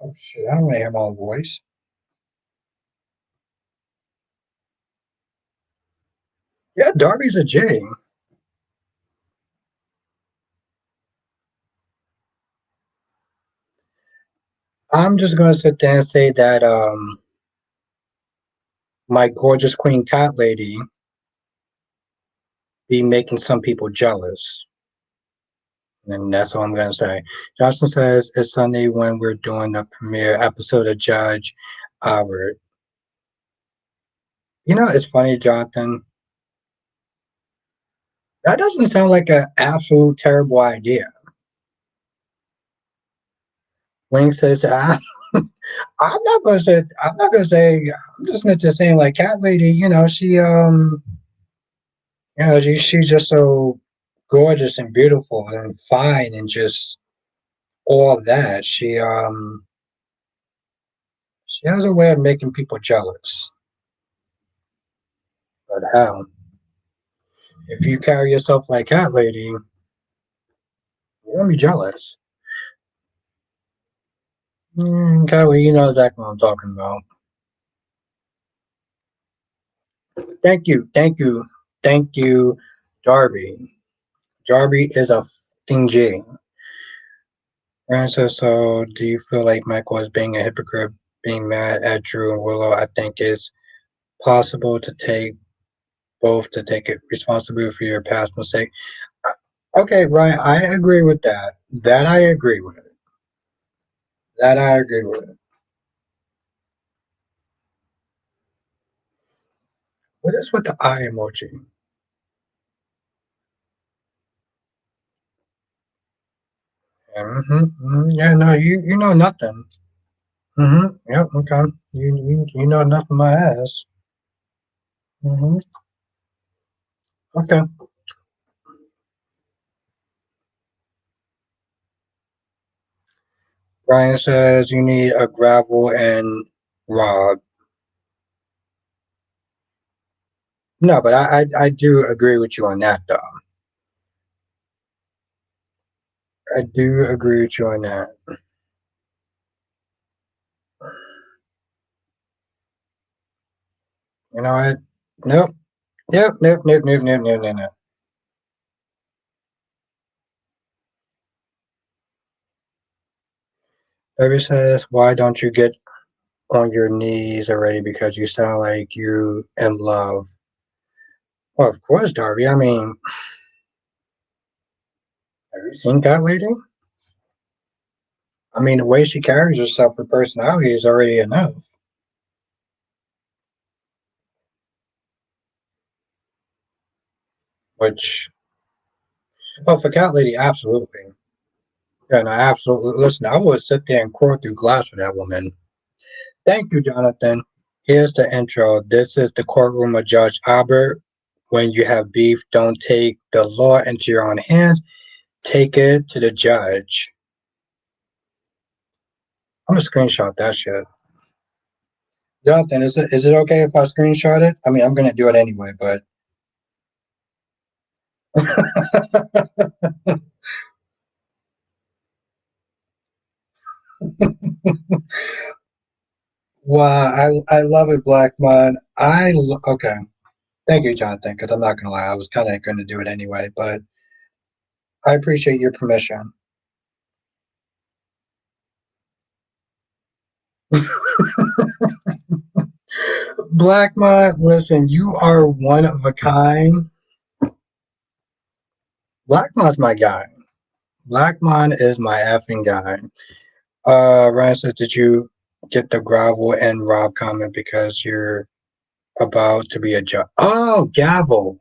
[SPEAKER 1] Oh shit! I don't want to hear my own voice. Yeah, Darby's a J. I'm just gonna sit there and say that my gorgeous queen cat lady be making some people jealous. And that's all I'm gonna say. Johnson says it's Sunday when we're doing the premiere episode of Judge Albert. You know, it's funny, Jonathan. That doesn't sound like an absolute terrible idea. Wing says, I'm not gonna say. I'm not gonna say. I'm just saying, like cat lady. She's just so gorgeous and beautiful and fine and just all that. She has a way of making people jealous. But hell, if you carry yourself like cat lady, you're gonna be jealous. Kelly, you know exactly what I'm talking about. Thank you, thank you, thank you, Darby. Darby is a fucking G. Francis, so do you feel like Michael is being a hypocrite, being mad at Drew and Willow? I think it's possible to take both to take it responsibility for your past mistake. Okay, Ryan, I agree with that. That I agree with. That I agree with. What is with the eye emoji? Yeah, no, you know nothing. Yep. Okay. You know nothing my ass. Mm-hmm. Okay. Ryan says you need a gravel and Rob. No, but I do agree with you on that though. I do agree with you on that. You know what? Nope. Nope. Baby says, why don't you get on your knees already? Because you sound like you in love. Well, of course, Darby. I mean, have you seen that lady? I mean, the way she carries herself, her personality is already enough. Which, oh, for Cat Lady, absolutely. Yeah, no, absolutely. Listen, I would sit there and crawl through glass for that woman. Thank you, Jonathan. Here's the intro. This is the courtroom of Judge Albert. When you have beef, don't take the law into your own hands. Take it to the judge. I'm gonna screenshot that shit. Jonathan, is it okay if I screenshot it? I mean, I'm gonna do it anyway, but Wow, I love it, Black Man. Okay. Thank you, Jonathan, because I'm not going to lie. I was kind of going to do it anyway, but I appreciate your permission. Black Man, listen, you are one of a kind. Black Man's my guy. Black Man is my effing guy. Ryan said, did you get the gravel and Rob comment because you're about to be a judge? Oh, gavel.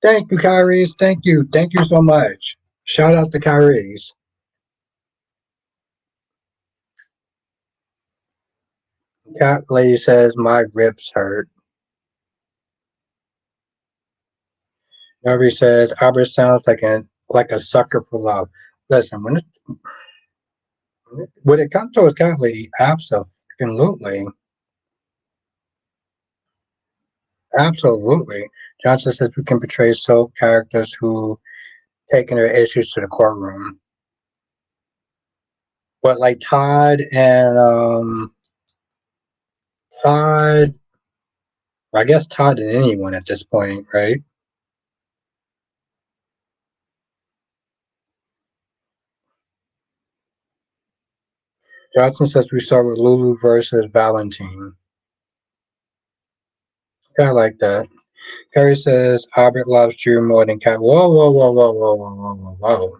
[SPEAKER 1] Thank you, Kyries. Thank you. Thank you so much. Shout out to Kyries. Cat lady says my ribs hurt. Darby says Albert sounds like a sucker for love. Listen, when it comes to his cat lady, absolutely, absolutely. Johnson says we can portray soap characters who taking their issues to the courtroom, but like Todd and Todd, I guess Todd and anyone at this point, right? Johnson says we start with Lulu versus Valentine. I like that. Carrie says Albert loves Drew more than Cat. Whoa, whoa, whoa, whoa, whoa, whoa, whoa, whoa, whoa.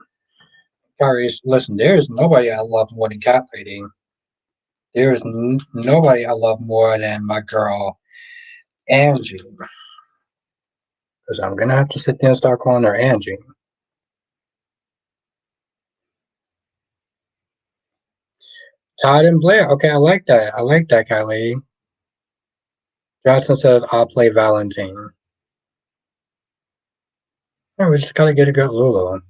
[SPEAKER 1] Carrie, listen, there's nobody I love more than Cat Lady. There's nobody I love more than my girl, Angie. Because I'm going to have to sit there and start calling her Angie. Todd and Blair. Okay, I like that. I like that, Cat Lady. Johnson says I'll play Valentine. Yeah, we just got to get a good Lulu.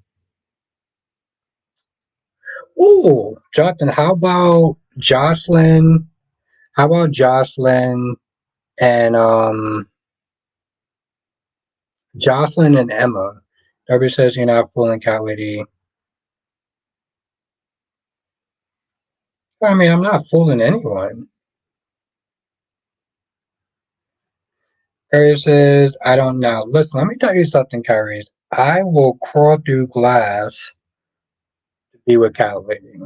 [SPEAKER 1] Ooh, Jonathan, how about Jocelyn? How about Jocelyn and Jocelyn and Emma? Darby says you're not fooling Cat Lady. I mean, I'm not fooling anyone. Kyrie says, I don't know. Listen, let me tell you something, Kyrie. I will crawl through glass to be with Cat Lady.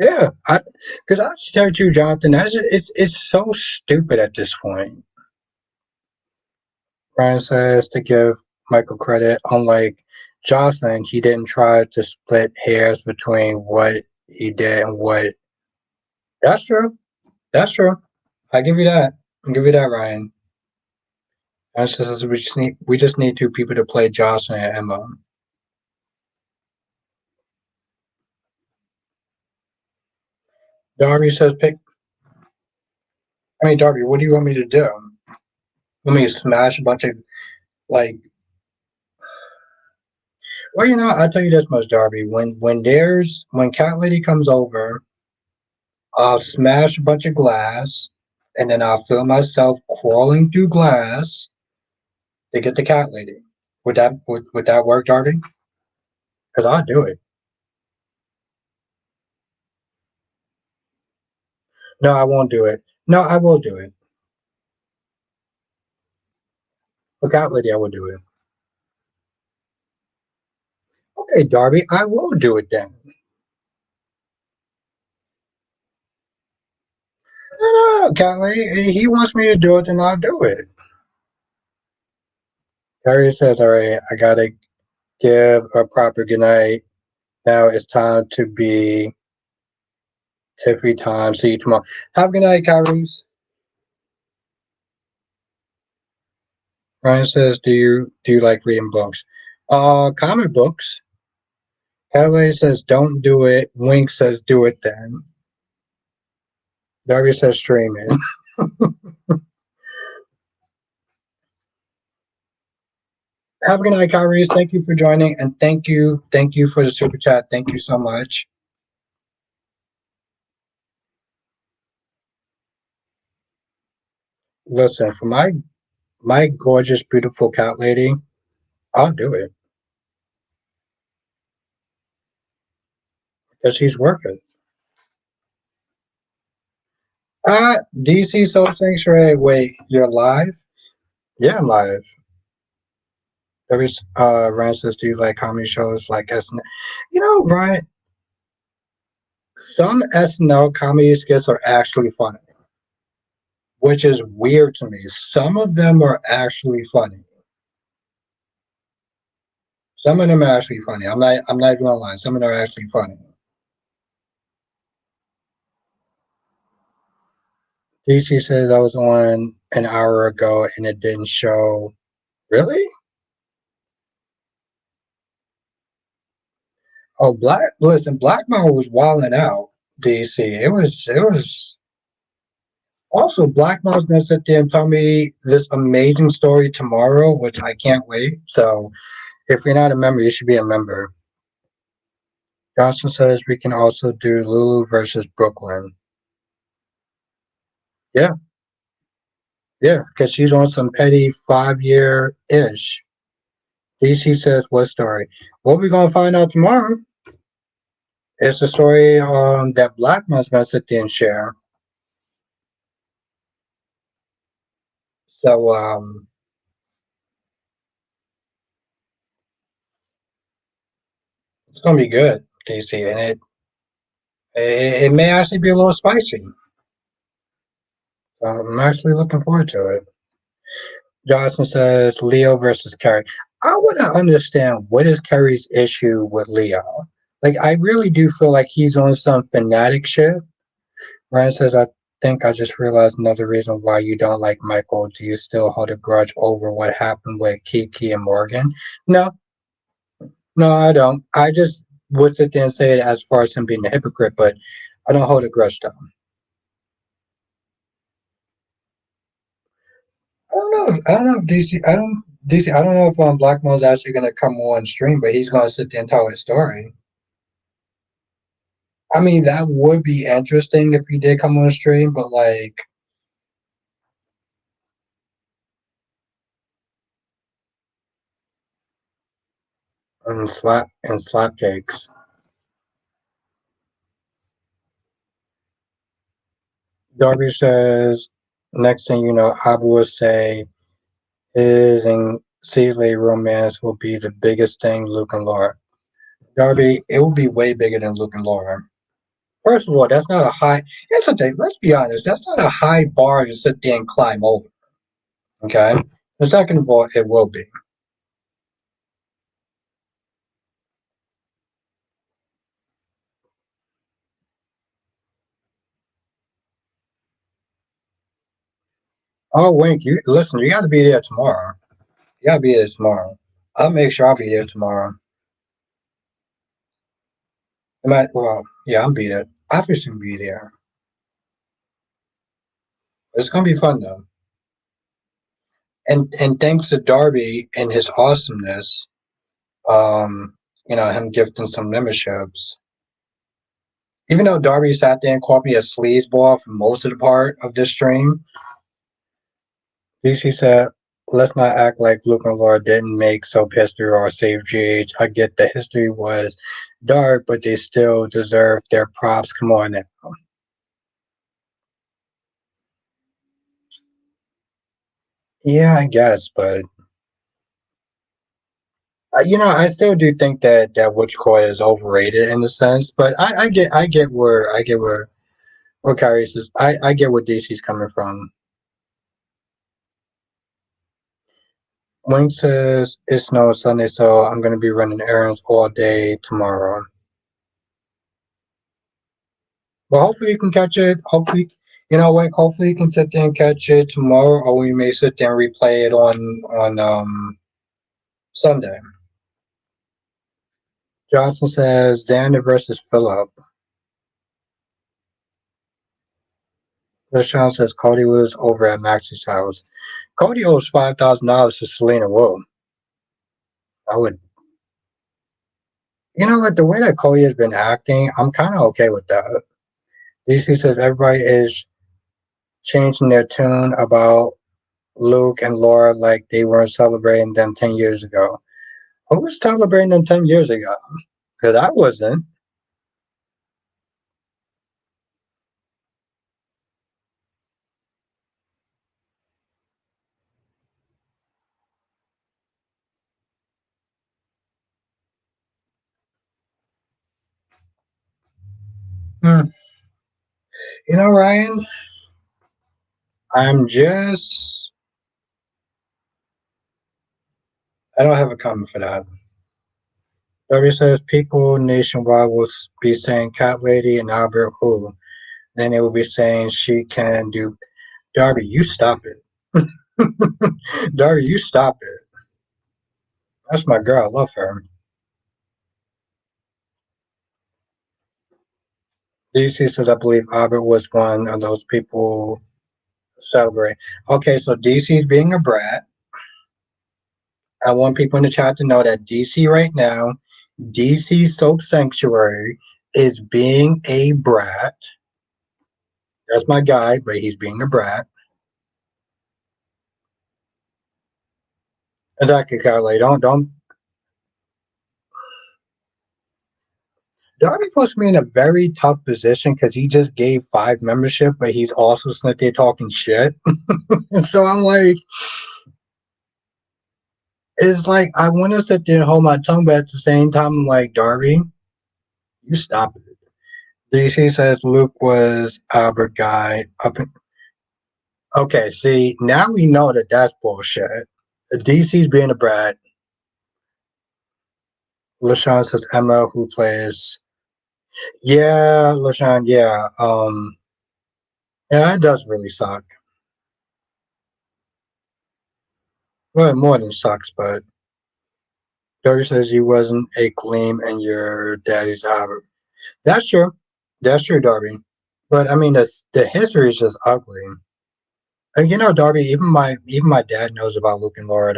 [SPEAKER 1] Yeah, because I just tell you, Jonathan, it's so stupid at this point. Brian says to give Michael credit, unlike Jocelyn, he didn't try to split hairs between what he did and what. That's true. That's true. I give you that. I give you that, Ryan. And says we just need two people to play Jocelyn and Emma. Darby says pick. I mean, Darby, what do you want me to do? Want me to smash a bunch of like? Well, I'll tell you this much, Darby. When Cat Lady comes over, I'll smash a bunch of glass, and then I'll feel myself crawling through glass to get the Cat Lady. Would that work, Darby? Because I'll do it. No, I won't do it. No, I will do it. For Cat Lady, I will do it. Okay, Darby, I will do it then. No, Cat Lady, he wants me to do it, then I'll do it. Harry says, "All right, I gotta give a proper goodnight. Now it's time to be Tiffy time. See you tomorrow. Have a good night, Kyrie's." Ryan says, do you like reading books? Comic books. Kelly says, don't do it. Wink says, do it then. Darby says, stream it. Have a good night, Kyrie's. Thank you for joining, and thank you for the super chat. Thank you so much. Listen, for My gorgeous, beautiful cat lady. I'll do it because she's worth it. DC Soul Sanctuary. Wait, you're live? Yeah, I'm live. There is Ryan says, do you like comedy shows like SNL? You know, Ryan, some SNL comedy skits are actually funny, which is weird to me. Some of them are actually funny. Some of them are actually funny. I'm not even gonna lie. Some of them are actually funny. DC says I was on an hour ago and it didn't show. Really? Oh, Black Mama was wilding out. DC. It was also Black Mom's gonna sit there and tell me this amazing story tomorrow, which I can't wait. So if you're not a member, you should be a member. Johnson says we can also do Lulu versus Brooklyn. Yeah, yeah, because she's on some petty 5 year ish. DC says what story? What we gonna find out tomorrow? It's a story that Black Mom's gonna sit there and share. So it's gonna be good, DC, and it may actually be a little spicy. So I'm actually looking forward to it. Johnson says Leo versus Carrie. I want to understand what is Carrie's issue with Leo. Like, I really do feel like he's on some fanatic shit. Ryan says, I think I just realized another reason why you don't like Michael. Do you still hold a grudge over what happened with Kiki and Morgan? No, no, I don't. I just would sit there and say it as far as him being a hypocrite, but I don't hold a grudge to him. I don't know. I don't know if DC. I don't DC. I don't know if Black Mo's actually going to come on stream, but he's going to sit there and tell his story. I mean, that would be interesting if he did come on stream, but like, slap cakes. Darby says, next thing you know, Abu will say his and Celie romance will be the biggest thing Luke and Laura. Darby, it will be way bigger than Luke and Laura. First of all, that's not a high. Here's the thing. Let's be honest. That's not a high bar to sit there and climb over. Okay. The second of all, it will be. Oh, Wink, you listen. You got to be there tomorrow. You got to be there tomorrow. I'll make sure I'll be there tomorrow. Well, yeah, I'll be there. Obviously, be there. It's gonna be fun though. And thanks to Darby and his awesomeness, him gifting some memberships. Even though Darby sat there and called me a sleazeball for most of the part of this stream, DC said, let's not act like Luke and Laura didn't make soap history or save GH. I get the history was dark, but they still deserve their props. Come on now. Yeah, I guess, but I still do think that Witch Coil is overrated in a sense. But I get where Kyrie's is. I get where DC's coming from. Wayne says it's no Sunday, so I'm gonna be running errands all day tomorrow. But hopefully you can catch it. Hopefully, Wayne. Hopefully you can sit there and catch it tomorrow, or we may sit there and replay it on Sunday. Johnson says Xander versus Phillip. LaShawn says Cody was over at Max's house. Cody owes $5,000 to Selena Wu. I would, what the way that Cody has been acting, I'm kind of okay with that. DC says everybody is changing their tune about Luke and Laura like they weren't celebrating them 10 years ago. Who was celebrating them 10 years ago? Because I wasn't. Hmm. You know, Ryan, I'm just. I don't have a comment for that. Darby says people nationwide will be saying Cat Lady and Albert who. Then they will be saying she can do. Darby, you stop it. Darby, you stop it. That's my girl. I love her. DC says I believe Albert was one of those people celebrate. Okay, so DC's being a brat. I want people in the chat to know that DC right now, DC Soap Sanctuary is being a brat. That's my guy, but he's being a brat. Exactly, Carly. Don't. Darby puts me in a very tough position because he just gave 5 membership, but he's also sitting there talking shit. And so I'm like, it's like I want to sit there and hold my tongue, but at the same time, I'm like, Darby, you stop it. DC says Luke was Albert guy. Okay, see, now we know that that's bullshit. DC's being a brat. LaShawn says Emma, who plays. Yeah, LaShawn, yeah. Yeah, it does really suck. Well, more than sucks, but Dory says he wasn't a gleam in your daddy's Albert. That's true. That's true, Darby. But I mean, the history is just ugly. And you know, Darby, even my dad knows about Luke and Laura.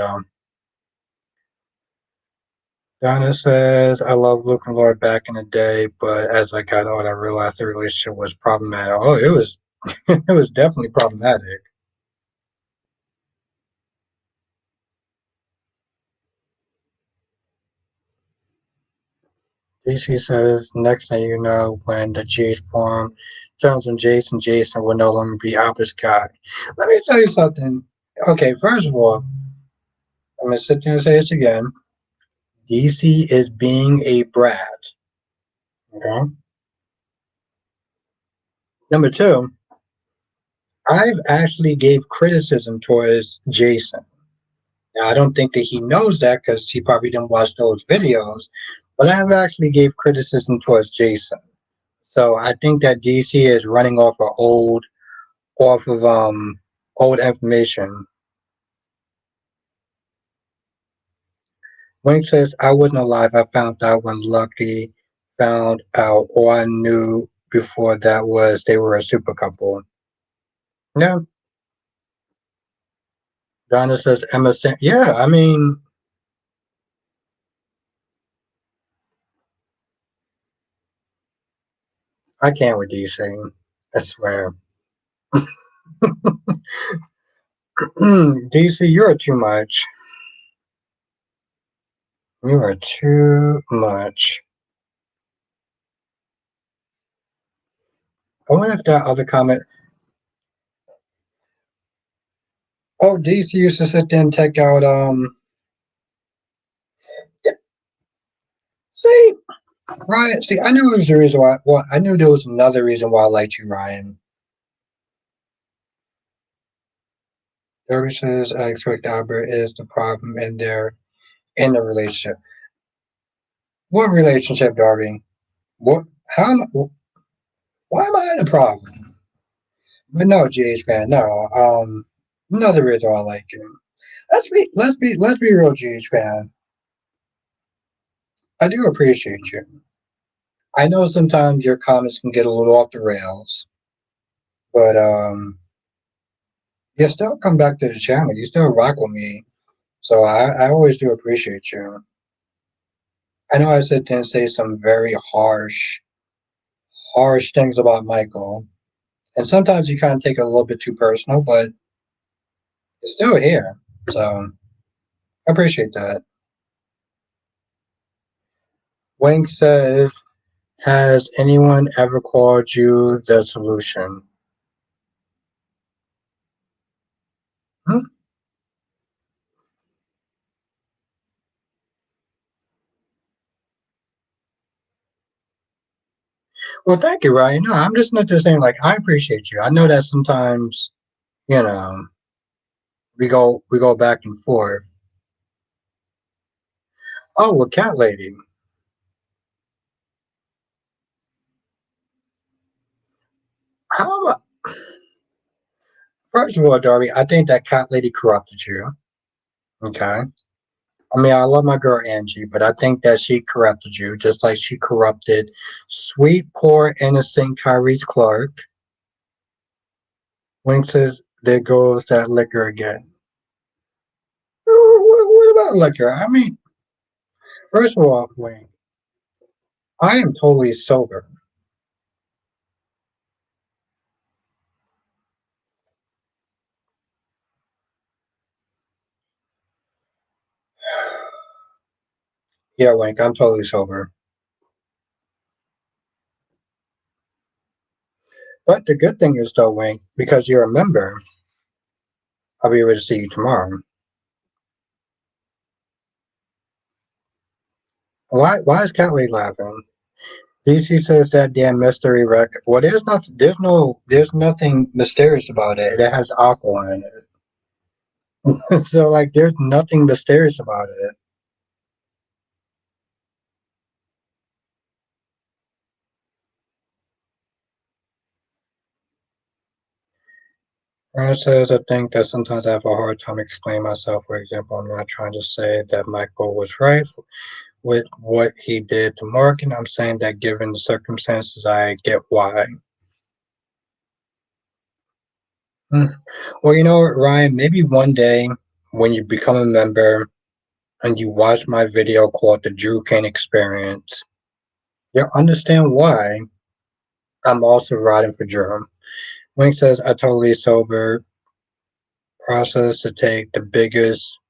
[SPEAKER 1] Donna says, I love Luke and Laura back in the day, but as I got older, I realized the relationship was problematic. Oh, it was, it was definitely problematic. DC says, next thing you know, when the Jade form turns on Jason will no longer be Albert's guy. Let me tell you something. Okay, first of all, I'm going to sit there and say this again. DC is being a brat. Okay? Number two, I've actually gave criticism towards Jason. Now, I don't think that he knows that because he probably didn't watch those videos, but I have actually gave criticism towards Jason. So I think that DC is running off of old information. Wayne says I wasn't alive. I found out when Lucky found out. All I knew before that was they were a super couple. Yeah. Donna says Emma. Yeah, I mean, I can't with DC. I swear. DC, you're too much. You are too much. I wonder if that other comment. Oh, DC used to sit there and take out. Yeah, see, Ryan. See, I knew it was the reason why. Well, I knew there was another reason why I liked you, Ryan. Derby says I expect Albert is the problem in the relationship. What relationship, Darby? What? How? Why am I the problem? But no, GH fan, no. Another reason why I like him. Let's be real, GH fan. I do appreciate you. I know sometimes your comments can get a little off the rails, but you still come back to the channel. You still rock with me, so I always do appreciate you. I know I sit there and say some very harsh things about Michael, and sometimes you kind of take it a little bit too personal, but It's still here. So I appreciate that. Wink says, has anyone ever called you the solution? Hmm? Well, thank you, Ryan. No, I'm just saying, like, I appreciate you. I know that sometimes, you know, we go back and forth. Oh, well, cat lady. How First of all, Darby, I think that cat lady corrupted you. Okay. I mean, I love my girl Angie, but I think that she corrupted you, just like she corrupted sweet, poor, innocent Kyrie's Clark. Wink says, there goes that liquor again. What about liquor? I mean, first of all, Wink, I am totally sober. Yeah, Wink, I'm totally sober. But the good thing is, though, Wink, because you're a member, I'll be able to see you tomorrow. Why is Cat Lady laughing? DC says that damn mystery record. Well, there's nothing mysterious about it. It has aqua in it. So like, there's nothing mysterious about it. Ryan says, I think that sometimes I have a hard time explaining myself. For example, I'm not trying to say that Michael was right with what he did to Mark, and I'm saying that given the circumstances, I get why. Hmm. Well, you know what, Ryan, maybe one day when you become a member and you watch my video called The Drew Kane Experience, you'll understand why I'm also riding for Drew. Wink says, I totally sober process to take the biggest,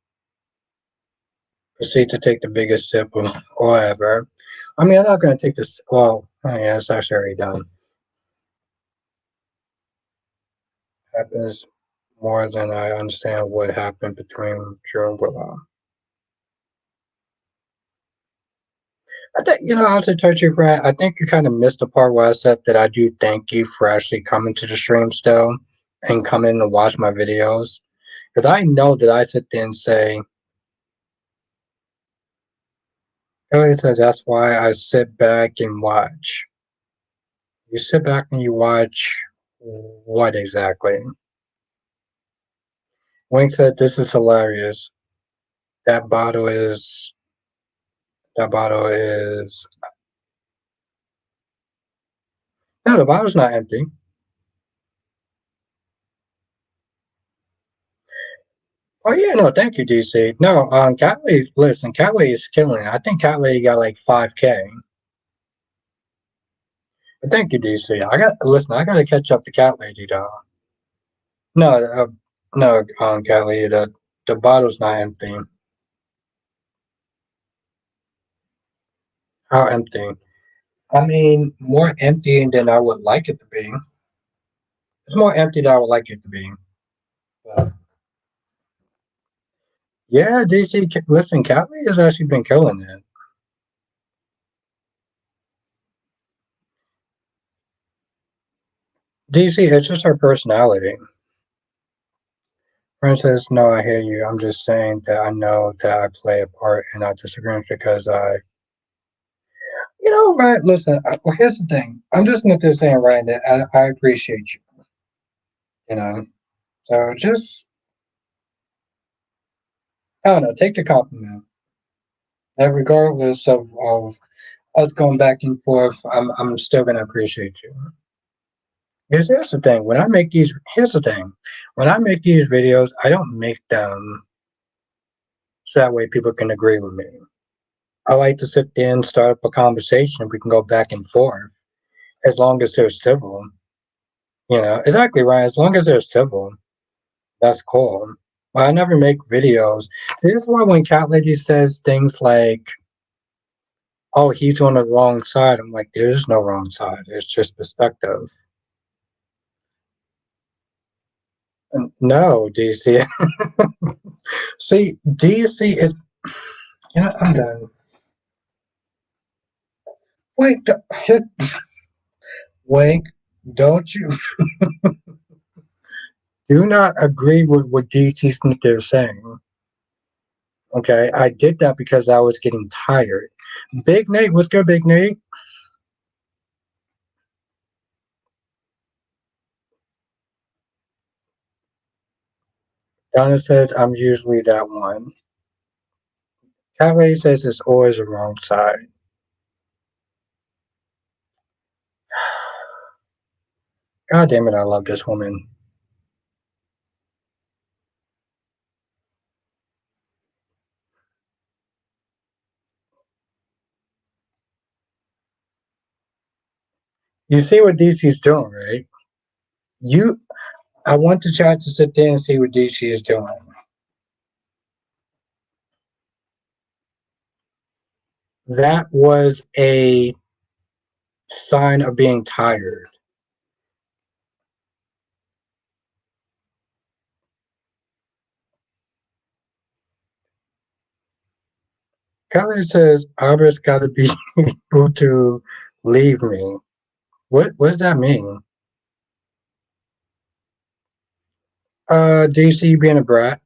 [SPEAKER 1] proceed to take the biggest sip of whatever. I mean, I'm not going to take this. Well, oh yeah, it's actually already done. Happens more than I understand what happened between Drew and Willow. I think, I was a touchy friend. I think you kind of missed the part where I said that I do thank you for actually coming to the stream still and coming to watch my videos. Because I know that I sit there and say, Elliot says that's why I sit back and watch. You sit back and you watch what exactly? Wink said this is hilarious. That bottle is that bottle is no, the bottle's not empty. Oh yeah, no, thank you, DC. No, Catley, listen, Catley is killing it. I think Catley got like 5K. But thank you, DC. I gotta catch up to Cat Lady though. No, no, Cat Lady, the bottle's not empty. How empty? I mean, more empty than I would like it to be. It's more empty than I would like it to be. But yeah, DC. Listen, Callie has actually been killing it. DC, it's just her personality. Princess, no, I hear you. I'm just saying that I know that I play a part in our disagreement because right? Listen, well, here's the thing. I'm just not just saying, right, that I appreciate you. You know, so just I don't know, take the compliment. And regardless of us going back and forth, I'm still gonna appreciate you. Here's the thing. Here's the thing. When I make these videos, I don't make them so that way people can agree with me. I like to sit there and start up a conversation. We can go back and forth as long as they're civil. Exactly right. As long as they're civil, that's cool. Well, I never make videos. This is why when Cat Lady says things like, "Oh, he's on the wrong side," I'm like, "There is no wrong side. It's just perspective." No, DC. See, DC is. You know, I'm done. Wait, wait. Don't you do not agree with what DC Smith is saying? Okay, I did that because I was getting tired. Big Nate, what's good, Big Nate? Donna says I'm usually that one. Calais says it's always the wrong side. God damn it, I love this woman. You see what DC's doing, right? You, I want the chat to sit there and see what DC is doing. That was a sign of being tired. Calais says Albert's got to be able to leave me. What does that mean? DC being a brat.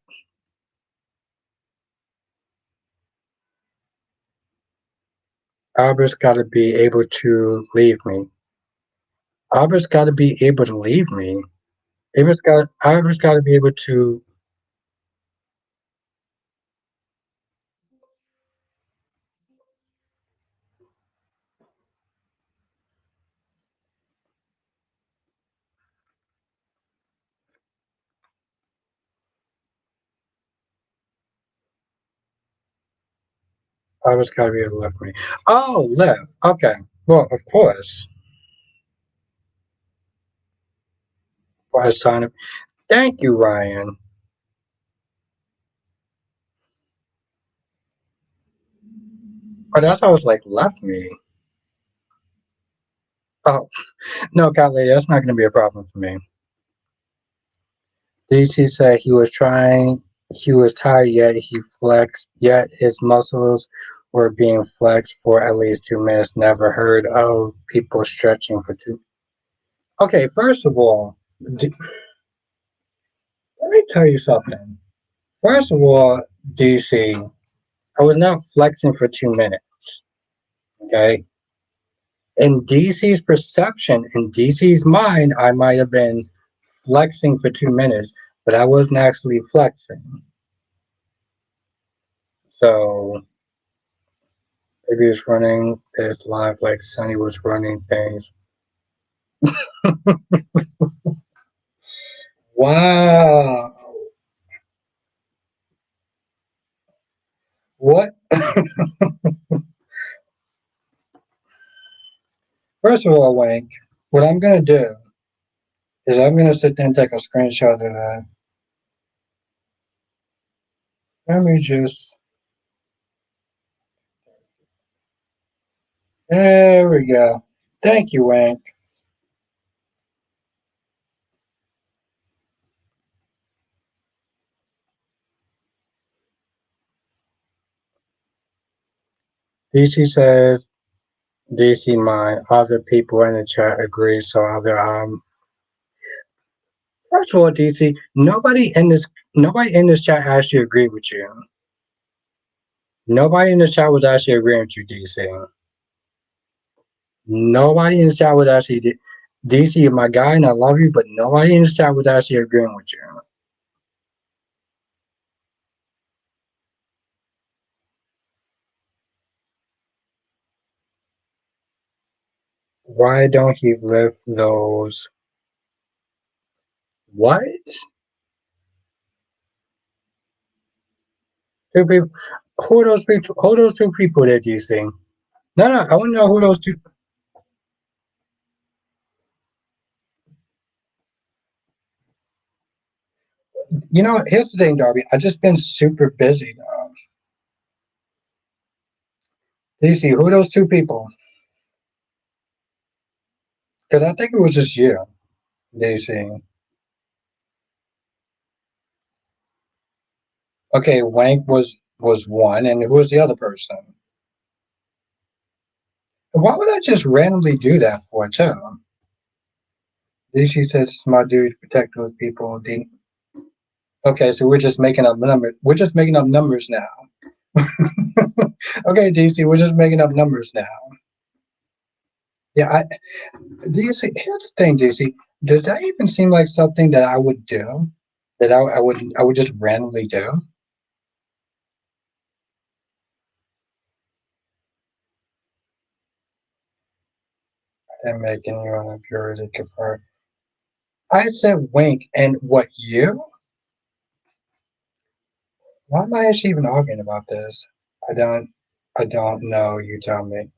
[SPEAKER 1] Albert's got to be able to leave me. Albert's got to be able to leave me. Albert's got to be able to. Albert's got to be able to lift me. Oh, lift. Okay. Well, of course. For a sign of. Thank you, Ryan. But that's always like left me. Oh no, cat lady, that's not going to be a problem for me. DC said he was trying. He was tired, yet he flexed. Yet his muscles were being flexed for at least 2 minutes. Never heard of people stretching for two. Okay, first of all, let me tell you something. First of all, DC, I was not flexing for 2 minutes. Okay, in DC's perception, in DC's mind, I might have been flexing for 2 minutes, but I wasn't actually flexing. So maybe he was running this live like Sunny was running things. Wow. What? First of all, Wank, what I'm going to do is I'm going to sit there and take a screenshot of that. Let me just. There we go. Thank you, Wank. DC says DC mine. Other people in the chat agree. So other first of all, DC, nobody in this chat actually agreed with you. Nobody in the chat was actually agreeing with you, DC. Nobody in the chat was actually DC, you're my guy and I love you, but nobody in the chat was actually agreeing with you. Why don't he lift those? What? Two people? Who are those people? Who are those two people that you see? No, no, I want to know who those two. Here's the thing, Darby. I just been super busy now. DC, who are those two people? Because I think it was just you, DC. Okay, Wank was one, and who was the other person? Why would I just randomly do that for too? DC says my dude protect those people. Okay, so we're just making up numbers. We're just making up numbers now. Okay, DC, we're just making up numbers now. Yeah, DC. Here's the thing, DC. Does that even seem like something that I would do? That I would just randomly do? And make anyone a purity confirm. I said wink, and what you? Why am I actually even arguing about this? I don't. I don't know. You tell me.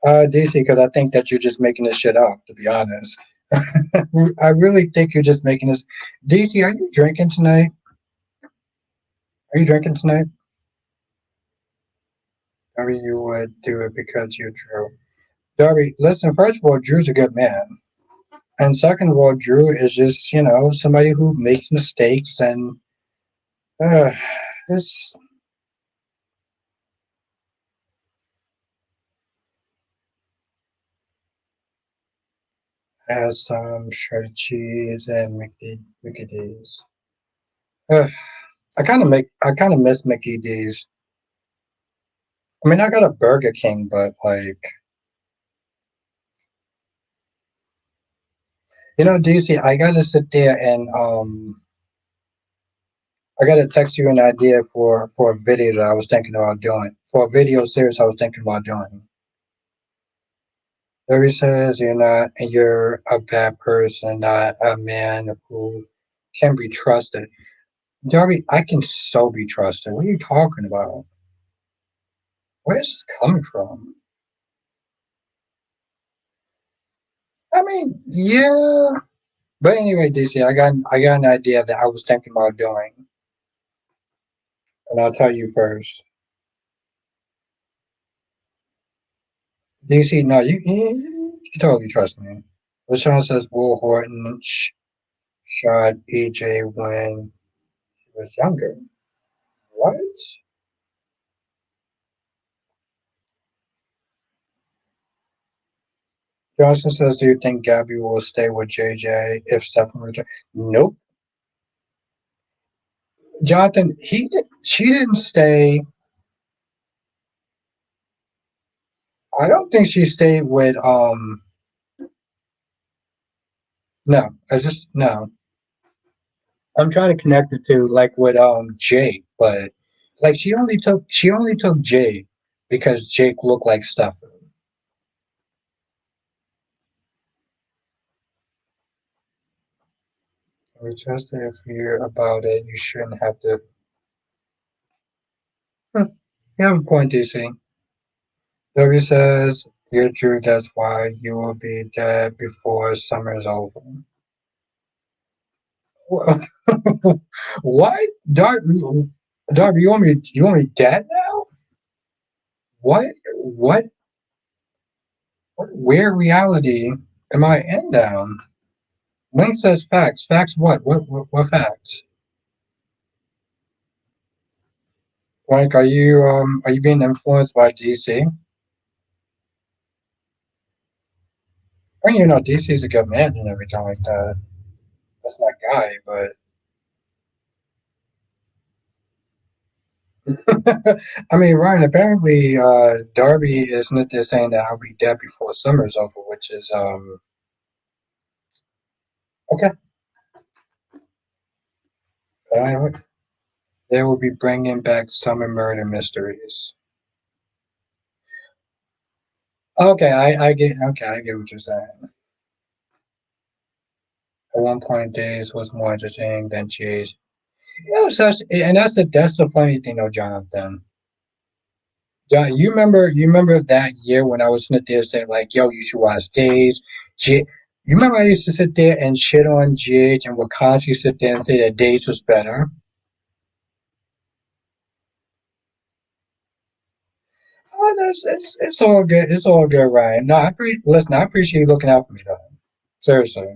[SPEAKER 1] DC, because I think that you're just making this shit up. To be honest, I really think you're just making this. DC, are you drinking tonight? Are you drinking tonight? Darby, you would do it because you're Drew. Darby, listen. First of all, Drew's a good man, and second of all, Drew is just somebody who makes mistakes and uh, it's has some shredded cheese and Mickey D's. I kind of miss Mickey D's. I mean, I got a Burger King, but like, DC, I gotta sit there and I gotta text you an idea for a video that I was thinking about doing, for a video series I was thinking about doing. Larry says you're a bad person, not a man who can be trusted. Darby, I can so be trusted. What are you talking about? Where is this coming from? I mean, yeah. But anyway, DC, I got an idea that I was thinking about doing, and I'll tell you first. DC, no, you can totally trust me. LaShawn says Will Horton shot EJ when he was younger. What? Johnson says, do you think Gabby will stay with JJ if Stefan returns? Nope. Jonathan, she didn't stay. I don't think she stayed with no. I just no. I'm trying to connect it to like with Jake, but like she only took Jake because Jake looked like Stefan. We just if you're about it, you shouldn't have to. Hmm, you have a point, DC. Dory says you're true. That's why you will be dead before summer's over. What? Darby, you want me dead now? What? What? What weird reality am I in now? Wayne says facts. Facts what? What facts? Like, are you being influenced by DC? I mean, DC's a good man and everything like that. That's my guy, but I mean, Ryan. Apparently, Darby isn't there saying that I'll be dead before summer's over, which is okay. Anyway, they will be bringing back summer murder mysteries. Okay, I get what you're saying. At one point, Days was more entertaining than Jay's. And that's the funny thing, though, Jonathan. John, you remember that year when I was sitting there saying like, "Yo, you should watch Days." Jay, You remember I used to sit there and shit on GH and would constantly sit there and say that Days was better. Oh, it's all good. It's all good, Ryan. No, listen. I appreciate you looking out for me, though. Seriously,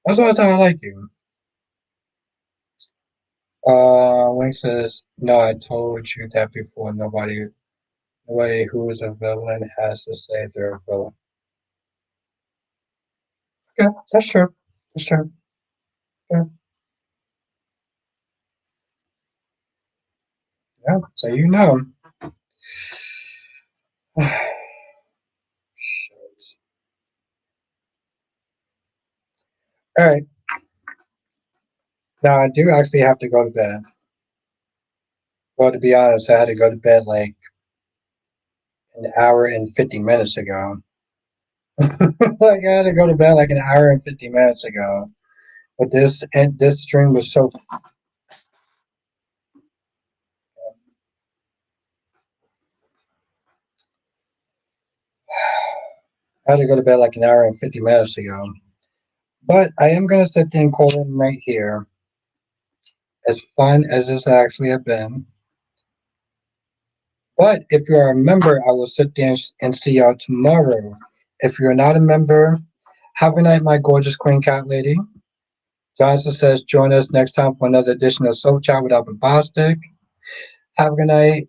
[SPEAKER 1] that's all the time I like you. Wink says, "No, I told you that before. Nobody who is a villain has to say they're a villain." Yeah, that's true. That's true. Yeah, yeah. So you know. All right. Now I do actually have to go to bed. Well, to be honest, I had to go to bed like an hour and 50 minutes ago. Like I had to go to bed like an hour and 50 minutes ago. But this stream was so. I had to go to bed like an hour and 50 minutes ago. But I am gonna sit there and call in right here. As fun as this actually have been. But if you're a member, I will sit there and see y'all tomorrow. If you're not a member, have a good night, my gorgeous queen cat lady. Johnson says, join us next time for another edition of Soul Chat with Albert Bostic. Have a good night.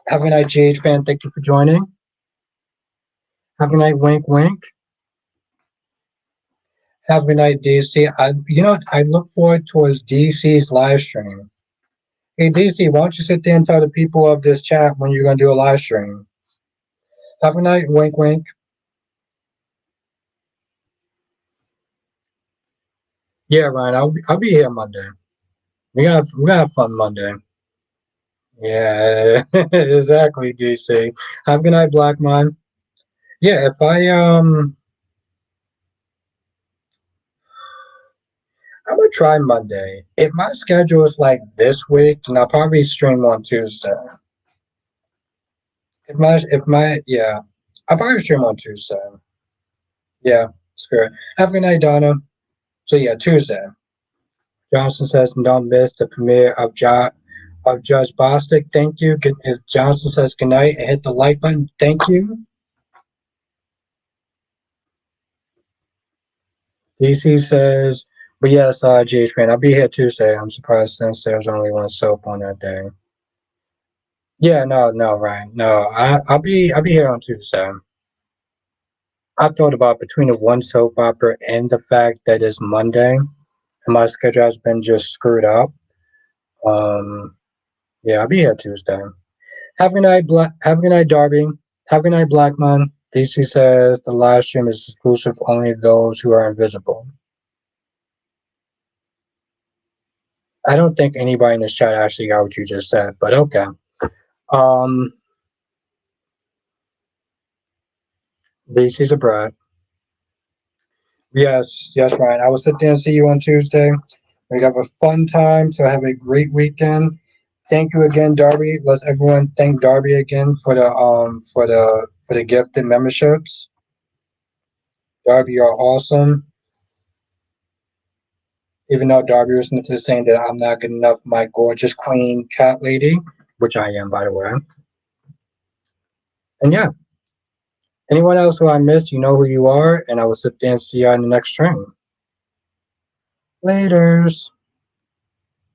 [SPEAKER 1] Have a good night, GH fan. Thank you for joining. Have a good night, wink, wink. Have a good night, DC. I look forward towards DC's live stream. Hey, DC, why don't you sit there and tell the people of this chat when you're going to do a live stream? Have a good night, wink, wink. Yeah, Ryan, I'll be here Monday. We got have fun Monday. Yeah, exactly, DC. Have a good night, Black Man. Yeah, if I'm gonna try Monday. If my schedule is like this week, then I'll probably stream on Tuesday. If my yeah, I'll probably stream on Tuesday. Yeah, screw it. Have a good night, Donna. So yeah, Tuesday. Johnson says, don't miss the premiere of Judge Bostic. Thank you. Johnson says good night and hit the like button. Thank you. DC says, but yes, GH fan, I'll be here Tuesday. I'm surprised since there's only one soap on that day. Yeah, no, Ryan. No, I'll be here on Tuesday. I thought about between the one soap opera and the fact that it's Monday and my schedule has been just screwed up. Um, yeah, I'll be here Tuesday. Have a good night, have a good night, Darby. Have a good night, Blackman. DC says the live stream is exclusive for only those who are invisible. I don't think anybody in this chat actually got what you just said, but okay. Um, DC's a brat. Yes, Ryan. I will sit there and see you on Tuesday. We have a fun time, so have a great weekend. Thank you again, Darby. Let's everyone thank Darby again for the gifted memberships. Darby, you're awesome. Even though Darby was into saying that I'm not good enough, my gorgeous queen cat lady, which I am, by the way. And yeah, anyone else who I missed, you know who you are, and I will sit there and see you on the next stream. Laters.